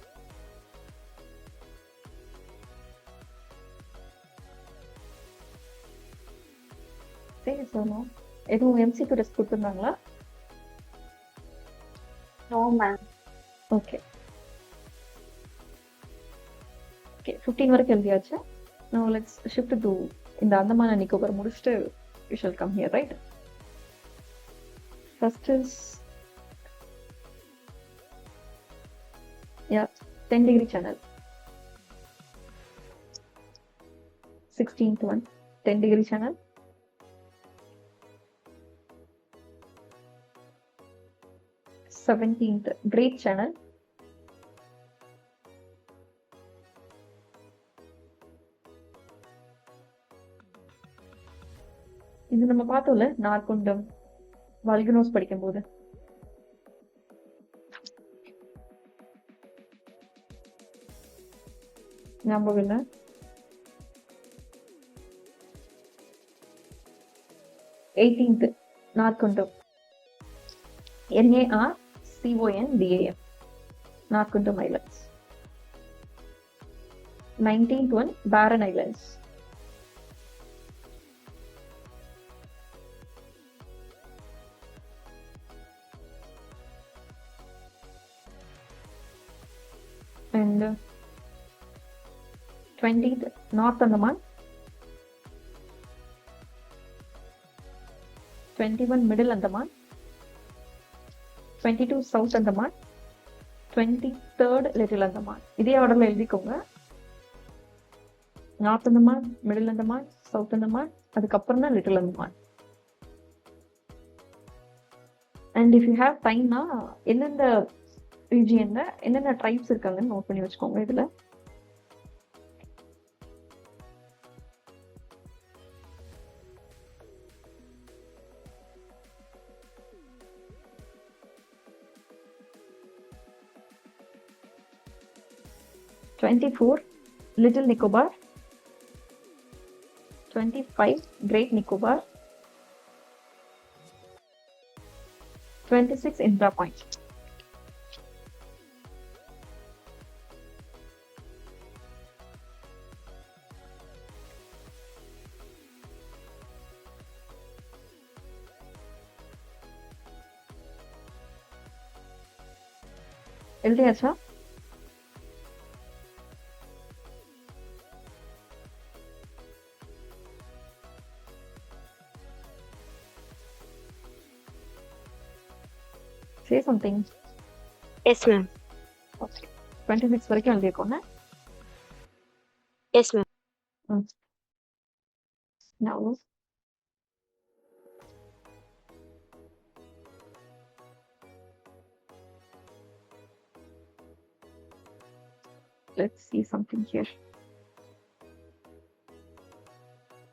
சரி சொல்லணும். எதுவும் எம்சிக்யூ டெஸ்ட் கொடுத்துருந்தாங்களா? No, ma'am. ஓகே ஓகே 15 வரைக்கும் எழுதியாச்சு. Now let's shift to இந்த அந்தமான் அண்ட் நிக்கோபார் முடிச்சுட்டு we shall come here, right? First is 10-degree channel. 16th one, 10-degree channel. 17th, Great Channel. இது நம்ம பார்த்தோம்ல நார்கொண்டம் வல்கனோஸ் படிக்கும்போது. ஞாபகம் இல்லை? Eighteenth நார்கொண்டம். NARCONDAM. Narcondam Islands. 19th one, Barren Islands. And 20th North Andaman, 21 Middle Andaman, 22 South Andaman, 23rd Little Andaman. இதே ஆர்டர்ல எழுதிக்கோங்க. North Andaman, middle Andaman, south Andaman, அதுக்கப்புறம் தான் little Andaman. And if you have டைம்னா எந்தெந்த ரீஜியன்ல என்னென்ன ட்ரைப்ஸ் இருக்காங்கன்னு நோட் பண்ணி வச்சுக்கோங்க இதுல. '24 Little Nicobar, 25 Great Nicobar, 26 Indra Point. எழுதியாச்சா? Say something. Yes, ma'am. Okay. 26 வரைக்கும் எழுதியிருக்கோங்க. Yes, ma'am. Now let's see something here.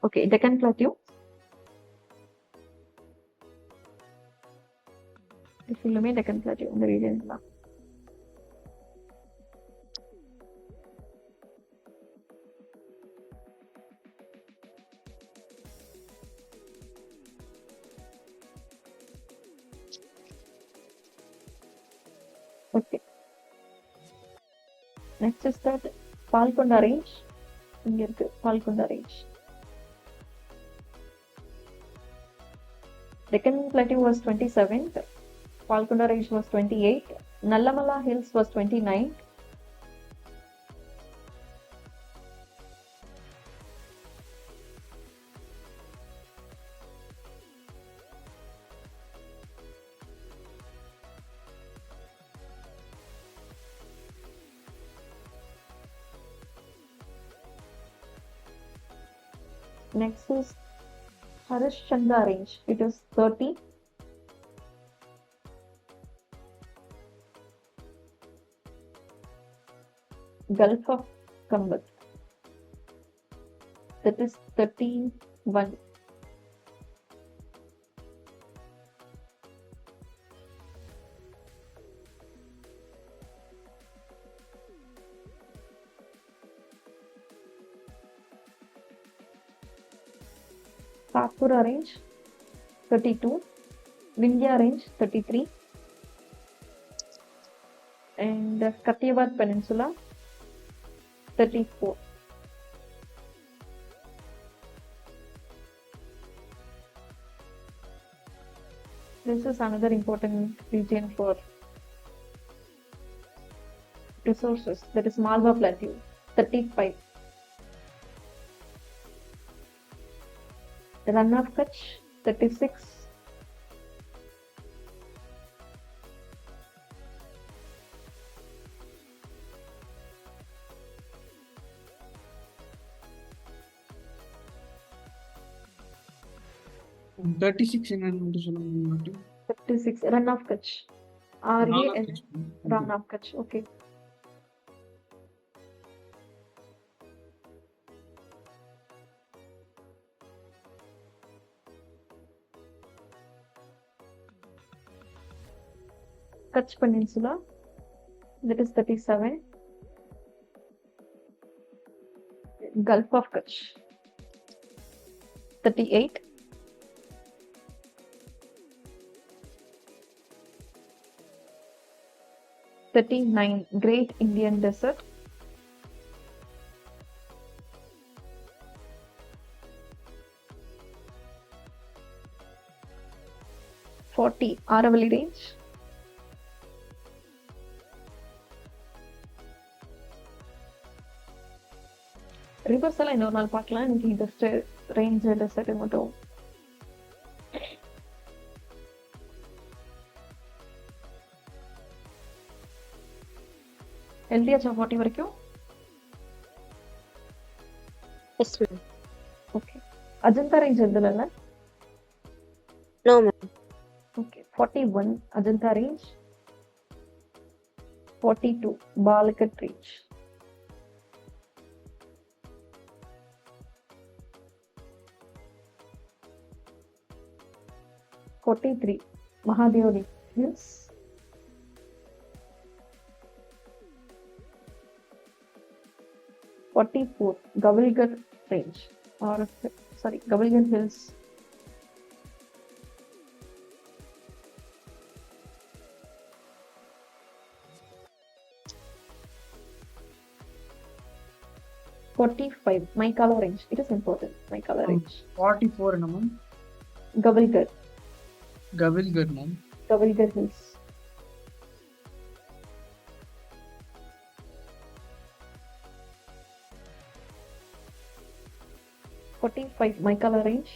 Okay, Deccan Plateau. ஃபுல்லுமே டெக்கன் பிளாட்டியூ இந்த ரீஜன் தான். Okay, next is that Palkonda range. இங்க இருக்கு Palkonda range. Deccan Plateau was 27th. Palkonda Range was 28. Nallamala Hills was 29. Next is Harishchanda Range. It is 30. Gulf of Kambat. That is 31. Satpura Range 32. Vindhya Range 33. And Kathiawar Peninsula 34. This is another important region for resources. That is Malwa Plateau 35. Run of Kutch 36. And 36 என்னன்னு சொல்லுங்க. 36 Run of Kutch. RAN Run of Kutch. Okay. Kutch Peninsula, that is 37. Gulf of Kutch 38. Great Indian Desert. 40 Aravalli Range. 41 reverse எல்லாம் இன்னொரு நாள் பார்க்கலாம். இன்னைக்கு just range dessert மட்டும். எழுதியாச்சா 40 வரைக்கும்? Yes ma'am. Okay. Ajanta range எழுதல? No ma'am. Okay. 41 Ajanta range, 42 Balaghat range, 43 Mahadev hills, 44 Gawilgarh range or sorry Gawilgarh hills, 45 Maikala range. It is important. Maikala range. 44 என்ன ma'am? Gavilgar. Gawilgarh ma'am. Gavilgar Hills. (45) Maikala range.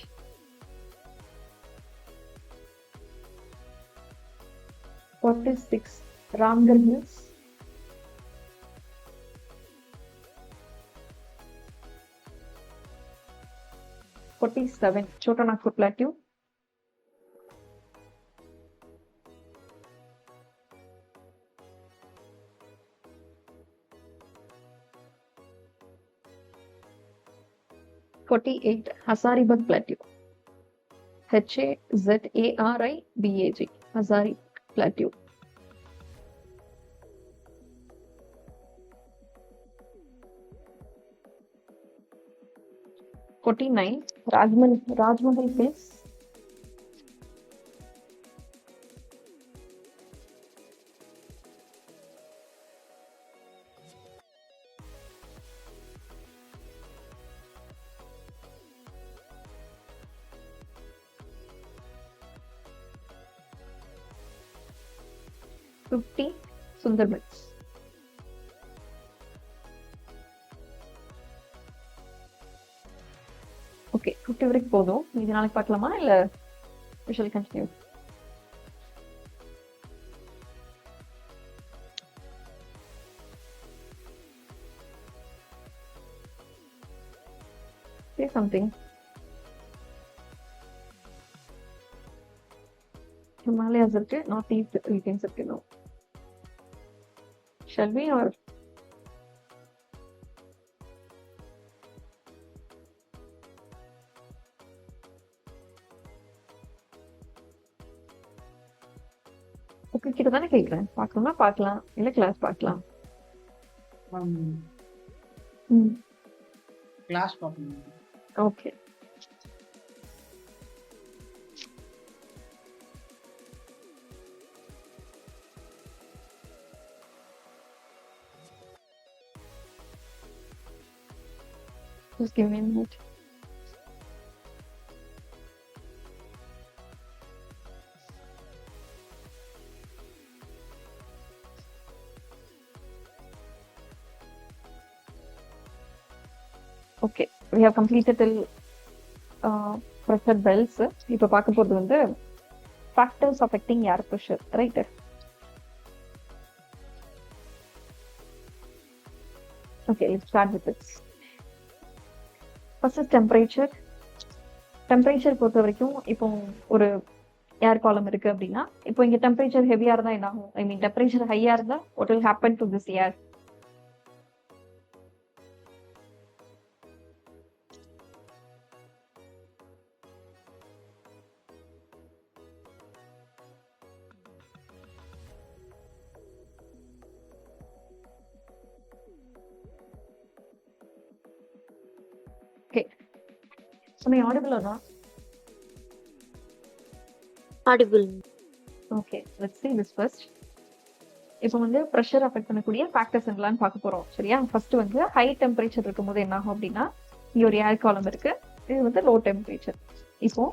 46 Ramgarh Hills. 47 Chota Nagpur Plateau. 48 Hazaribagh Plateau. Hazaribagh Hazaribagh Plateau. 49 Rajmahal Hills. 50 Sundarbans. Okay 50 வரைக்கும் போதும். இது நாளைக்கு பார்க்கலாமா இல்ல we shall continue? Say something. Himalayas இருக்கு, north east regions இருக்கு. No. Shall we or okay கிட்ட தானே கேட்குறேன். பார்க்கணும்னா பார்க்கலாம், இல்லை கிளாஸ் பார்க்கலாம். கிளாஸ் பார்க்கணும். Okay just give me a minute. Okay, we have completed till pressure belts. இப்போ பார்க்க போறது வந்து factors affecting air pressure, right? Okay, let's start with this. First is temperature. Temperature பொறுத்த வரைக்கும் இப்போ ஒரு ஏர் காலம் இருக்கு அப்படின்னா, இப்போ இங்க டெம்பரேச்சர் ஹெவியா இருந்தா என்ன ஆகும்? ஐ மீன் டெம்பரேச்சர் ஹையா இருந்தா what will happen to this air? Okay. Am I audible or not? Audible. Okay, let's see this first. இப்போ வந்து ப்ரெஷர் அஃபெக்ட் பண்ணக்கூடிய ஃபேக்டர்ஸ் என்னலாம்னு பார்க்க போறோம். சரியா? ஃபர்ஸ்ட் வந்து ஹை டெம்பரேச்சர் இருக்கும்போது என்ன ஆகும் அப்படின்னா, இங்க ஒரு ஏர் காலம் இருக்கு, இது வந்து லோ டெம்பரேச்சர். இப்போ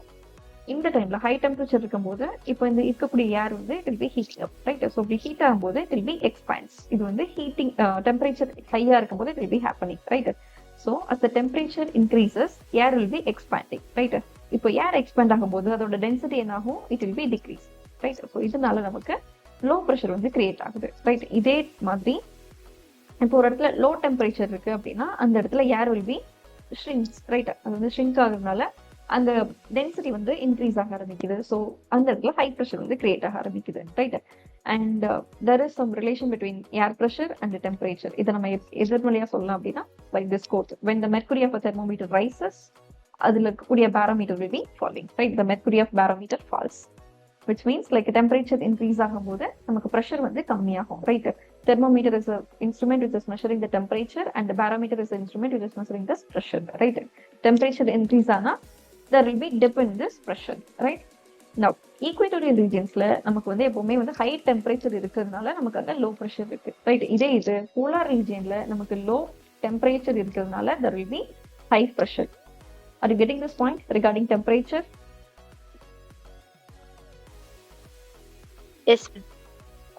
இந்த டைம்ல ஹை டெம்பரேச்சர் இருக்கும்போது இப்போ இந்த இருக்கக்கூடிய ஏர் வந்து it will B heating up, right? So இப்படி ஹீட் ஆகும்போது இட் வில் பி எக்ஸ்பான்ஸ். இது வந்து ஹீட்டிங் டெம்பரேச்சர் ஹையா இருக்கும்போது it will be happening, right? So as the temperature increases, air will be expanding, right? இப்போ ஏர் எக்ஸ்பேண்ட் ஆகும்போது அதோட டென்சிட்டி என்ன ஆகும்? It will be decrease, right? So இதனால நமக்கு லோ ப்ரெஷர் வந்து கிரியேட் ஆகுது, ரைட்? இதே மாதிரி இப்போ ஒரு இடத்துல லோ டெம்பரேச்சர் இருக்கு அப்படின்னா அந்த இடத்துல ஏர் வில் பி ஷ்ரிங்க்ஸ், ரைட்? அது வந்து ஷ்ரிங்க் ஆகுறதுனால அந்த டென்சிட்டி வந்து இன்க்ரீஸ் ஆக ஆரம்பிக்குது. ஸோ அந்த இடத்துல ஹை ப்ரெஷர் வந்து கிரியேட் ஆக ஆரம்பிக்குது, right? And there is some relation between air pressure and temperature. இதை நம்ம எதிர்மறையா சொல்லலாம் அப்படின்னா like this quote: when the mercury of a thermometer rises, அதுல இருக்கக்கூடிய barometer will be falling, right? The mercury of barometer falls, which means like temperature increase ஆகும்போது நமக்கு pressure வந்து கம்மியாகும், right? Thermometer is an instrument which is measuring the temperature and the barometer is an instrument which is measuring this pressure, right? Temperature increase ஆனா there will be dip in this pressure, right? Now equatorial regionsல நமக்கு வந்து எப்பவுமே வந்து high temperature இருக்கிறதுனால நமக்கு அங்க low pressure இருக்கு, right? இதே இது polar regionல நமக்கு low temperature இருக்கிறதுனால there will be high pressure. Are you getting this point regarding temperature? Yes.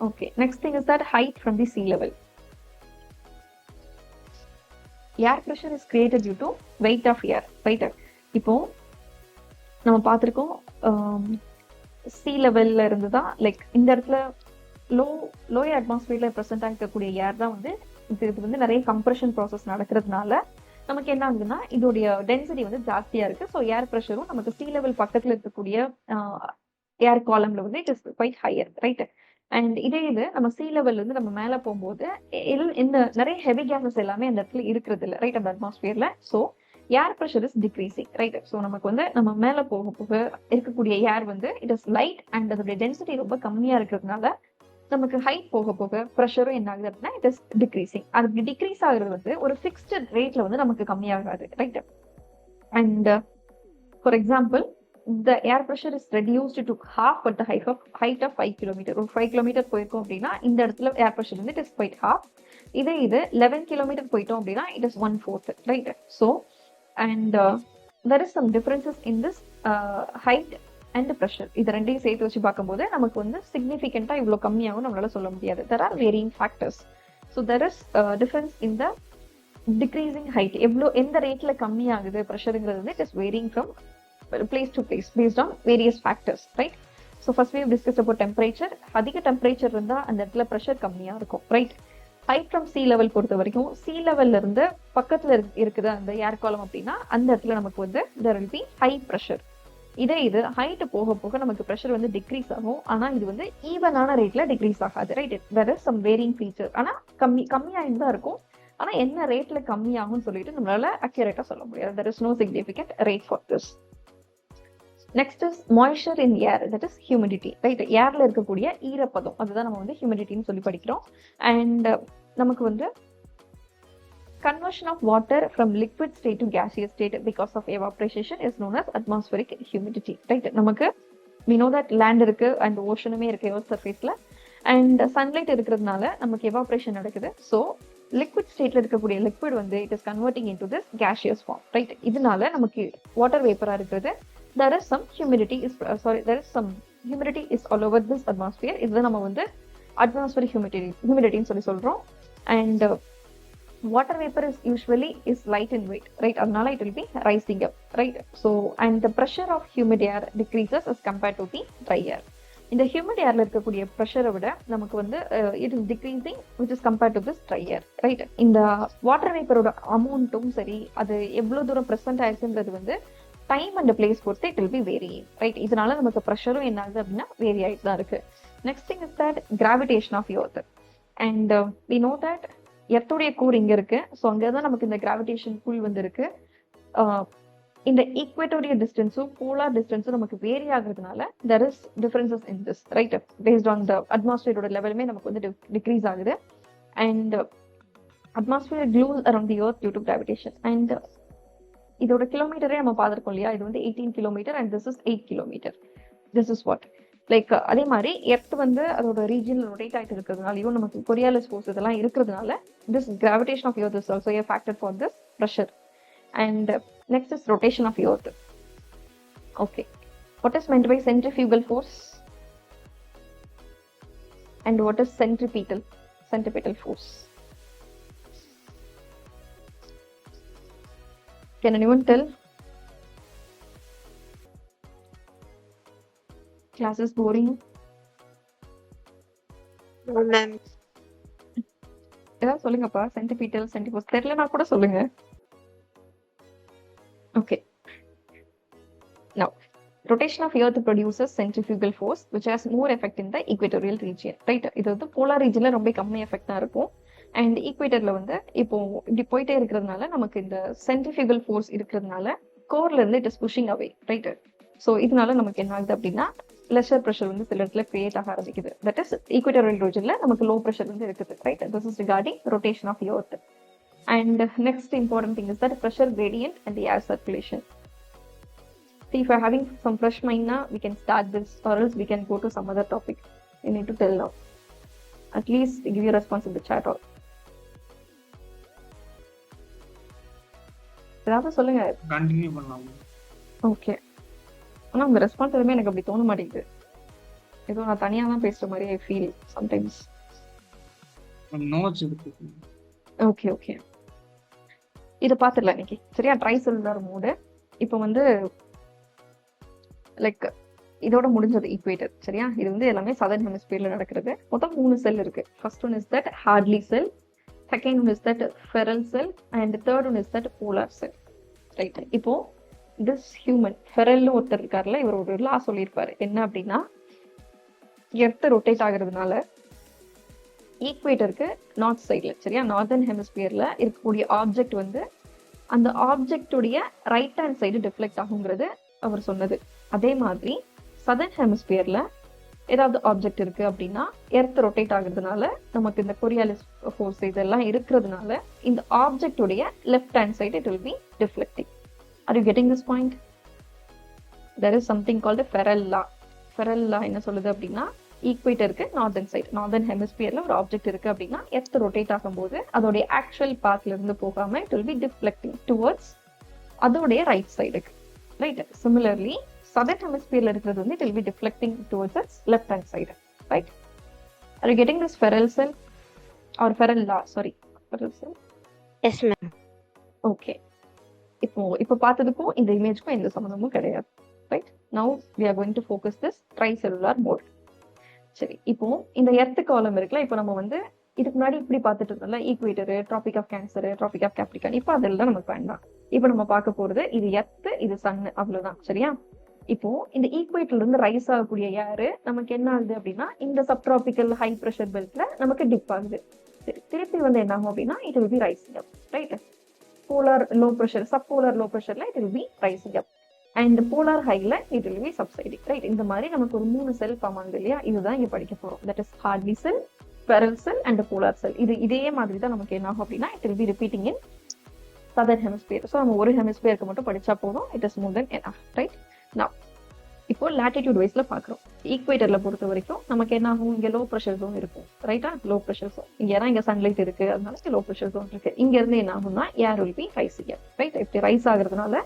Okay. Next thing is that height from the sea level. Air pressure is created due to weight of air, right? இப்போ நம்ம பார்த்திருக்கோம் sea levelல இருந்து தான் like இந்த இடத்துல lower அட்மாஸ்பியர்ல present ஆகிக்கக்கூடிய ஏர் தான் வந்து இது வந்து நிறைய கம்ப்ரெஷன் ப்ராசஸ் நடக்கிறதுனால நமக்கு என்ன ஆகுதுன்னா இதோடைய டென்சிட்டி வந்து ஜாஸ்தியா இருக்கு. ஸோ ஏர் ப்ரெஷரும் நமக்கு sea level பக்கத்துல இருக்கக்கூடிய ஏர் காலம்ல வந்து it is quite higher, right? And இதே இது நம்ம sea level இருந்து நம்ம மேல போகும்போது இந்த நிறைய ஹெவி கேசஸ் எல்லாமே அந்த இடத்துல இருக்கிறது இல்லை, ரைட்? அந்த அட்மாஸ்பியர்ல. So air pressure is decreasing, right? So நமக்கு வந்து நம்ம மேல போக போக இருக்கக்கூடிய ஏர் வந்து இட் இஸ் லைட் அண்ட் அதோடைய டென்சிட்டி ரொம்ப கம்மியா இருக்கிறதுனால நமக்கு ஹைட் போக போக ப்ரெஷரும் என்ன ஆகுது அப்படின்னா இட் இஸ் டிக்ரீசிங். அது டிக்ரீஸ் ஆகுறது வந்து ஒரு ஃபிக்ஸ்டு ரேட்ல வந்து நமக்கு கம்மியாகாது, right? And for example the air pressure is reduced to half at the height of 5 kilometer. ஒரு 5 kilometer போயிருக்கோம் அப்படின்னா இந்த இடத்துல air pressure வந்து it is quite half. இதே இது 11 kilometer போயிட்டோம் அப்படின்னா it is 1/4, right? So and there is some differences in this height and pressure. இது ரெண்டையும் சேர்த்து வச்சு பார்க்கும்போது நமக்கு வந்து சிக்னிஃபிகண்டா இவ்வளவு கம்மியாகும் நம்மளால சொல்ல முடியாது. There are varying factors. So there is difference in the decreasing height. எந்த ரேட்ல கம்மி ஆகுது ப்ரெஷருங்கிறது வந்து it is varying from place to place based on various factors, right? So first we have discussed about temperature. அதிக temperature இருந்தா அந்த இடத்துல pressure கம்மியா இருக்கும், right? Height from sea level பொறுத்த வரைக்கும் sea levelல இருந்து பக்கத்துல இருக்குது அந்த ஏர் காலம் அப்படின்னா அந்த இடத்துல நமக்கு வந்து there will be high pressure. இதே இது ஹைட் போக போக நமக்கு pressure வந்து டிக்ரீஸ் ஆகும். ஆனா இது வந்து ஈவனான ரேட்ல டிக்ரீஸ் ஆகாது, right? there is some varying feature. ஆனா கம்மியாயிட்டு தான் இருக்கும். ஆனா என்ன ரேட்ல கம்மியாகும்னு சொல்லிட்டு நம்மளால அக்யூரேட்டா சொல்ல முடியாது. there is no significant rate for this. Next is moisture in air, that is humidity, right? ஏர்ல இருக்கக்கூடிய ஈரப்பதம் அதுதான் நம்ம வந்து ஹியூமிடிட்டின்னு சொல்லி படிக்கிறோம். அண்ட் நமக்கு வந்து conversion of water from liquid state to gaseous state because of evaporation is known as atmospheric humidity, right? நமக்கு we know that land இருக்கு and oceanமே இருக்கு earth surfaceல and sunlight இருக்கிறதுனால நமக்கு evaporation நடக்குது. So liquid stateல இருக்கக்கூடிய liquid வந்து it is converting into this gaseous form, right? இதனால நமக்கு water vapor இருக்கிறது. There is some humidity is all over this atmosphere. இது நம்ம வந்து atmospheric humidityன்னு சொல்லி சொல்றோம். And water vapor is usually light in weight, right? அதனால it will be rising up, right? So and the pressure of humid air decreases as compared to the dry air. இந்த humid airல இருக்கக்கூடிய pressure விட நமக்கு வந்து it is decreasing which is compared to this dry air, right? இந்த water vaporோட அமௌண்ட்டும் சரி அது எவ்வளவு தூரம் பிரசன்ட் ஆயிருக்குன்றது வந்து டைம் அண்ட் பிளேஸ் பொறுத்து it will be vary, right? இதனால நமக்கு ப்ரெஷரும் என்ன ஆகுது அப்படின்னா வேரி ஆகிட்டு தான் இருக்கு. Next thing is that gravitation of earth. And we know that எர்த்தோடைய கூர் இங்க இருக்கு. ஸோ அங்கதான் நமக்கு இந்த கிராவிடேஷன் புல் வந்து இருக்கு. இந்த ஈக்வேட்டோரியல் டிஸ்டன்ஸும் போலார் டிஸ்டன்ஸும் நமக்கு வேரி ஆகுறதுனால there is differences in this, right? Based on the அட்மாஸ்பியரோட லெவலுமே நமக்கு வந்து டிக்ரீஸ் ஆகுது. And atmosphere glues around the earth due to gravitation. And இதோட கிலோமீட்டரே நம்ம பார்த்துருக்கோம் இல்லையா? இது வந்து 18 kilometre and this is 8 kilometre. This is what like அதே மாதிரி எர்த் வந்து அதோட ரீஜியன்ல ரொட்டேட் ஆகிட்டு இருக்கிறதுனாலையும் நமக்கு கொரியாலிஸ் ஃபோர்ஸ் இதெல்லாம் இருக்கிறதுனால this gravitation of earth is also a factor for this pressure. And next is rotation of earth. Okay, what is meant by centrifugal force and what is centripetal force? Can anyone tell? Class is boring. Ma'am ஏதாவது சொல்லுங்கப்பா. சென்டிபீட்டல் சென்டிபோஸ் தெரியலனா கூட சொல்லுங்க. Okay. Now, rotation of earth produces centrifugal force which has more effect in the equatorial region. Right? இது வந்து polar regionல ரொம்ப கம்மி எஃபெக்டா இருக்கும். அண்ட் ஈக்குவேட்டர்ல வந்து இப்போ இப்படி போயிட்டே இருக்கிறதுனால நமக்கு இந்த சென்ட்ரிஃபியூகல் ஃபோர்ஸ் இருக்கிறதுனால கோர்ல இருந்து it is pushing away. Right? So இதனால நமக்கு என்ன ஆகுது அப்படின்னா லெஷர் ப்ரெஷர் வந்து சில இடத்துல கிரியேட் ஆக ஆரம்பிக்குது. தட் இஸ் ஈக்குவேட்டோரியல் ரீஜன்ல நமக்கு லோ ப்ரெஷர் வந்து இருக்குது. Right? This is regarding rotation of earth. And next important thing is that pressure gradient and the air circulation. See, if you're having some fresh mind now, we can start this or else we can go to some other topic. You need to tell now. At least give your response in the chat or. ஏதாவது சொல்லுங்க. Continue பண்ணலாம். Okay. ஆனால் உங்கள் response எதுவுமே எனக்கு அப்படி தோண மாட்டேங்குது. ஏதோ நான் தனியாக தான் பேசுகிற மாதிரி ஐ ஃபீல் சம்டைம்ஸ். நோட்ஸ் இருக்கு. ஓகே ஓகே, இதை பார்த்துடலாம் இன்னைக்கு. சரியா? ட்ரை செல்லுலார் மோடு இப்போ வந்து லைக் இதோட முடிஞ்சது ஈக்குவேட்டர். சரியா? இது வந்து எல்லாமே சதர்ன் ஹெமிஸ்பியர்ல நடக்கிறது. மொத்தம் 3 செல் இருக்கு. First one is that Hadley cell, second one is that Ferrel cell and third one is that polar cell. Right? இப்போ திஸ் ஹியூமன் ஃபெரல்னு ஒருத்தர் இருக்காருல்ல, இவர் ஒரு லா சொல்லியிருப்பாரு. என்ன அப்படின்னா எர்த் ரொட்டேட் ஆகுறதுனால ஈக்குவேட்டருக்கு நார்த் சைடில், சரியா, நார்தர்ன் ஹெமிஸ்பியர்ல இருக்கக்கூடிய ஆப்ஜெக்ட் வந்து அந்த ஆப்ஜெக்டுடைய ரைட் ஹேண்ட் சைடு டிஃப்ளெக்ட் ஆகுங்கிறது அவர் சொன்னது. அதே மாதிரி சதர்ன் ஹெமிஸ்பியர்ல ஏதாவது ஆப்ஜெக்ட் இருக்கு அப்படின்னா எர்த் ரொட்டேட் ஆகுறதுனால நமக்கு இந்த கொரியாலிஸ் ஃபோர்ஸ் இதெல்லாம் இருக்கிறதுனால இந்த ஆப்ஜெக்டுடைய left hand side it will be deflecting. Are you getting this point? There is something called Ferrel law. Ferrel law என்ன சொல்லுது அப்படின்னா ஈக்குவேட்டருக்கு நார்தர்ன் சைடு, நார்தர்ன் ஹெமிஸ்பியர்ல ஒரு ஆப்ஜெக்ட் இருக்கு அப்படின்னா எர்த் ரொட்டேட் ஆகும்போது அதோடைய ஆக்சுவல் பாத்ல இருந்து போகாம it will be deflecting towards அதோடைய ரைட் சைடுக்கு. ரைட்? சிமிலர்லி சதர்ன் ஹெமிஸ்பியர்ல இருக்கிறது வந்து it will be deflecting towards its left hand side. Right? Are you getting this Ferrel cell or Ferrel law? Sorry, Ferrel cell. Yes ma'am. Okay. இப்போ பார்த்ததுக்கும் இந்த இமேஜ்க்கும் எந்த சம்மந்தமும் கிடையாது. Right? Now we are going to focus this tricellular mode. சரி, இப்போ இந்த எர்த் காலம் இருக்குல்ல, இப்போ நம்ம வந்து இதுக்கு முன்னாடி இப்படி பார்த்துட்டு இருந்தோம்ல, equator, tropic of Cancer, tropic of Capricorn. இப்போ அதெல்லாம் நமக்கு வேண்டாம். இப்போ நம்ம பார்க்க போறது இது எர்த், இது சன், அவ்வளவுதான். சரியா? இப்போ இந்த ஈக்குவேட்டர்ல இருந்து ரைஸ் ஆகக்கூடிய ஏர் நமக்கு என்ன ஆகுது அப்படின்னா இந்த சப்ட்ராபிக்கல் ஹை ப்ரெஷர் பெல்ட்ல நமக்கு டிப் ஆகுது. சரி, திருப்பி வந்து என்ன ஆகும் அப்படின்னா it will be rising up. Right? Polar low pressure, subpolar low ப்ரெஷர்ல it will be rising up and polar ஹைல it will be subsiding. Right? இந்த மாதிரி நமக்கு ஒரு 3 செல் ஃபார்ம் ஆகுது இல்லையா? இதுதான் இங்க படிக்க போறோம். That is Hadley cell, Ferrel cell and polar cell. இதே மாதிரி தான் நமக்கு என்ன ஆகும் அப்படின்னா it will be repeating in southern hemisphere. So நம்ம ஒரு ஹெமிஸ்பியருக்கு மட்டும் படிச்சா போதும். It is more than enough. Right? Now இப்போ லாட்டிடியூட் வைஸ்ல பாக்குறோம். ஈக்குவேட்டர்ல பொறுத்த வரைக்கும் நமக்கு என்ன ஆகும், இங்க லோ ப்ரெஷர் ஜோன் இருக்கும். ரைட்டா? லோ ப்ரெஷர் ஜோன் ஏன்னா இங்க சன்லைட் இருக்கு, அதனால இங்க லோ ப்ரெஷர் ஜோன் இருக்கு. இங்க இருந்து என்ன ஆகும்னா air will be rising up. Right? இப்படி ரைஸ் ஆகுறதுனால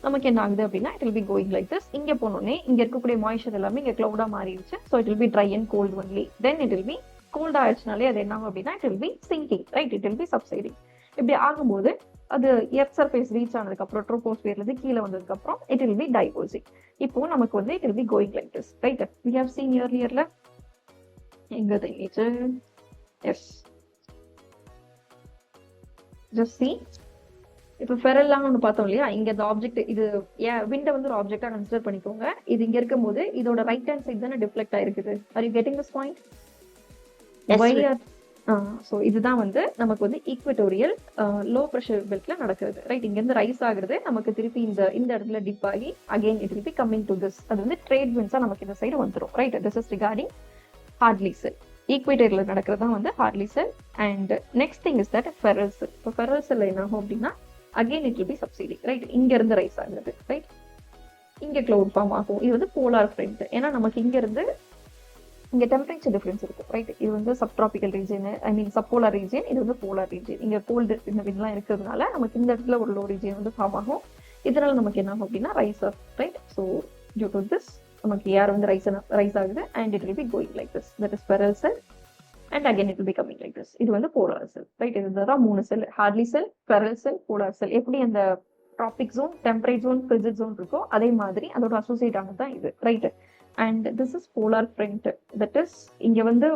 நமக்கு என்ன ஆகுது அப்படின்னா it will be going like this. இங்க போனோடனே இங்க இருக்கக்கூடிய மாய்ச்சர் எல்லாமே இங்க கிளவுடா மாறிடுச்சு. So it will be dry and cold only. Then it will be cold ஆயிடுச்சுனாலே அது என்ன ஆகும் அப்படின்னா it will be sinking. Right? It will be subsiding. இப்படி ஆகும்போது அது எர்த் சர்ஃபேஸ் ரீச் ஆனதுக்கு அப்புறம் ட்ரோபோஸ்பியர்ல இருந்து கீழே வந்ததுக்கு அப்புறம் இட் வில் பி டைவர்சிங். இப்போ நமக்கு வந்து it will be going like this. Right? we have seen earlierல எங்க the image. Yes, just see. இப்போ ஃபெரல்லாம் ஒன்று பார்த்தோம் இல்லையா? இங்க இந்த ஆப்ஜெக்ட் இது விண்டை வந்து ஒரு ஆப்ஜெக்டா கன்சிடர் பண்ணிக்கோங்க. இது இங்க இருக்கும் போது இதோட ரைட் ஹேண்ட் சைடு தானே டிஃப்ளெக்ட் ஆயிருக்குது. R you getting this point? So இதுதான் வந்து நமக்கு வந்து ஈக்குவட்டோரியல் லோ ப்ரெஷர் பெல்ட்ல நடக்கிறது. ரைட்? இங்க இருந்து ரைஸ் ஆகுறது நமக்கு திருப்பி இந்த இடத்துல டிப் ஆகி again it will be coming to this. அது வந்து ட்ரேட் விண்ட்ஸா நமக்கு இந்த சைடு வந்துடும். Right? This is regarding Hadley cell. ஈக்குவேட்டர்ல நடக்கிறது தான் வந்து Hadley cell. And next thing is that Ferrel cell. இப்போ ஃபெரல் செல் என்ன ஆகும் அப்படின்னா again it will be subsiding. Right? இங்க இருந்து ரைஸ் ஆகுறது. ரைட்? இங்க கிளவுட் ஃபார்ம் ஆகும். இது வந்து போலார் ஃப்ரண்ட். ஏன்னா நமக்கு இங்க இருந்து இங்க டெம்பரேச்சர் டிஃபரன்ஸ் இருக்கு. ரைட்? இது வந்து சப்ட்ராபிக்கல் ரீஜன், ஐ மீன் சப்போலார் ரீஜன், இது வந்து போலார் ரீஜன். இங்க கோல்டு இந்த விண்ட்லாம் இருக்கிறதுனால நமக்கு இந்த இடத்துல ஒரு லோ ரீஜன் வந்து ஃபார்ம் ஆகும். இதனால நமக்கு என்ன ஆகும் அப்படின்னா rise of. Right? So due to this நமக்கு ஏர் வந்து ரைஸ் ஆகுது and it will be going like this. That is Ferrel cell and again it will be coming like this. இது வந்து போலார் செல். ரைட்? இதுதான் 3 cell: Hadley cell, Ferrel cell, polar cell. எப்படி அந்த tropic zone, temperate zone, frigid zone இருக்கோ அதே மாதிரி அதோட associate ஆனது தான் இது, right. And this is polar front. That is இங்க வந்து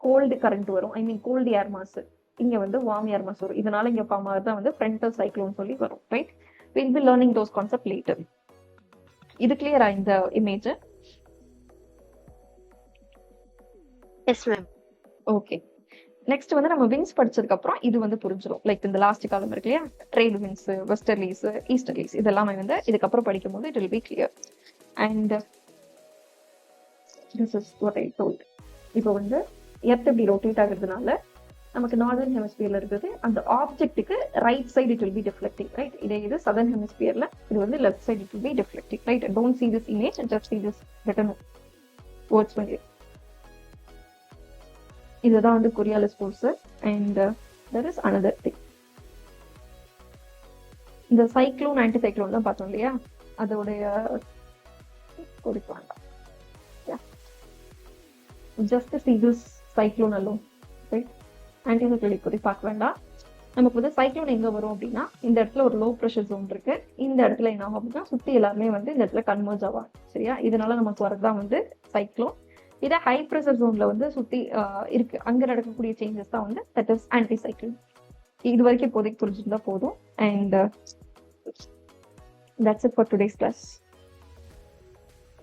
கோல்டு கரண்ட் வரும், ஐ மீன் கோல்டு ஏர் மாஸ், இங்க வந்து வார்ம் ஏர் மாஸ் வரும். இதனால இங்க ஃபார்ம் ஆகிறது தான் வந்து ஃப்ரண்டல் சைக்ளோன் சொல்லி வரும், right. Will be learning those concept later. இது கிளியரா இந்த image? S ma'am. Okay. Next வந்து நம்ம விங்ஸ் படிச்சதுக்கு அப்புறம் இது வந்து புரிஞ்சிடும். லைக் இந்த லாஸ்ட் காலம் இருக்கு இல்லையா, ட்ரேட் விங்ஸ், வெஸ்டர்லீஸ், ஈஸ்டர்லீஸ், இதெல்லாமே வந்து இதுக்கப்புறம் படிக்கும் போது it will B clear. And this is what I told. இப்போ வந்து எர்த் இப்படி ரொட்டேட் ஆகுறதுனால நமக்கு நார்தர்ன் ஹெமிஸ்பியர்ல இருக்குது அந்த ஆப்ஜெக்ட்டுக்கு right side it will be deflecting, right. இதே இது சதர்ன் ஹெமிஸ்பியர்ல இது வந்து left side it will be deflecting, right. Don't see this image and just see this written words பண்ணி. இதுதான் வந்து Coriolis force. And there is another thing. இந்த cyclone anti cyclone தான் பார்த்தோம் இல்லையா, அதோடைய குறிப்பாங்க just see this cyclone alone, right. Anti cyclonic குறி பார்க்க வேண்டாம். நமக்கு வந்து சைக்ளோன் எங்க வரும் அப்படின்னா, இந்த இடத்துல ஒரு லோ ப்ரெஷர் ஜோன் இருக்கு, இந்த இடத்துல என்ன ஆகும் அப்படின்னா சுத்தி எல்லாருமே வந்து இந்த இடத்துல கன்வர்ஜ் ஆவாங்க, சரியா. இதனால நமக்கு வரதான் வந்து சைக்ளோன். இதே ஹை ப்ரெஷர் ஜோன்ல வந்து சுத்தி இருக்கு, அங்க நடக்கக்கூடிய சேஞ்சஸ் தான் வந்து தட் இஸ் ஆன்டி சைக்ளோன். இது வரைக்கும் இப்போதைக்கு புரிஞ்சிருந்தா போதும். And that's it for today's class.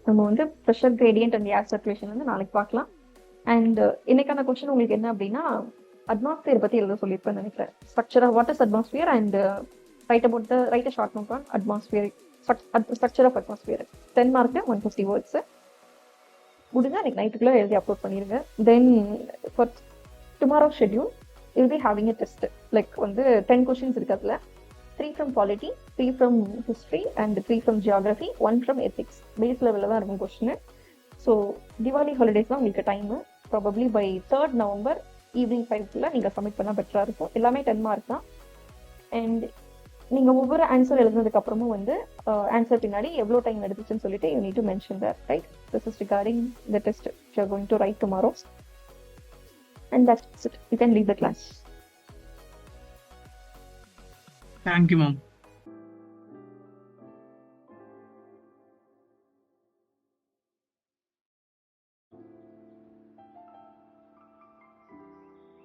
நம்ம வந்து pressure gradient and air circulation வந்து நாளைக்கு பார்க்கலாம். அண்ட் இன்னைக்கான கொஸ்டின் உங்களுக்கு என்ன அப்படின்னா, அட்மாஸ்பியர் பத்தி எழுத சொல்லியிருப்பேன் நினைக்கிறேன். Structure of what is atmosphere and write a short note on atmosphere, structure of atmosphere. 10 mark 150 words. முடிஞ்சா இன்னைக்கு நைட்டுக்குள்ள எழுதி அப்லோட் பண்ணிருங்க. Then for tomorrow schedule will be having a test. Like வந்து 10 கொஸ்டின்ஸ் இருக்கு, அதுல 3 from polity, 3 from history and 3 from geography, 1 from ethics. Base லெவலில் தான் இருக்கும் கொஸ்டின். ஸோ திவாலி ஹாலிடேஸ் தான் உங்களுக்கு time. Probably by 3rd November evening 5 நீங்கள் சப்மிட் பண்ணால் பெட்டராக இருக்கும். எல்லாமே 10 மார்க் தான். அண்ட் நீங்கள் ஒவ்வொரு ஆன்சர் எழுதுனதுக்கு அப்புறமும் வந்து ஆன்சர் பின்னாடி எவ்வளோ டைம் எடுத்துச்சுன்னு சொல்லிட்டு you need to mention that, right. This is regarding the test you are going to write tomorrow. And that's it. You can leave the class. Thank you ma'am.